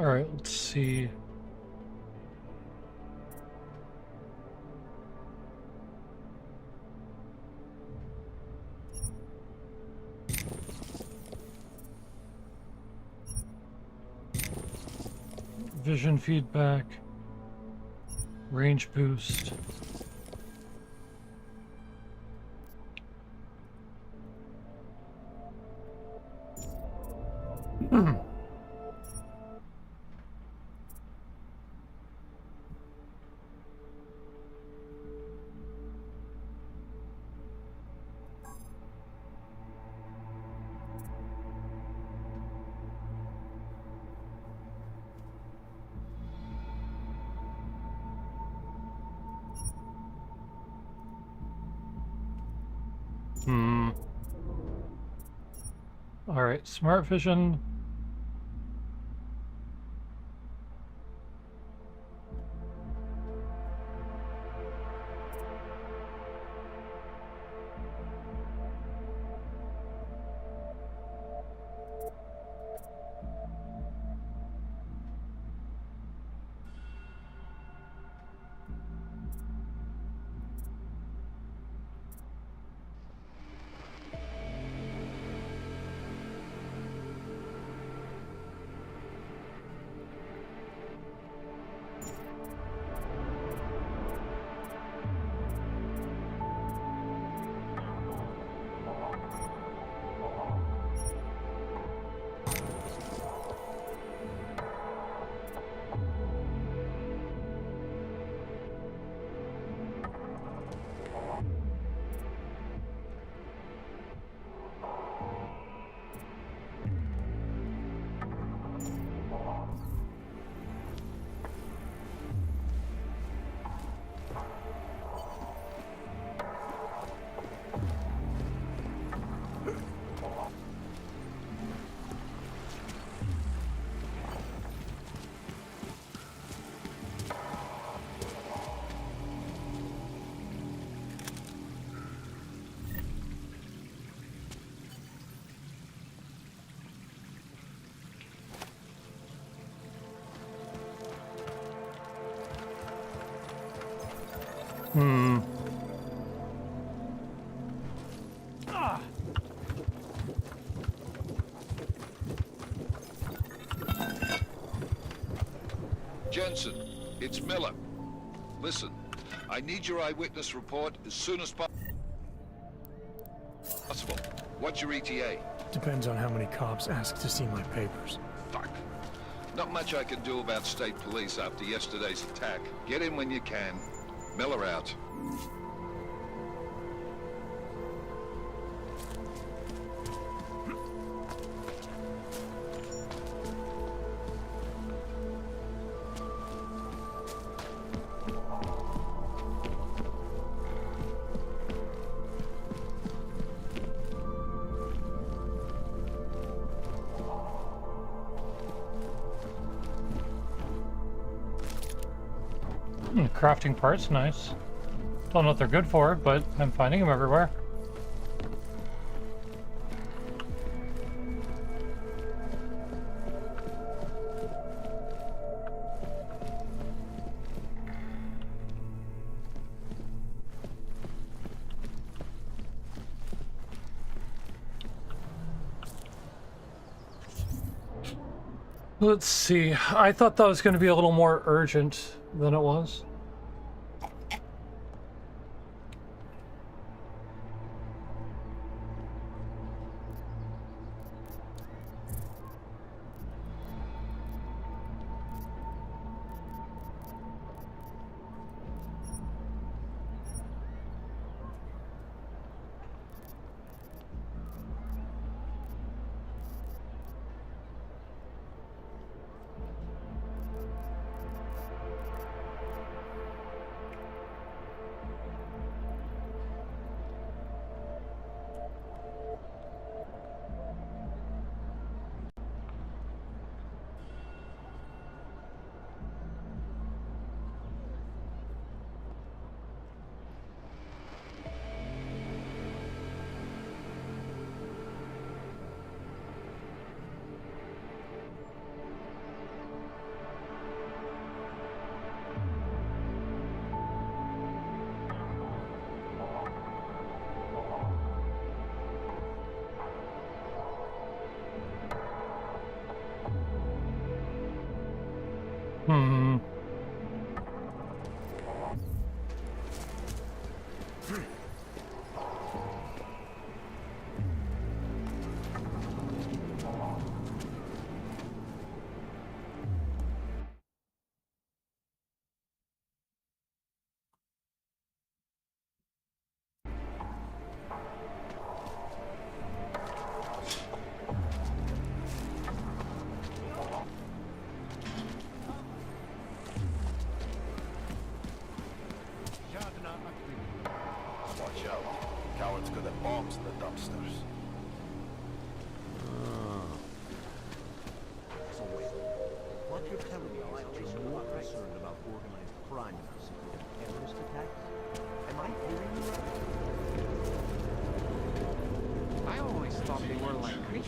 Alright, let's see. Vision feedback, range boost. Alright, smart vision. Jensen, it's Miller. Listen, I need your eyewitness report as soon as possible. What's your ETA? Depends on how many cops ask to see my papers. Fuck. Not much I can do about state police after yesterday's attack. Get in when you can. Miller out. Crafting parts, nice. Don't know what they're good for, but I'm finding them everywhere. Let's see. I thought that was going to be a little more urgent than it was.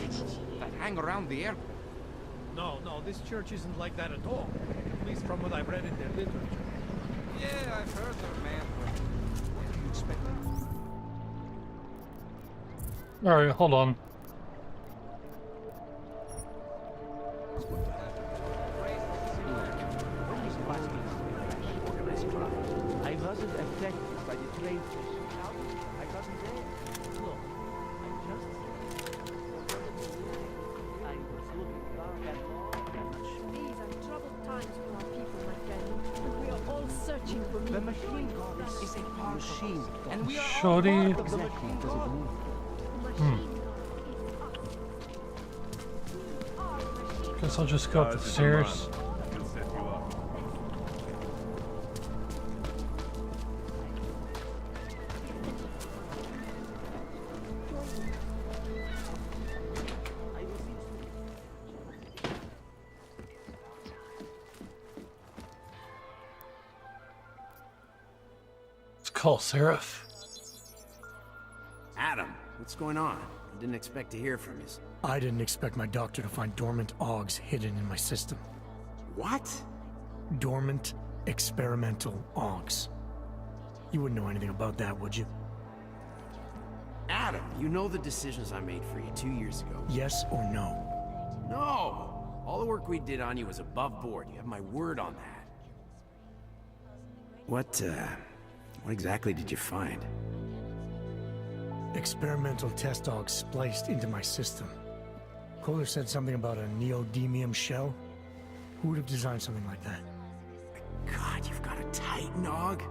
rituals that hang around the airport. No, this church isn't like that at all. At least from what I've read in their literature. Yeah, I've heard of man, but what do you expect? Alright, hold on. I wasn't affected by the train station. I wasn't there. Look, I just I was looking back at all. These are troubled times for our people, my friend. We are all searching for the machine goddess is a machine, and we are Shorty. all part of the machine god. Guess I'll just go up the stairs. Let's call Seraph. Adam, what's going on? I didn't expect to hear from you. I didn't expect my doctor to find dormant augs hidden in my system. What? Dormant experimental augs. You wouldn't know anything about that, would you? Adam, you know the decisions I made for you 2 years ago. Yes or no? No! All the work we did on you was above board. You have my word on that. What exactly did you find? Experimental test augs spliced into my system. Kohler said something about a neodymium shell. Who would have designed something like that? God, you've got a Titan aug?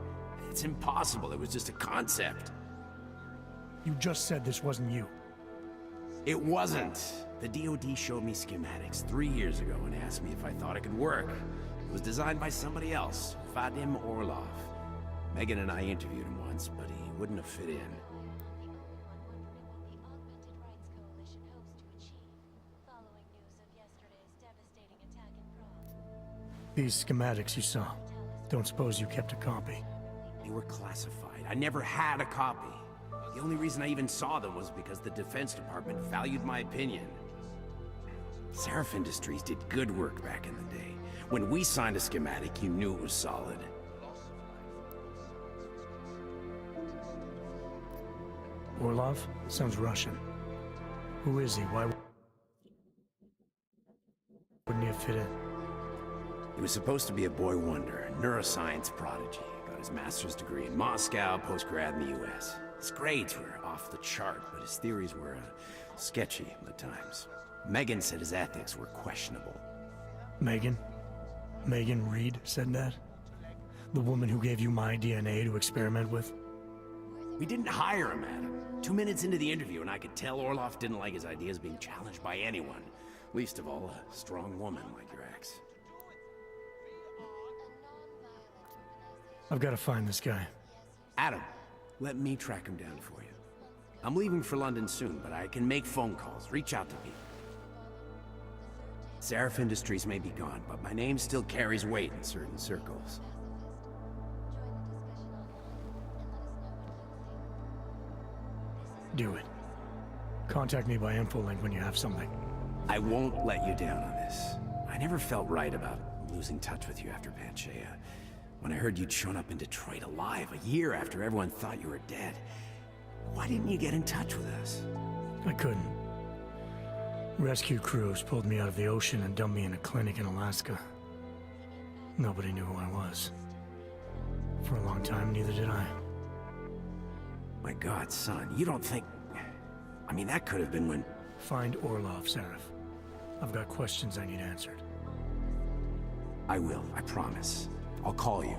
It's impossible. It was just a concept. You just said this wasn't you. It wasn't. The DoD showed me schematics 3 years ago and asked me if I thought it could work. It was designed by somebody else, Vadim Orlov. Megan and I interviewed him once, but he wouldn't have fit in. These schematics you saw, don't suppose you kept a copy? They were classified. I never had a copy. The only reason I even saw them was because the Defense Department valued my opinion. Seraph Industries did good work back in the day. When we signed a schematic, you knew it was solid. Orlov? Sounds Russian. Who is he? Why wouldn't he have fit in? He was supposed to be a boy wonder, a neuroscience prodigy. Got his master's degree in Moscow, post-grad in the US. His grades were off the chart, but his theories were sketchy at times. Megan said his ethics were questionable. Megan? Megan Reed said that? The woman who gave you my DNA to experiment with? We didn't hire him, Adam. 2 minutes into the interview, and I could tell Orlov didn't like his ideas being challenged by anyone. Least of all, a strong woman like your ex. I've got to find this guy. Adam, let me track him down for you. I'm leaving for London soon, but I can make phone calls, reach out to people. Seraph Industries may be gone, but my name still carries weight in certain circles. Do it. Contact me by InfoLink when you have something. I won't let you down on this. I never felt right about losing touch with you after Panchaea. When I heard you'd shown up in Detroit alive a year after everyone thought you were dead. Why didn't you get in touch with us? I couldn't. Rescue crews pulled me out of the ocean and dumped me in a clinic in Alaska. Nobody knew who I was. For a long time, neither did I. My God, son, you don't think... I mean, that could have been when... Find Orlov, Seraph. I've got questions I need answered. I will, I promise. I'll call you.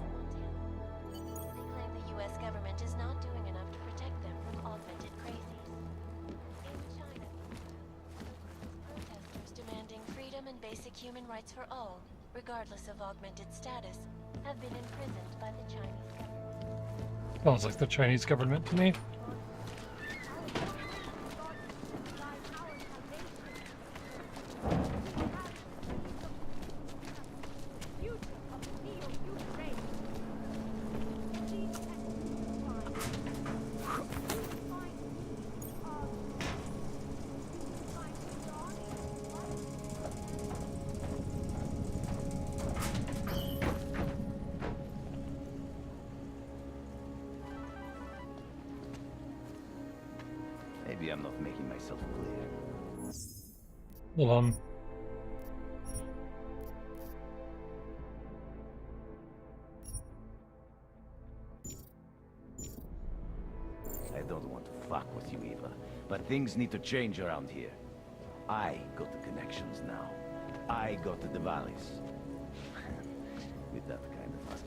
They claim the U.S. government is not doing enough to protect them from augmented crazies. In China, protesters demanding freedom and basic human rights for all, regardless of augmented status, have been imprisoned by the Chinese government. Sounds like the Chinese government to me. myself clear. Hold on. I don't want to fuck with you, Eva, but things need to change around here. I got the connections now. I got the Diwalis. With that kind of fun.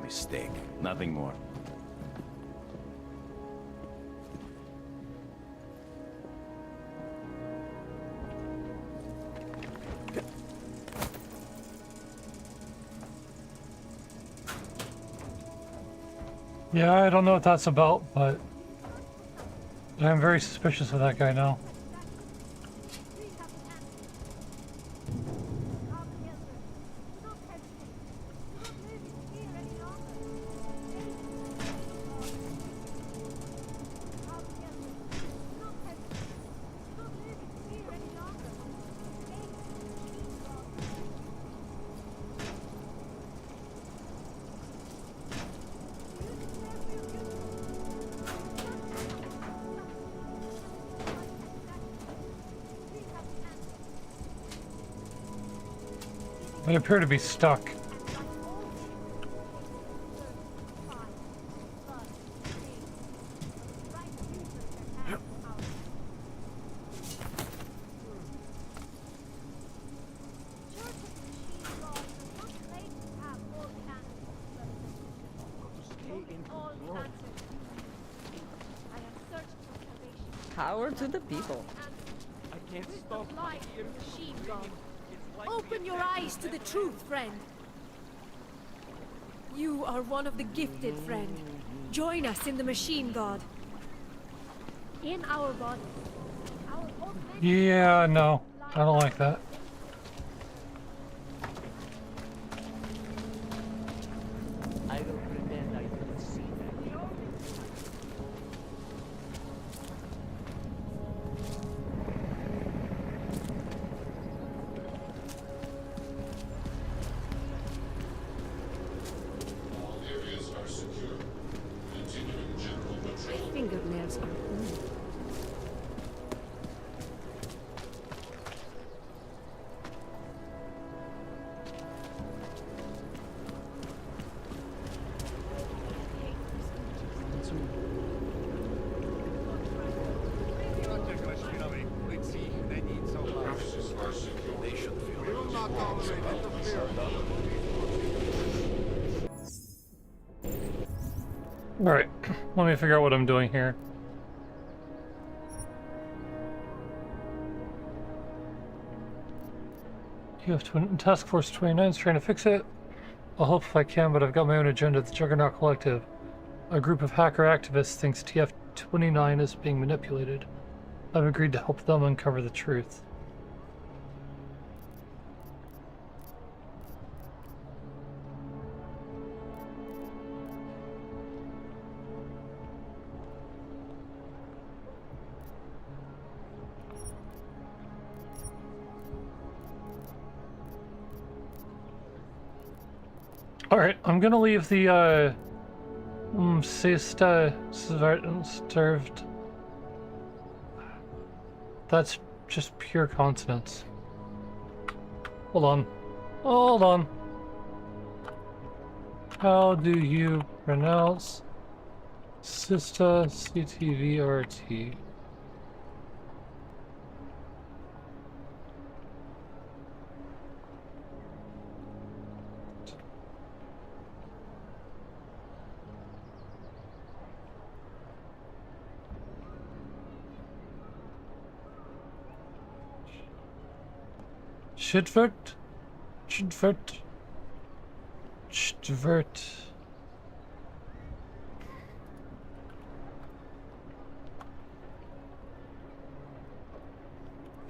Mistake. Nothing more. Yeah, I don't know what that's about, but I'm very suspicious of that guy now. They appear to be stuck. Power to the people. I can't stop. Machine God. Open your eyes to the truth, friend. You are one of the gifted, friend. Join us in the Machine God. In our body. Yeah, no. I don't like that. I will pretend I didn't see that. Fingernails are blue. Alright, let me figure out what I'm doing here. You have Task Force 29 is trying to fix it. I'll help if I can, but I've got my own agenda. The Juggernaut Collective, a group of hacker activists, thinks TF-29 is being manipulated. I've agreed to help them uncover the truth. Alright, I'm gonna leave the, siesta served. That's just pure consonants. Hold on. Hold on. How do you pronounce Sista CTVRT? Shidvert? Shidvert? Shidvert.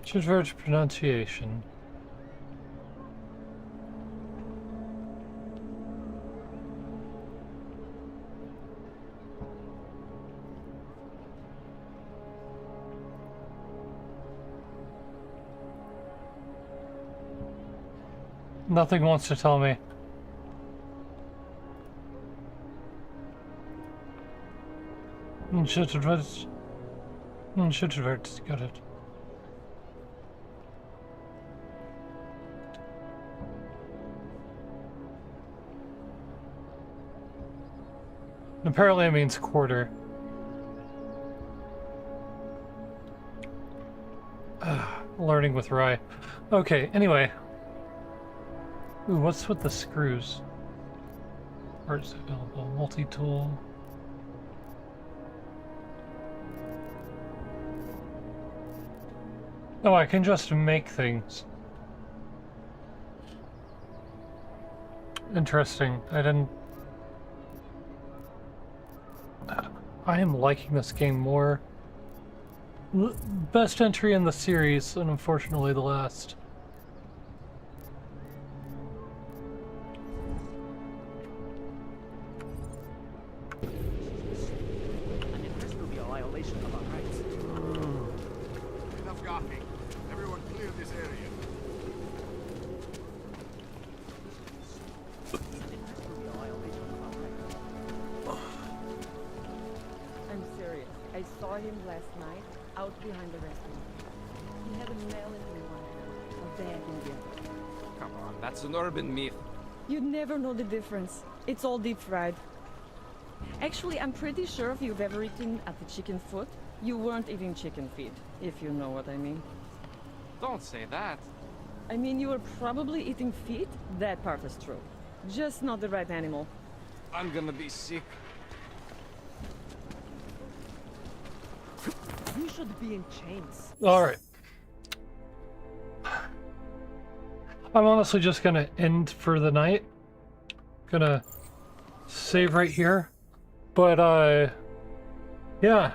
Shidvert pronunciation. Nothing wants to tell me. Got it. Apparently it means quarter. Learning with Rye. Okay, anyway. Ooh, what's with the screws? Parts available. Multi-tool. Oh, I can just make things. Interesting. I am liking this game more. Best entry in the series, and unfortunately the last. This will be a violation of our rights. Enough gawking. Everyone clear this area. I'm serious. I saw him last night out behind the restaurant. He had a melon in one hand, a bag in the other. Come on, that's an urban myth. You'd never know the difference. It's all deep fried. Actually, I'm pretty sure if you've ever eaten at the chicken foot, you weren't eating chicken feet, if you know what I mean. Don't say that. I mean, you were probably eating feet. That part is true. Just not the right animal. I'm gonna be sick. You should be in chains. Alright. I'm honestly just gonna end for the night. Gonna save right here. But, yeah.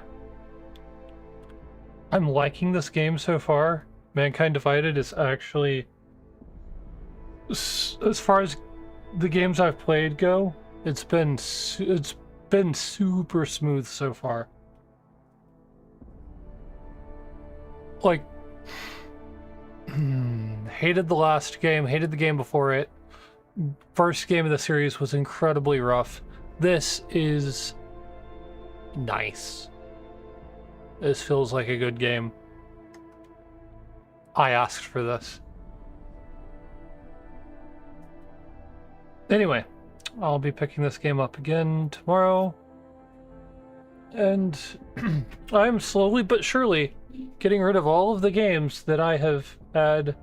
I'm liking this game so far. Mankind Divided is actually, as far as the games I've played go, it's been super smooth so far. Like, hated the last game, hated the game before it. First game of the series was incredibly rough. This is nice. This feels like a good game. I asked for this. Anyway, I'll be picking this game up again tomorrow. And I'm slowly but surely getting rid of all of the games that I have had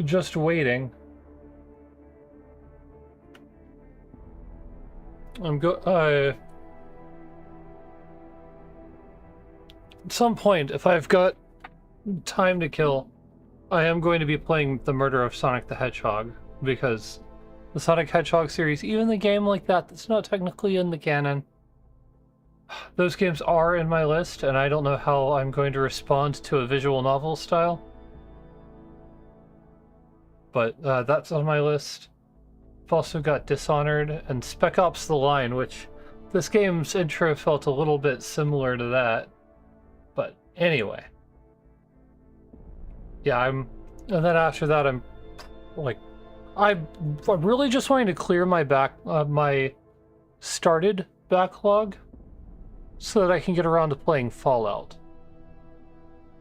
just waiting. At some point, if I've got time to kill, I am going to be playing The Murder of Sonic the Hedgehog, because the Sonic Hedgehog series, even the game like that that's not technically in the canon, those games are in my list, and I don't know how I'm going to respond to a visual novel style. But that's on my list. I've also got Dishonored and Spec Ops: The Line, which this game's intro felt a little bit similar to that. But anyway. Yeah, and then after that I'm like, I'm really just wanting to clear my my started backlog so that I can get around to playing Fallout.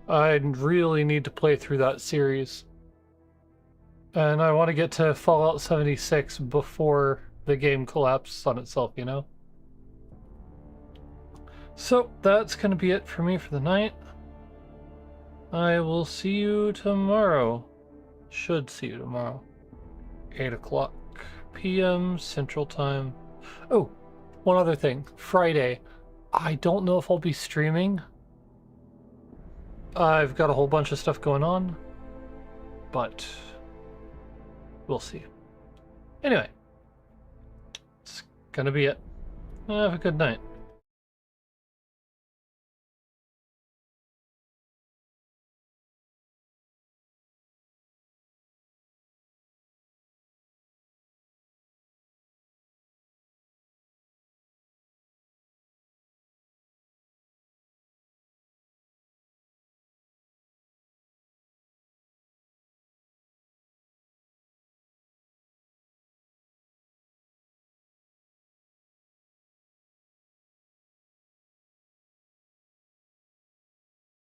I really need to play through that series. And I want to get to Fallout 76 before the game collapses on itself, you know? So, that's going to be it for me for the night. I will see you tomorrow. Should see you tomorrow. 8 o'clock p.m. Central Time. Oh, one other thing. Friday. I don't know if I'll be streaming. I've got a whole bunch of stuff going on. But we'll see. Anyway. It's gonna be it. Have a good night.